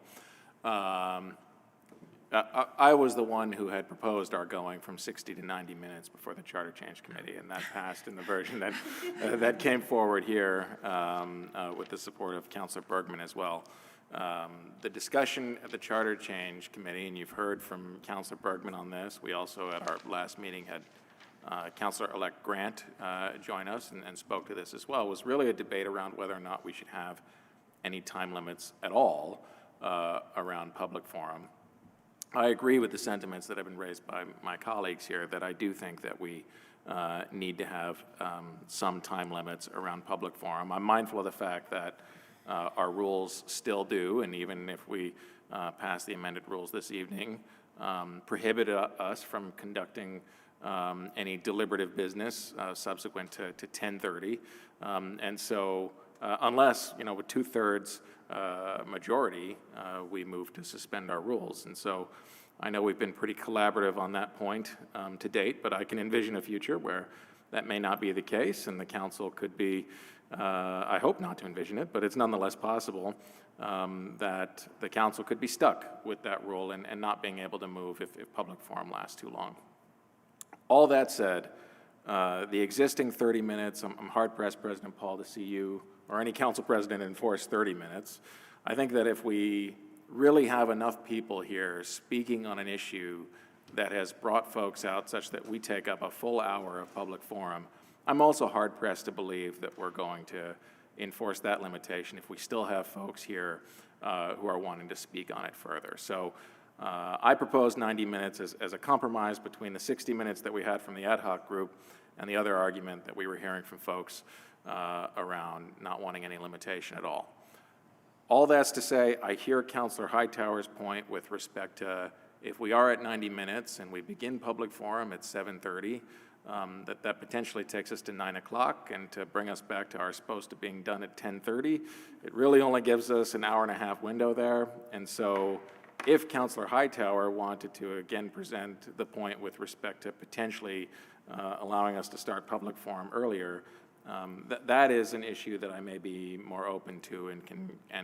I was the one who had proposed our going from 60 to 90 minutes before the Charter Change Committee, and that passed in the version that, that came forward here with the support of Councilor Bergman as well. The discussion at the Charter Change Committee, and you've heard from Councilor Bergman on this, we also at our last meeting had Councilor-elect Grant join us and spoke to this as well, was really a debate around whether or not we should have any time limits at all around public forum. I agree with the sentiments that have been raised by my colleagues here, that I do think that we need to have some time limits around public forum. I'm mindful of the fact that our rules still do, and even if we pass the amended rules this evening, prohibit us from conducting any deliberative business subsequent to 10:30. And so unless, with 2/3 majority, we move to suspend our rules. And so I know we've been pretty collaborative on that point to date, but I can envision a future where that may not be the case, and the council could be, I hope not to envision it, but it's nonetheless possible that the council could be stuck with that rule and not being able to move if public forum lasts too long. All that said, the existing 30 minutes, I'm hard-pressed, President Paul, to see you or any council president enforce 30 minutes. I think that if we really have enough people here speaking on an issue that has brought folks out such that we take up a full hour of public forum, I'm also hard-pressed to believe that we're going to enforce that limitation if we still have folks here who are wanting to speak on it further. So I propose 90 minutes as a compromise between the 60 minutes that we had from the ad hoc group and the other argument that we were hearing from folks around not wanting any limitation at all. All that's to say, I hear Councilor Hightower's point with respect to if we are at 90 minutes and we begin public forum at 7:30, that potentially takes us to 9 o'clock, and to bring us back to our supposed to being done at 10:30, it really only gives us an hour-and-a-half window there. And so if Councilor Hightower wanted to again present the point with respect to potentially allowing us to start public forum earlier, that is an issue that I may be more open to and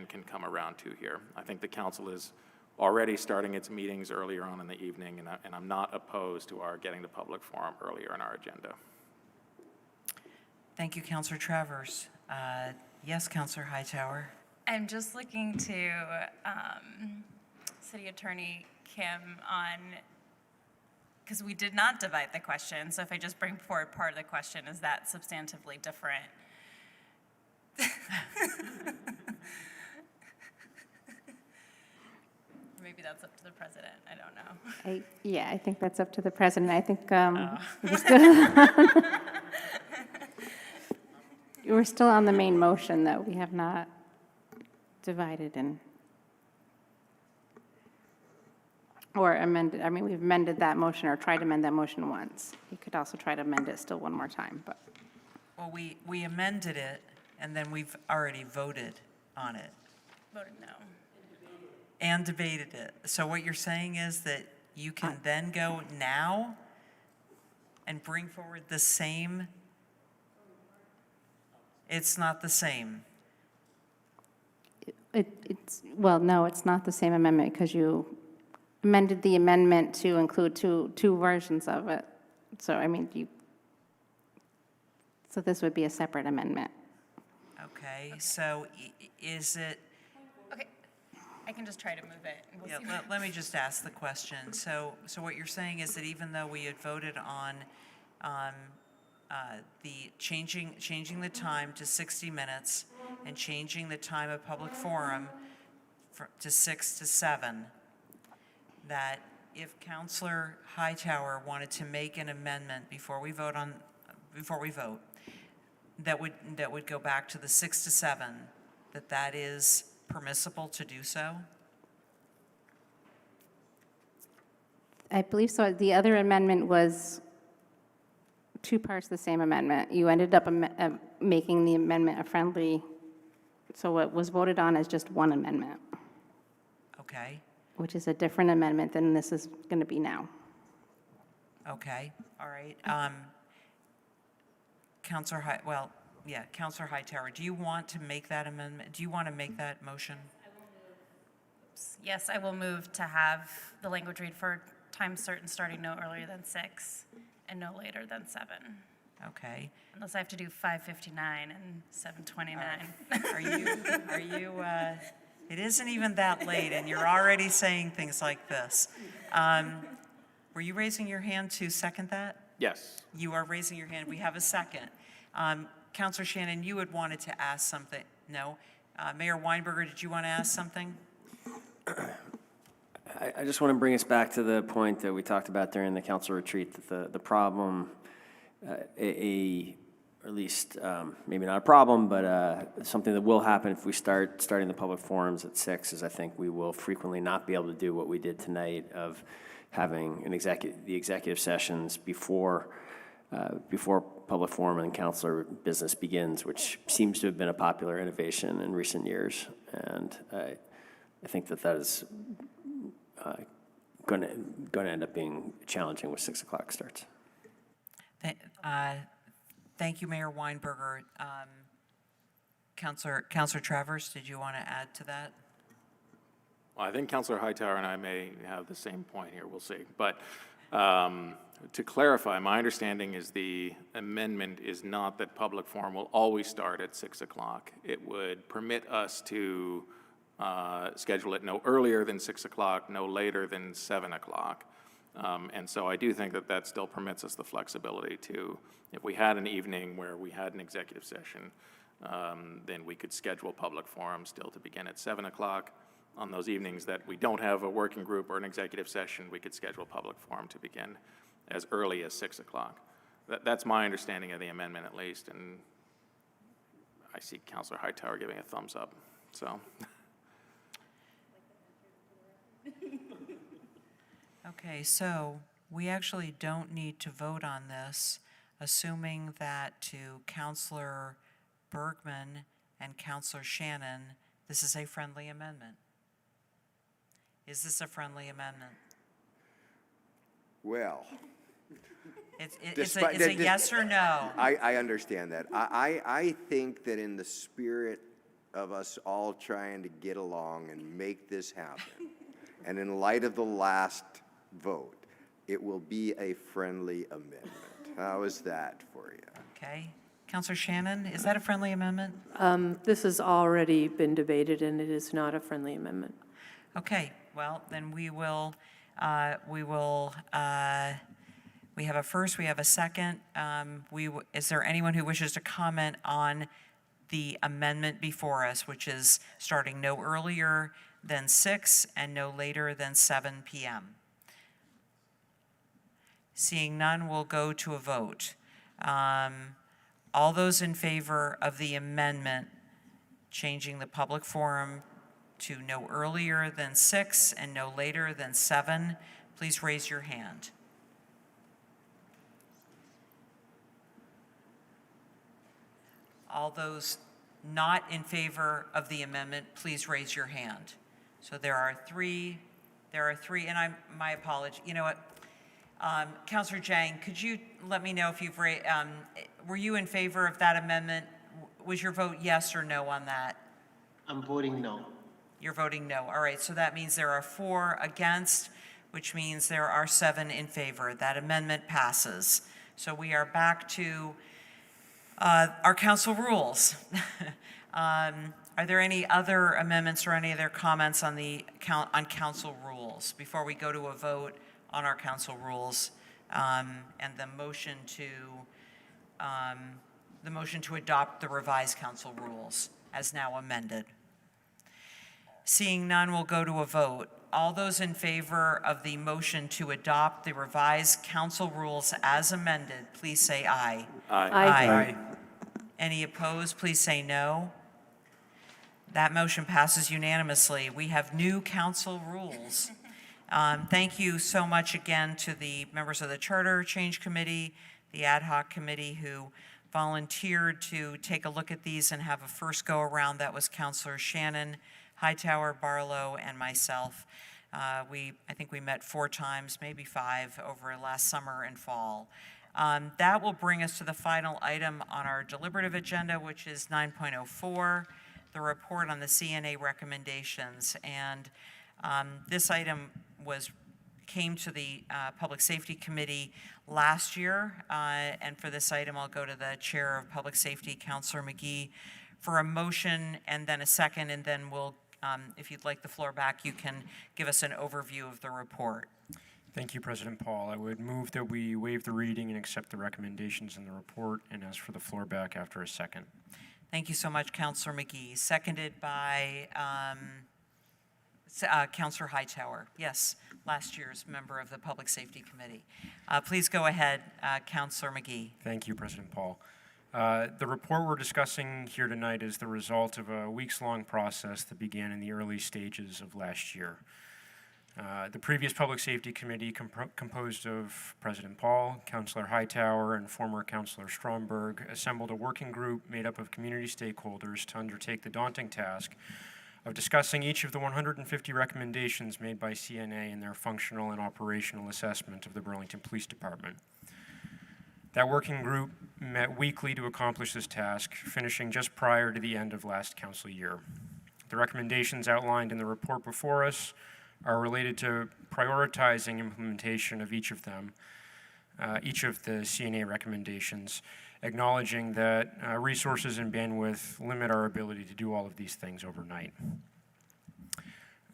can come around to here. I think the council is already starting its meetings earlier on in the evening, and I'm not opposed to our getting to public forum earlier in our agenda. Thank you, Councilor Travers. Yes, Councilor Hightower. I'm just looking to City Attorney Kim on, because we did not divide the question, so if I just bring forward part of the question, is that substantively different? Maybe that's up to the president, I don't know. Yeah, I think that's up to the president. I think we're still on the main motion, though. We have not divided or amended. I mean, we've amended that motion or tried to amend that motion once. You could also try to amend it still one more time, but. Well, we amended it, and then we've already voted on it. Voted no. And debated it. So what you're saying is that you can then go now and bring forward the same? It's not the same. Well, no, it's not the same amendment because you amended the amendment to include two versions of it. So, I mean, so this would be a separate amendment. Okay, so is it? Okay, I can just try to move it. And we'll see. Let me just ask the question. So what you're saying is that even though we had voted on the changing the time to 60 minutes and changing the time of public forum to 6 to 7, that if Councilor Hightower wanted to make an amendment before we vote, that would go back to the 6 to 7, that is permissible to do so? I believe so. The other amendment was two parts of the same amendment. You ended up making the amendment a friendly, so what was voted on as just one amendment. Okay. Which is a different amendment than this is going to be now. Okay, all right. Councilor Hightower, do you want to make that amendment? Do you want to make that motion? Yes, I will move to have the language read for time certain starting no earlier than 6 and no later than 7. Okay. Unless I have to do 5:59 and 7:29. It isn't even that late, and you're already saying things like this. Were you raising your hand to second that? Yes. You are raising your hand. We have a second. Counselor Shannon, you had wanted to ask something. No? Mayor Weinberger, did you want to ask something? I just want to bring us back to the point that we talked about during the council retreat, that the problem, or at least maybe not a problem, but something that will happen if we starting the public forums at 6 is I think we will frequently not be able to do what we did tonight of having the executive sessions before public forum and councilor business begins, which seems to have been a popular innovation in recent years. And I think that is going to end up being challenging with 6 o'clock starts. Thank you, Mayor Weinberger. Counselor Travers, did you want to add to that? Well, I think Councilor Hightower and I may have the same point here, we'll see. But to clarify, my understanding is the amendment is not that public forum will always start at 6 o'clock. It would permit us to schedule it no earlier than 6 o'clock, no later than 7 o'clock. And so I do think that still permits us the flexibility to, if we had an evening where we had an executive session, then we could schedule public forum still to begin at 7 o'clock. On those evenings that we don't have a working group or an executive session, we could schedule public forum to begin as early as 6 o'clock. That's my understanding of the amendment, at least, and I see Councilor Hightower giving a thumbs up, so. Okay, so we actually don't need to vote on this, assuming that to Counselor Bergman and Counselor Shannon, this is a friendly amendment. Is this a friendly amendment? Well. It's a yes or no. I understand that. I think that in the spirit of us all trying to get along and make this happen, and in light of the last vote, it will be a friendly amendment. How is that for you? Okay. Counselor Shannon, is that a friendly amendment? This has already been debated, and it is not a friendly amendment. Okay, well, then we have a first, we have a second. Is there anyone who wishes to comment on the amendment before us, which is starting no earlier than 6 and no later than 7 p.m.? Seeing none, we'll go to a vote. All those in favor of the amendment changing the public forum to no earlier than 6 and no later than 7, please raise your hand. All those not in favor of the amendment, please raise your hand. So there are three, and my apology, you know what? Counselor Jang, could you let me know if you've were you in favor of that amendment? Was your vote yes or no on that? I'm voting no. You're voting no. All right, so that means there are 4 against, which means there are 7 in favor. That amendment passes. So we are back to our council rules. Are there any other amendments or any other comments on on council rules before we go to a vote on our council rules and the motion to adopt the revised council rules as now amended? Seeing none, we'll go to a vote. All those in favor of the motion to adopt the revised council rules as amended, please say aye. Aye. Aye. Any opposed, please say no. That motion passes unanimously. We have new council rules. Thank you so much again to the members of the Charter Change Committee, the ad hoc committee who volunteered to take a look at these and have a first go around. That was Councilor Shannon, Hightower, Barlow, and myself. I think we met 4 times, maybe 5, over last summer and fall. That will bring us to the final item on our deliberative agenda, which is 9.04, the report on the CNA recommendations. And This item came to the Public Safety Committee last year, and for this item, I'll go to the Chair of Public Safety, Councillor McGee, for a motion and then a second, and then we'll, if you'd like the floor back, you can give us an overview of the report. Thank you, President Paul. I would move that we waive the reading and accept the recommendations in the report and ask for the floor back after a second. Thank you so much, Councillor McGee. Seconded by Councillor Hightower. Yes, last year's member of the Public Safety Committee. Please go ahead, Councillor McGee. Thank you, President Paul. The report we're discussing here tonight is the result of a weeks-long process that began in the early stages of last year. The previous Public Safety Committee, composed of President Paul, Councillor Hightower, and former Councillor Stromberg, assembled a working group made up of community stakeholders to undertake the daunting task of discussing each of the 150 recommendations made by CNA in their functional and operational assessment of the Burlington Police Department. That working group met weekly to accomplish this task, finishing just prior to the end of last council year. The recommendations outlined in the report before us are related to prioritizing implementation of each of them, each of the CNA recommendations, acknowledging that resources and bandwidth limit our ability to do all of these things overnight.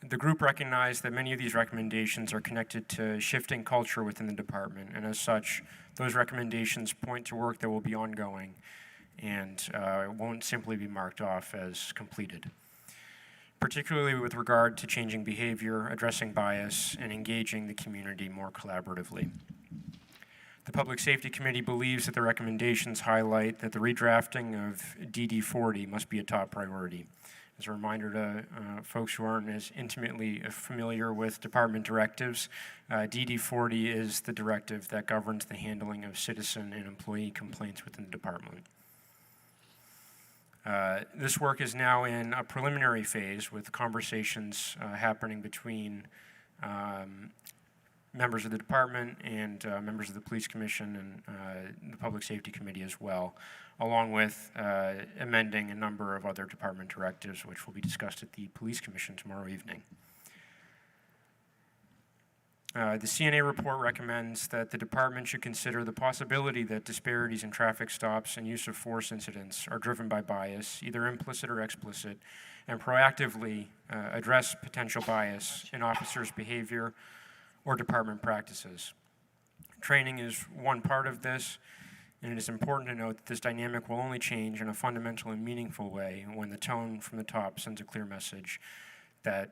The group recognized that many of these recommendations are connected to shifting culture within the department, and as such, those recommendations point to work that will be ongoing and won't simply be marked off as completed, particularly with regard to changing behavior, addressing bias, and engaging the community more collaboratively. The Public Safety Committee believes that the recommendations highlight that the redrafting of DD40 must be a top priority. As a reminder to folks who aren't as intimately familiar with department directives, DD40 is the directive that governs the handling of citizen and employee complaints within the department. This work is now in a preliminary phase with conversations happening between members of the department and members of the Police Commission and the Public Safety Committee as well, along with amending a number of other department directives, which will be discussed at the Police Commission tomorrow evening. The CNA report recommends that the department should consider the possibility that disparities in traffic stops and use of force incidents are driven by bias, either implicit or explicit, and proactively address potential bias in officers' behavior or department practices. Training is one part of this, and it is important to note that this dynamic will only change in a fundamental and meaningful way when the tone from the top sends a clear message that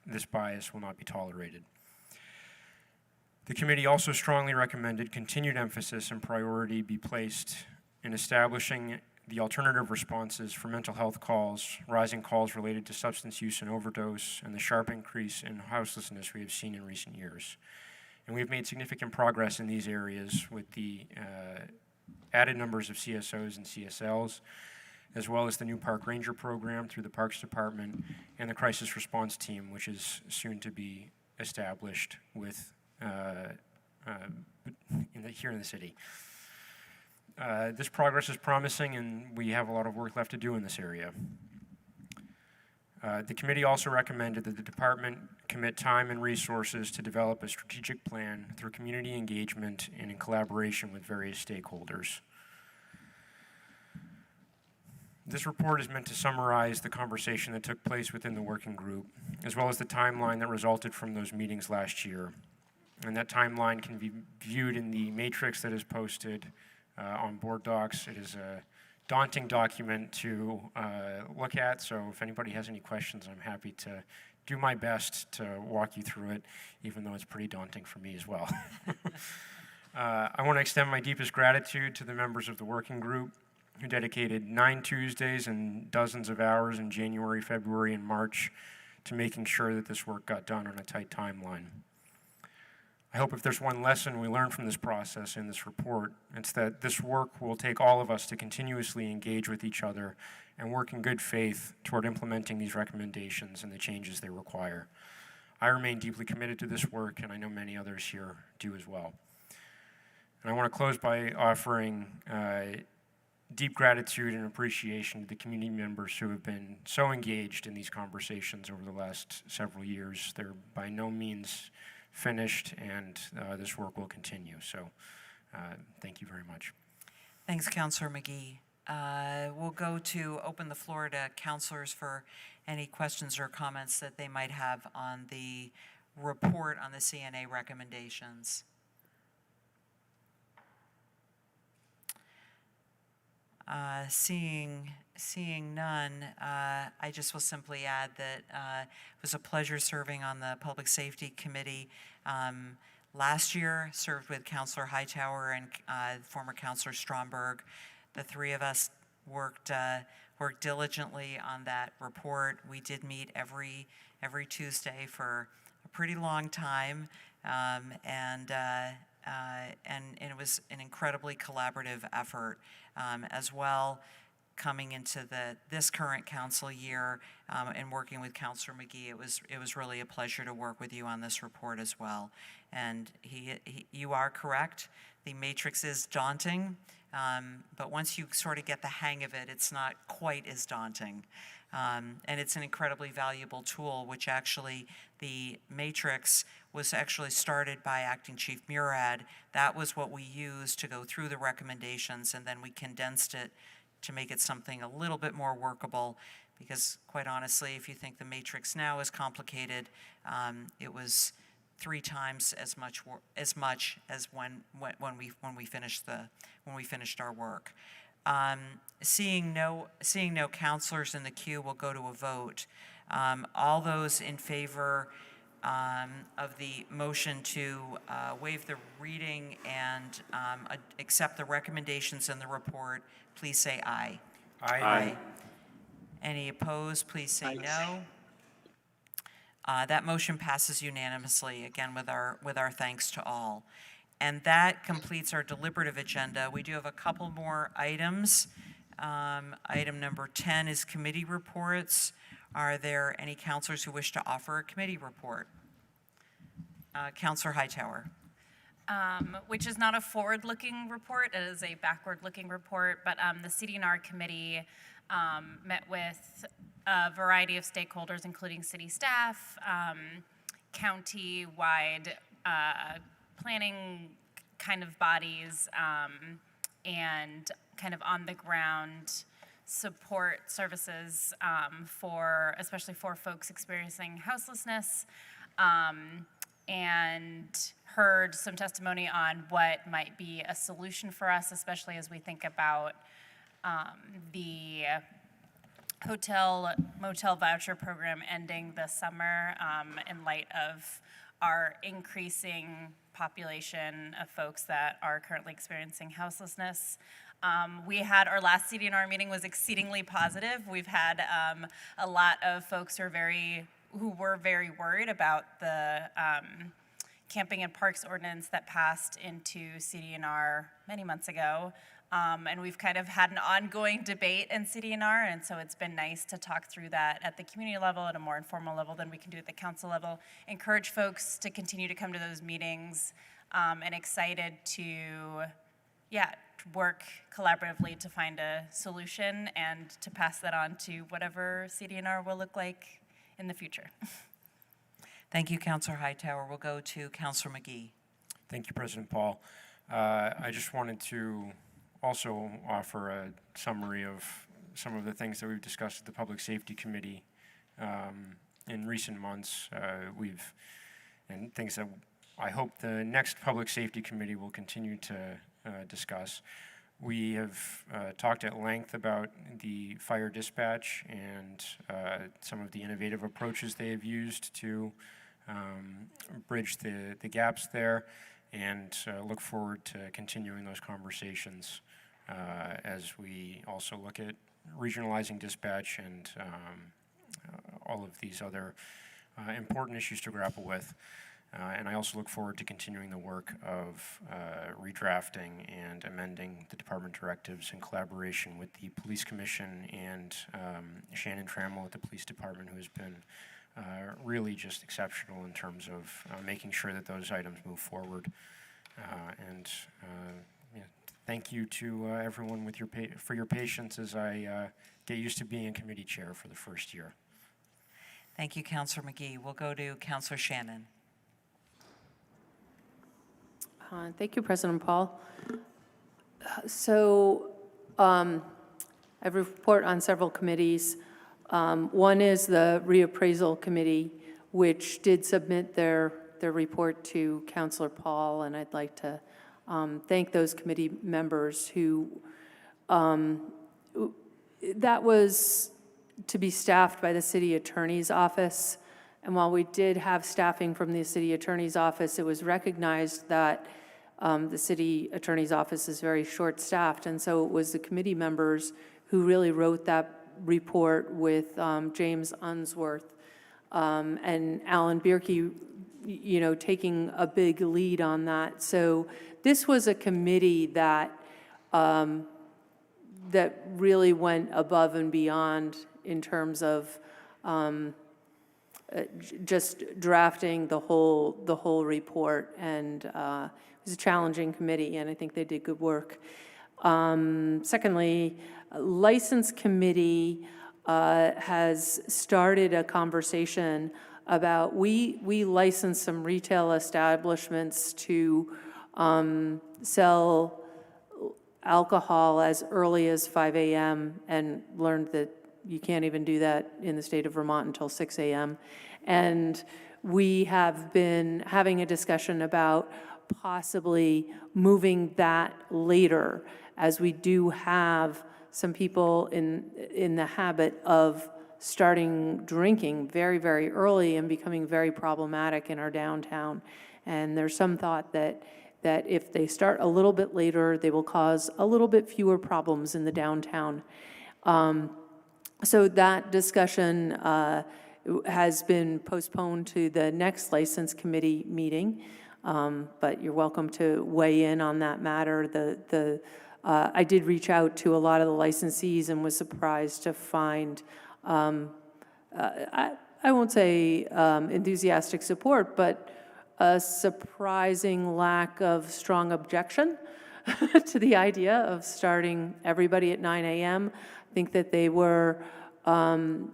this bias will not be tolerated. The committee also strongly recommended continued emphasis and priority be placed in establishing the alternative responses for mental health calls, rising calls related to substance use and overdose, and the sharp increase in houselessness we have seen in recent years. And we've made significant progress in these areas with the added numbers of CSOs and CSLs, as well as the new Park Ranger program through the Parks Department and the Crisis Response Team, which is soon to be established with here in the city. This progress is promising, and we have a lot of work left to do in this area. The committee also recommended that the department commit time and resources to develop a strategic plan through community engagement and in collaboration with various stakeholders. This report is meant to summarize the conversation that took place within the working group, as well as the timeline that resulted from those meetings last year. And that timeline can be viewed in the matrix that is posted on board docs. It is a daunting document to look at, so if anybody has any questions, I'm happy to do my best to walk you through it, even though it's pretty daunting for me as well. I want to extend my deepest gratitude to the members of the working group who dedicated 9 Tuesdays and dozens of hours in January, February, and March to making sure that this work got done on a tight timeline. I hope if there's one lesson we learned from this process in this report, it's that this work will take all of us to continuously engage with each other and work in good faith toward implementing these recommendations and the changes they require. I remain deeply committed to this work, and I know many others here do as well. And I want to close by offering deep gratitude and appreciation to the community members who have been so engaged in these conversations over the last several years. They're by no means finished, and this work will continue. So thank you very much. Thanks, Councillor McGee. We'll go to open the floor to councillors for any questions or comments that they might have on the report on the CNA recommendations. Seeing none, I just will simply add that it was a pleasure serving on the Public Safety Committee. Last year, served with Councillor Hightower and former Councillor Stromberg. The three of us worked diligently on that report. We did meet every Tuesday for a pretty long time, and it was an incredibly collaborative effort as well. Coming into this current council year and working with Councillor McGee, it was really a pleasure to work with you on this report as well. And you are correct. The matrix is daunting, but once you sort of get the hang of it, it's not quite as daunting. And it's an incredibly valuable tool, which actually the matrix was actually started by Acting Chief Murad. That was what we used to go through the recommendations, and then we condensed it to make it something a little bit more workable, because quite honestly, if you think the matrix now is complicated, it was 3 times as much as when we finished our work. Seeing no counselors in the queue, we'll go to a vote. All those in favor of the motion to waive the reading and accept the recommendations in the report, please say aye. Aye. Aye. Any opposed, please say no. That motion passes unanimously, again with our thanks to all. And that completes our deliberative agenda. We do have a couple more items. Item number 10 is committee reports. Are there any counselors who wish to offer a committee report? Councillor Hightower. Which is not a forward-looking report, it is a backward-looking report, but the CDNR committee met with a variety of stakeholders, including city staff, county-wide planning kind of bodies, and kind of on-the-ground support services especially for folks experiencing houselessness, and heard some testimony on what might be a solution for us, especially as we think about the motel voucher program ending this summer in light of our increasing population of folks that are currently experiencing houselessness. We had our last CDNR meeting was exceedingly positive. We've had a lot of folks who were very worried about the Camping and Parks Ordinance that passed into CDNR many months ago. And we've kind of had an ongoing debate in CDNR, and so it's been nice to talk through that at the community level, at a more informal level than we can do at the council level. Encourage folks to continue to come to those meetings, and excited to work collaboratively to find a solution and to pass that on to whatever CDNR will look like in the future. Thank you, Councillor Hightower. We'll go to Councillor McGee. Thank you, President Paul. I just wanted to also offer a summary of some of the things that we've discussed at the Public Safety Committee in recent months. And things that I hope the next Public Safety Committee will continue to discuss. We have talked at length about the fire dispatch and some of the innovative approaches they have used to bridge the gaps there, and look forward to continuing those conversations as we also look at regionalizing dispatch and all of these other important issues to grapple with. And I also look forward to continuing the work of redrafting and amending the department directives in collaboration with the Police Commission and Shannon Trammell at the Police Department, who has been really just exceptional in terms of making sure that those items move forward. thank you to everyone with for your patience as I get used to being committee chair for the first year. Thank you, Councillor McGee. We'll go to Councillor Shannon. Thank you, President Paul. So I have a report on several committees. One is the reappraisal committee, which did submit their report to Councillor Paul, and I'd like to thank those committee members who, that was to be staffed by the city attorney's office. And while we did have staffing from the city attorney's office, it was recognized that the city attorney's office is very short-staffed. And so it was the committee members who really wrote that report with James Unsworth and Alan Bierke, you know, taking a big lead on that. So this was a committee that that really went above and beyond in terms of just drafting the whole report, and it was a challenging committee, and I think they did good work. Secondly, License Committee has started a conversation about, we license some retail establishments to sell alcohol as early as 5 a.m. and learned that you can't even do that in the state of Vermont until 6 a.m. And we have been having a discussion about possibly moving that later, as we do have some people in the habit of starting drinking very, very early and becoming very problematic in our downtown. And there's some thought that if they start a little bit later, they will cause a little bit fewer problems in the downtown. So that discussion has been postponed to the next License Committee meeting, but you're welcome to weigh in on that matter. I did reach out to a lot of the licensees and was surprised to find, I won't say enthusiastic support, but a surprising lack of strong objection to the idea of starting everybody at 9 a.m. I think that they were, there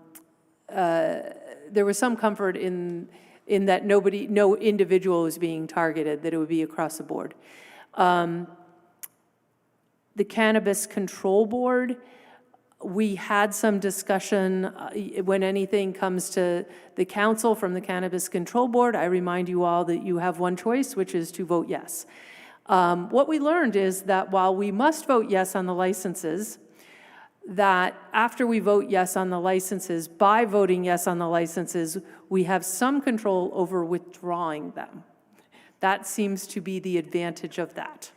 was some comfort in that no individual was being targeted, that it would be across the board. The Cannabis Control Board, we had some discussion when anything comes to the council from the Cannabis Control Board. I remind you all that you have one choice, which is to vote yes. What we learned is that while we must vote yes on the licenses, that after we vote yes on the licenses, by voting yes on the licenses, we have some control over withdrawing them. That seems to be the advantage of that.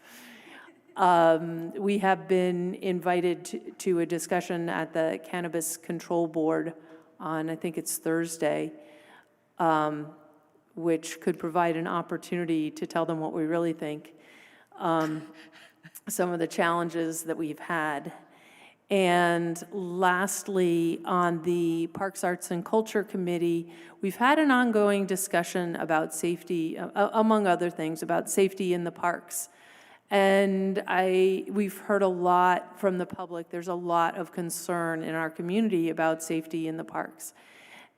We have been invited to a discussion at the Cannabis Control Board on, I think it's Thursday, which could provide an opportunity to tell them what we really think, some of the challenges that we've had. And lastly, on the Parks, Arts, and Culture Committee, we've had an ongoing discussion about safety, among other things, about safety in the parks. And we've heard a lot from the public. There's a lot of concern in our community about safety in the parks.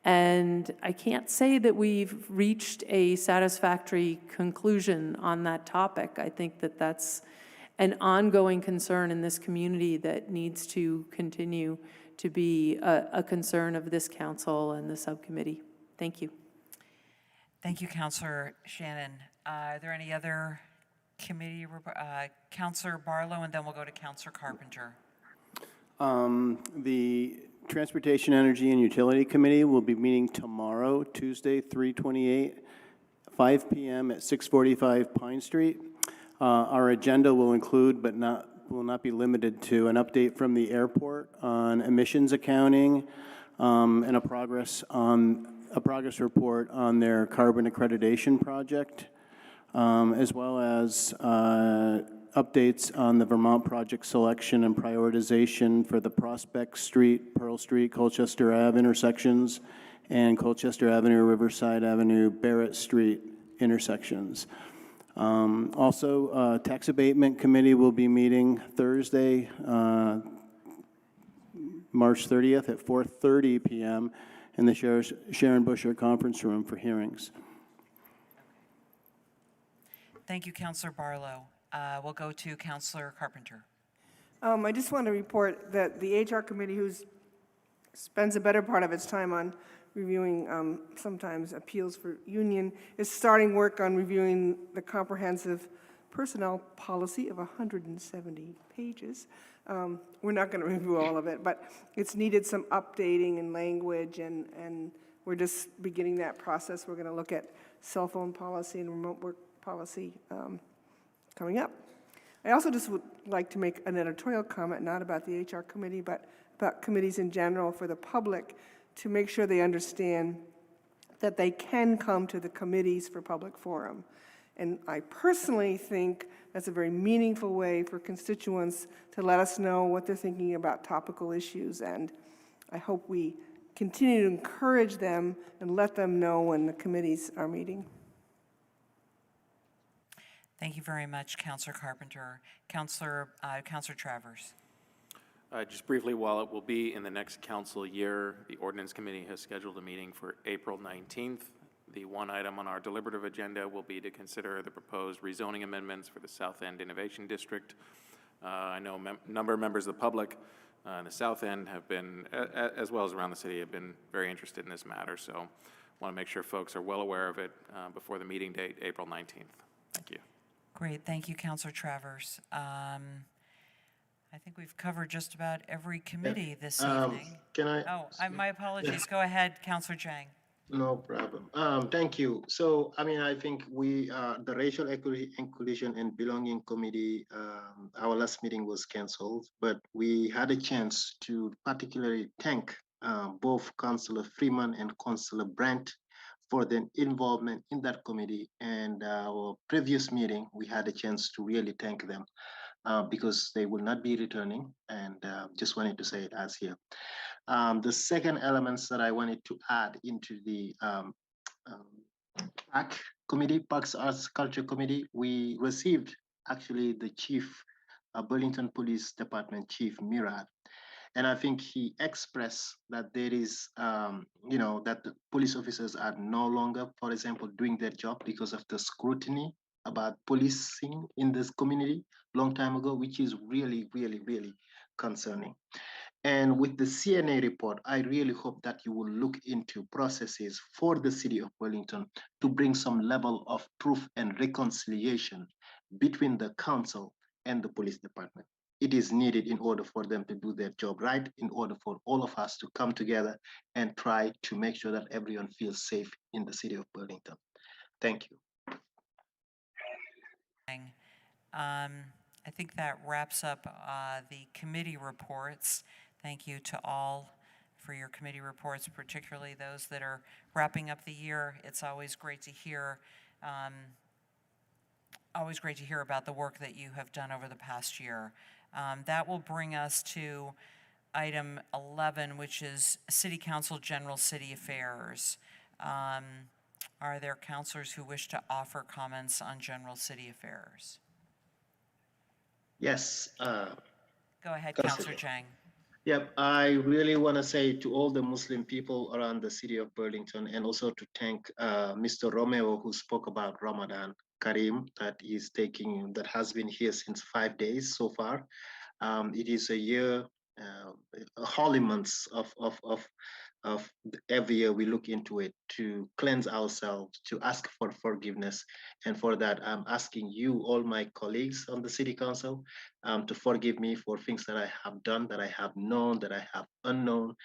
And I can't say that we've reached a satisfactory conclusion on that topic. I think that that's an ongoing concern in this community that needs to continue to be a concern of this council and the subcommittee. Thank you. Thank you, Councillor Shannon. Are there any other committee, Councillor Barlow, and then we'll go to Councillor Carpenter. The Transportation, Energy, and Utility Committee will be meeting tomorrow, Tuesday, 3/28, 5 p.m. at 645 Pine Street. Our agenda will include, but will not be limited to, an update from the airport on emissions accounting, and a progress report on their carbon accreditation project, as well as updates on the Vermont project selection and prioritization for the Prospect Street, Pearl Street, Colchester Ave intersections, and Colchester Avenue, Riverside Avenue, Barrett Street intersections. Also, Tax Abatement Committee will be meeting Thursday, March 30th at 4:30 p.m. in the Sharon Busher Conference Room for hearings. Thank you, Councillor Barlow. We'll go to Councillor Carpenter. I just want to report that the HR committee, who spends a better part of its time on reviewing sometimes appeals for union, is starting work on reviewing the comprehensive personnel policy of 170 pages. We're not going to review all of it, but it's needed some updating in language, and we're just beginning that process. We're going to look at cell phone policy and remote work policy coming up. I also just would like to make an editorial comment, not about the HR committee, but about committees in general for the public, to make sure they understand that they can come to the committees for public forum. And I personally think that's a very meaningful way for constituents to let us know what they're thinking about topical issues. And I hope we continue to encourage them and let them know when the committees are meeting. Thank you very much, Councillor Carpenter. Councillor Travers. Just briefly, while it will be in the next council year, the Ordinance Committee has scheduled a meeting for April 19th. The one item on our deliberative agenda will be to consider the proposed rezoning amendments for the South End Innovation District. I know a number of members of the public in the South End have been, as well as around the city, have been very interested in this matter. So I want to make sure folks are well aware of it before the meeting date, April 19th. Thank you. Great, thank you, Councillor Travers. I think we've covered just about every committee this evening. Can I? Oh, my apologies. Go ahead, Councillor Jang. No problem. Thank you. So, I mean, I think we, the Racial Equity, Inclusion and Belonging Committee, our last meeting was canceled, but we had a chance to particularly thank both Councillor Freeman and Councillor Brandt for their involvement in that committee. And our previous meeting, we had a chance to really thank them because they will not be returning, and just wanted to say it as here. The second elements that I wanted to add into the PAC committee, Parks, Arts, Culture Committee, we received actually the chief, Burlington Police Department Chief Murad. And I think he expressed that there is, that the police officers are no longer, for example, doing their job because of the scrutiny about policing in this community long time ago, which is really, really, really concerning. And with the CNA report, I really hope that you will look into processes for the city of Burlington to bring some level of truth and reconciliation between the council and the police department. It is needed in order for them to do their job right, in order for all of us to come together and try to make sure that everyone feels safe in the city of Burlington. Thank you. I think that wraps up the committee reports. Thank you to all for your committee reports, particularly those that are wrapping up the year. It's always great to hear about the work that you have done over the past year. That will bring us to item 11, which is City Council General City Affairs. Are there councilors who wish to offer comments on general city affairs? Yes. Go ahead, Councillor Jang. Yep, I really want to say to all the Muslim people around the city of Burlington, and also to thank Mr. Romeo, who spoke about Ramadan Kareem, that has been here since 5 days so far. It is a year, a holy months of every year we look into it to cleanse ourselves, to ask for forgiveness. And for that, I'm asking you, all my colleagues on the city council, to forgive me for things that I have done, that I have known, that I have unknown,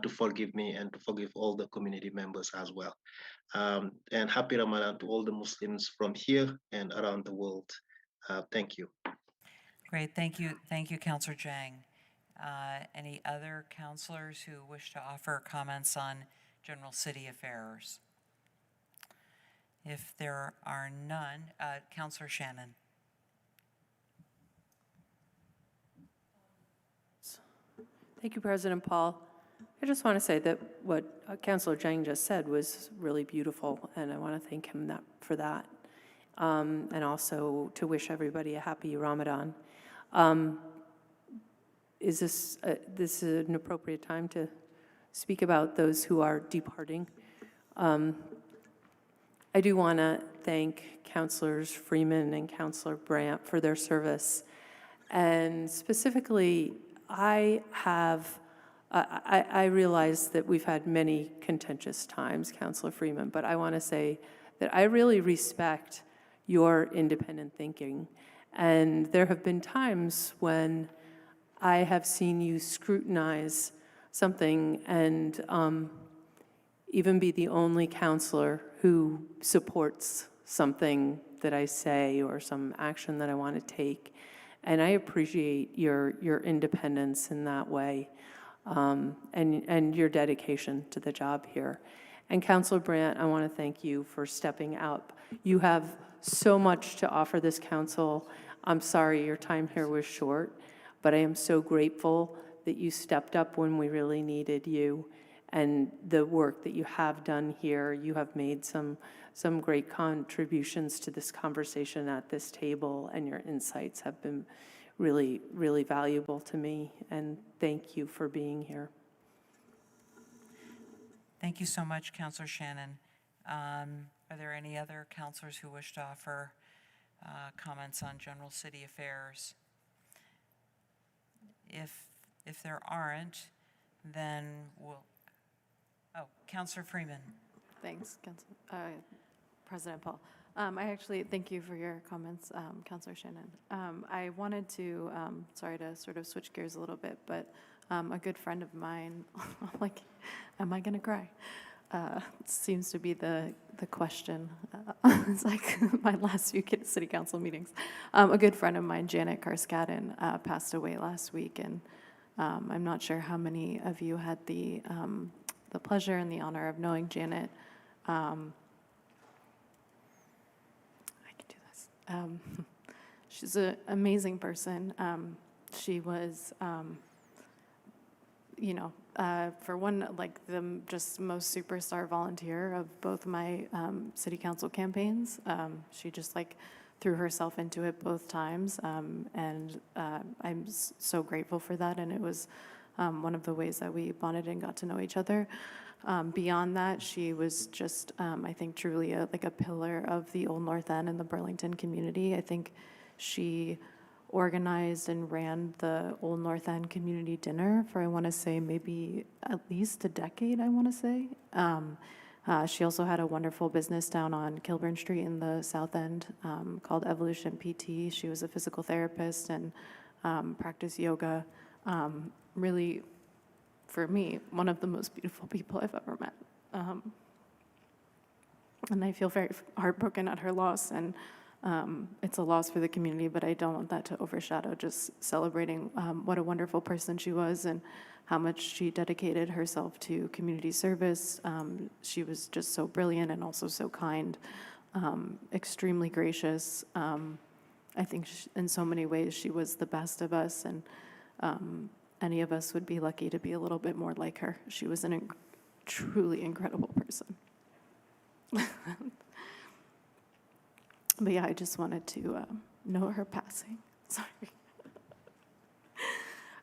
to forgive me and to forgive all the community members as well. And happy Ramadan to all the Muslims from here and around the world. Thank you. Great, thank you, Councillor Jang. Any other councilors who wish to offer comments on general city affairs? If there are none, Councillor Shannon. Thank you, President Paul. I just want to say that what Councillor Jang just said was really beautiful, and I want to thank him for that. and also to wish everybody a happy Ramadan. Is this an appropriate time to speak about those who are departing? I do want to thank Councilors Freeman and Councilor Brandt for their service. And specifically, I realize that we've had many contentious times, Councilor Freeman, but I want to say that I really respect your independent thinking. And there have been times when I have seen you scrutinize something and even be the only counselor who supports something that I say or some action that I want to take. And I appreciate your independence in that way, and your dedication to the job here. And Councilor Brandt, I want to thank you for stepping up. You have so much to offer this council. I'm sorry your time here was short, but I am so grateful that you stepped up when we really needed you. And the work that you have done here, you have made some great contributions to this conversation at this table, and your insights have been really, really valuable to me. And thank you for being here. Thank you so much, Councilor Shannon. Are there any other councilors who wish to offer comments on general city affairs? If there aren't, then we'll. Oh, Councilor Freeman. Thanks, President Paul. I actually thank you for your comments, Councilor Shannon. I wanted to, sorry to sort of switch gears a little bit, but a good friend of mine, like, am I going to cry? Seems to be the question. It's like my last few city council meetings. A good friend of mine, Janet Karskadin, passed away last week, and I'm not sure how many of you had the pleasure and the honor of knowing Janet. I can do this. She's an amazing person. She was, for one, like the just most superstar volunteer of both my city council campaigns. She just like threw herself into it both times, and I'm so grateful for that. And it was one of the ways that we bonded and got to know each other. Beyond that, she was just, I think, truly a pillar of the Old North End and the Burlington community. I think she organized and ran the Old North End community dinner for, I want to say, maybe at least a decade, I want to say. She also had a wonderful business down on Kilburn Street in the South End called Evolution PT. She was a physical therapist and practiced yoga. Really, for me, one of the most beautiful people I've ever met. And I feel very heartbroken at her loss, and it's a loss for the community, but I don't want that to overshadow just celebrating what a wonderful person she was and how much she dedicated herself to community service. She was just so brilliant and also so kind, extremely gracious. I think in so many ways she was the best of us, and any of us would be lucky to be a little bit more like her. She was a truly incredible person. But yeah, I just wanted to note her passing. Sorry.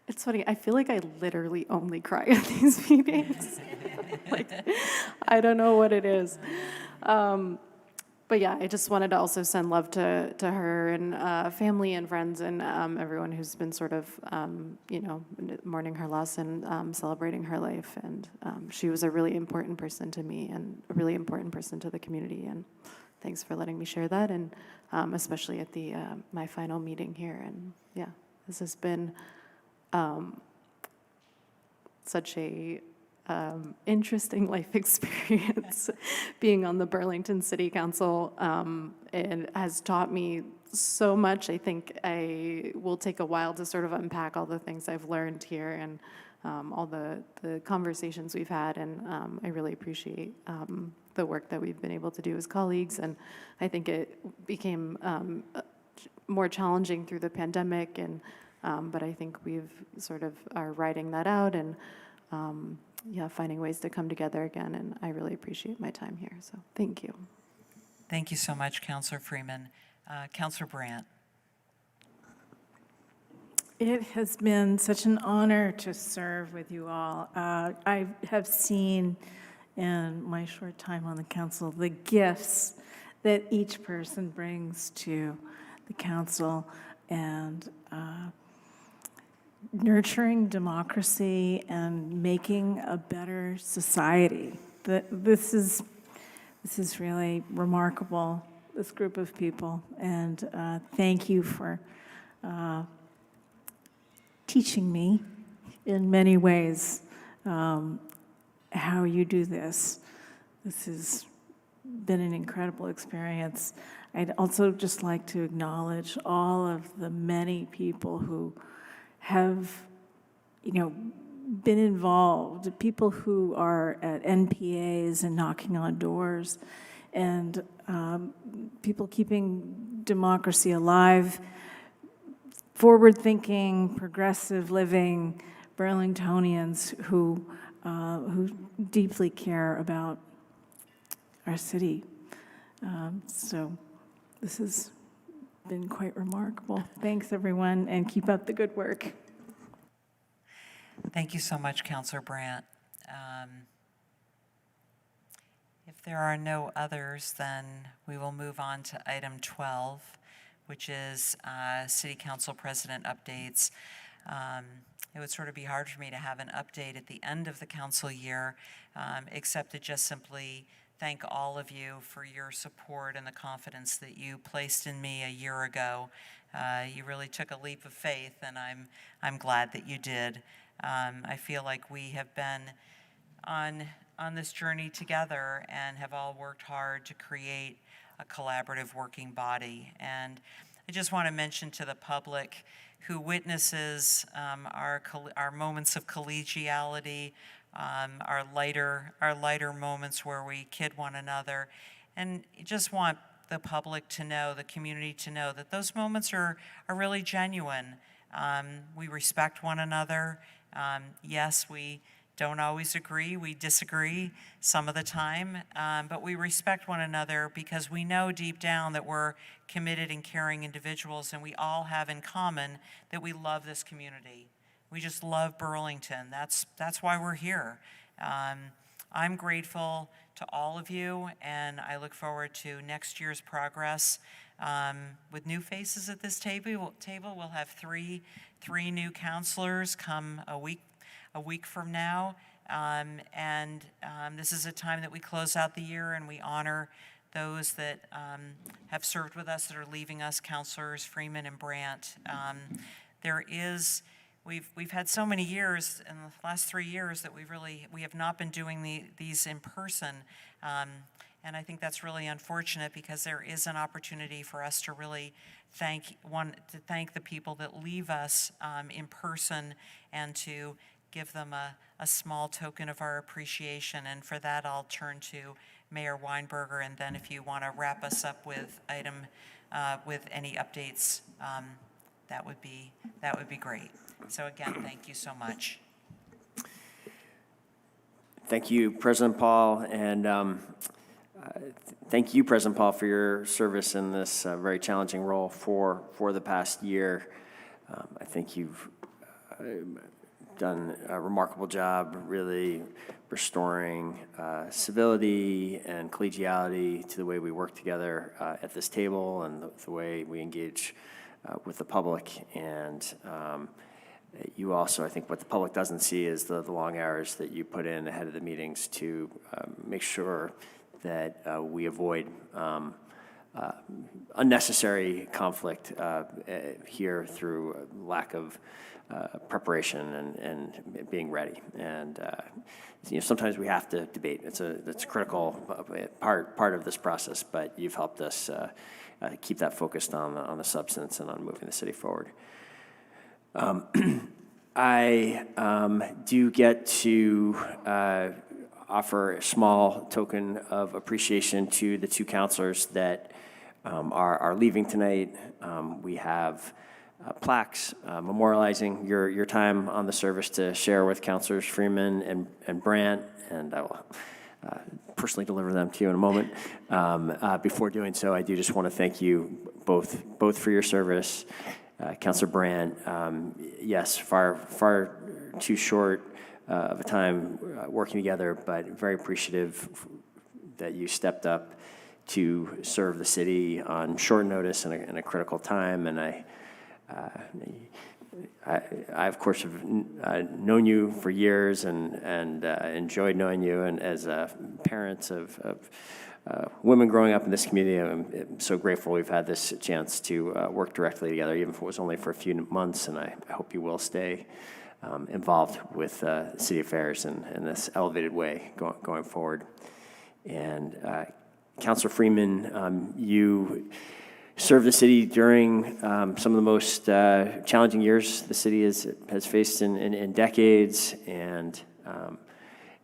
It's funny, I feel like I literally only cry at these meetings. Like, I don't know what it is. But yeah, I just wanted to also send love to her and family and friends and everyone who's been sort of, mourning her loss and celebrating her life. And she was a really important person to me and a really important person to the community. And thanks for letting me share that, and especially at the my final meeting here. And yeah, this has been such a interesting life experience being on the Burlington City Council. It has taught me so much. I think I will take a while to sort of unpack all the things I've learned here and all the conversations we've had, and I really appreciate the work that we've been able to do as colleagues. And I think it became more challenging through the pandemic, and but I think we've sort of are riding that out and finding ways to come together again, and I really appreciate my time here, so thank you. Thank you so much, Counselor Freeman. Counselor Brandt. It has been such an honor to serve with you all. I have seen in my short time on the council the gifts that each person brings to the council, and nurturing democracy and making a better society. This is really remarkable, this group of people, and thank you for teaching me in many ways how you do this. This has been an incredible experience. I'd also just like to acknowledge all of the many people who have, been involved, people who are at NPAs and knocking on doors, and people keeping democracy alive, forward-thinking, progressive living Burlingtonians who deeply care about our city. So this has been quite remarkable. Thanks, everyone, and keep up the good work. Thank you so much, Counselor Brandt. If there are no others, then we will move on to item 12, which is City Council President updates. It would sort of be hard for me to have an update at the end of the council year, except to just simply thank all of you for your support and the confidence that you placed in me a year ago. You really took a leap of faith, and I'm glad that you did. I feel like we have been on this journey together and have all worked hard to create a collaborative working body. And I just want to mention to the public who witnesses our moments of collegiality, our lighter moments where we kid one another, and just want the public to know, the community to know, that those moments are really genuine. We respect one another. Yes, we don't always agree, we disagree some of the time, but we respect one another because we know deep down that we're committed and caring individuals, and we all have in common that we love this community. We just love Burlington. That's why we're here. I'm grateful to all of you, and I look forward to next year's progress. With new faces at this table, we'll have three new counselors come a week from now, and this is a time that we close out the year and we honor those that have served with us, that are leaving us, Counselors Freeman and Brandt. We've had so many years in the last 3 years that we have not been doing these in person, and I think that's really unfortunate, because there is an opportunity for us to really thank the people that leave us in person, and to give them a small token of our appreciation. And for that, I'll turn to Mayor Weinberger, and then if you want to wrap us up with any updates, that would be great. So again, thank you so much. Thank you, President Paul, and thank you, President Paul, for your service in this very challenging role for the past year. I think you've done a remarkable job really restoring civility and collegiality to the way we work together at this table, and the way we engage with the public. And you also, I think what the public doesn't see is the long hours that you put in ahead of the meetings to make sure that we avoid unnecessary conflict here through lack of preparation and being ready. And sometimes we have to debate. It's a critical part of this process, but you've helped us keep that focused on the substance and on moving the city forward. I do get to offer a small token of appreciation to the two counselors that are leaving tonight. We have plaques memorializing your time on the service to share with Counselors Freeman and Brandt, and I will personally deliver them to you in a moment. Before doing so, I do just want to thank you both for your service. Councilor Brandt, yes, far too short of a time working together, but very appreciative that you stepped up to serve the city on short notice in a critical time. And I of course have known you for years and enjoyed knowing you. And as parents of women growing up in this community, I'm so grateful we've had this chance to work directly together, even if it was only for a few months. And I hope you will stay involved with city affairs in this elevated way going forward. And Councilor Freeman, you served the city during some of the most challenging years the city has faced in decades, and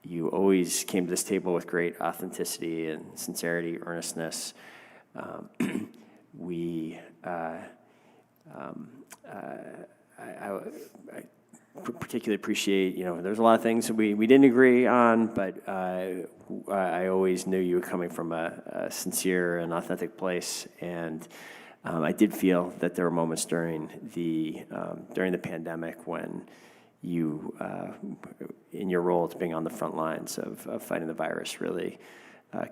you always came to this table with great authenticity and sincerity, earnestness. I particularly appreciate, there's a lot of things that we didn't agree on, but I always knew you were coming from a sincere and authentic place. And I did feel that there were moments during the pandemic when you, in your role as being on the front lines of fighting the virus, really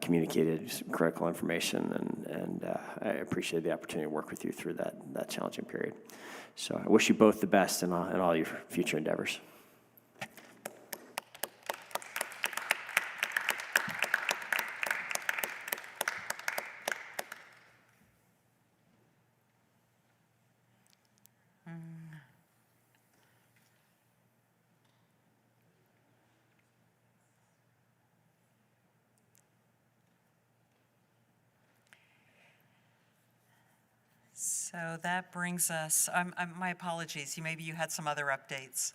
communicated some critical information, and I appreciated the opportunity to work with you through that challenging period. So I wish you both the best in all your future endeavors. So that brings us, my apologies, maybe you had some other updates.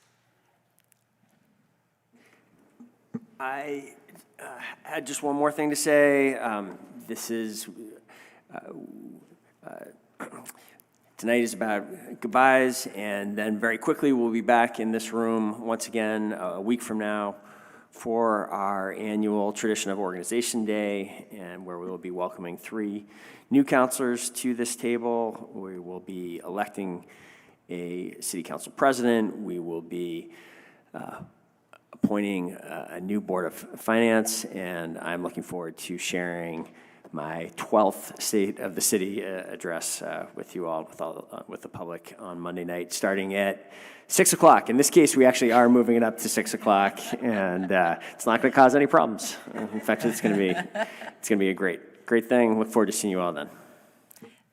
I had just one more thing to say. This is, tonight is about goodbyes, and then very quickly we'll be back in this room once again a week from now for our annual tradition of Organization Day, and where we will be welcoming 3 new councilors to this table. We will be electing a city council president. We will be appointing a new board of finance, and I'm looking forward to sharing my 12th State of the City address with you all, with the public on Monday night, starting at 6 o'clock. In this case, we actually are moving it up to 6 o'clock, and it's not going to cause any problems. In fact, it's going to be a great thing. Look forward to seeing you all then.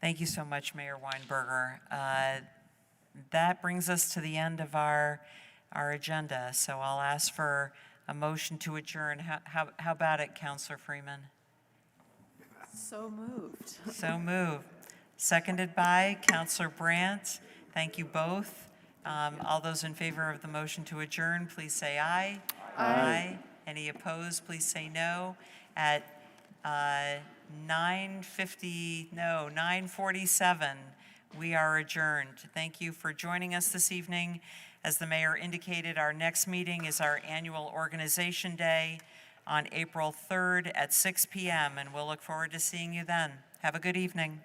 Thank you so much, Mayor Weinberger. That brings us to the end of our agenda. So I'll ask for a motion to adjourn. How about it, Councilor Freeman? So moved. So moved. Seconded by Councilor Brandt. Thank you both. All those in favor of the motion to adjourn, please say aye. Aye. Any opposed, please say no. At 9:47, we are adjourned. Thank you for joining us this evening. As the mayor indicated, our next meeting is our annual Organization Day on April 3rd at 6 p.m., and we'll look forward to seeing you then. Have a good evening.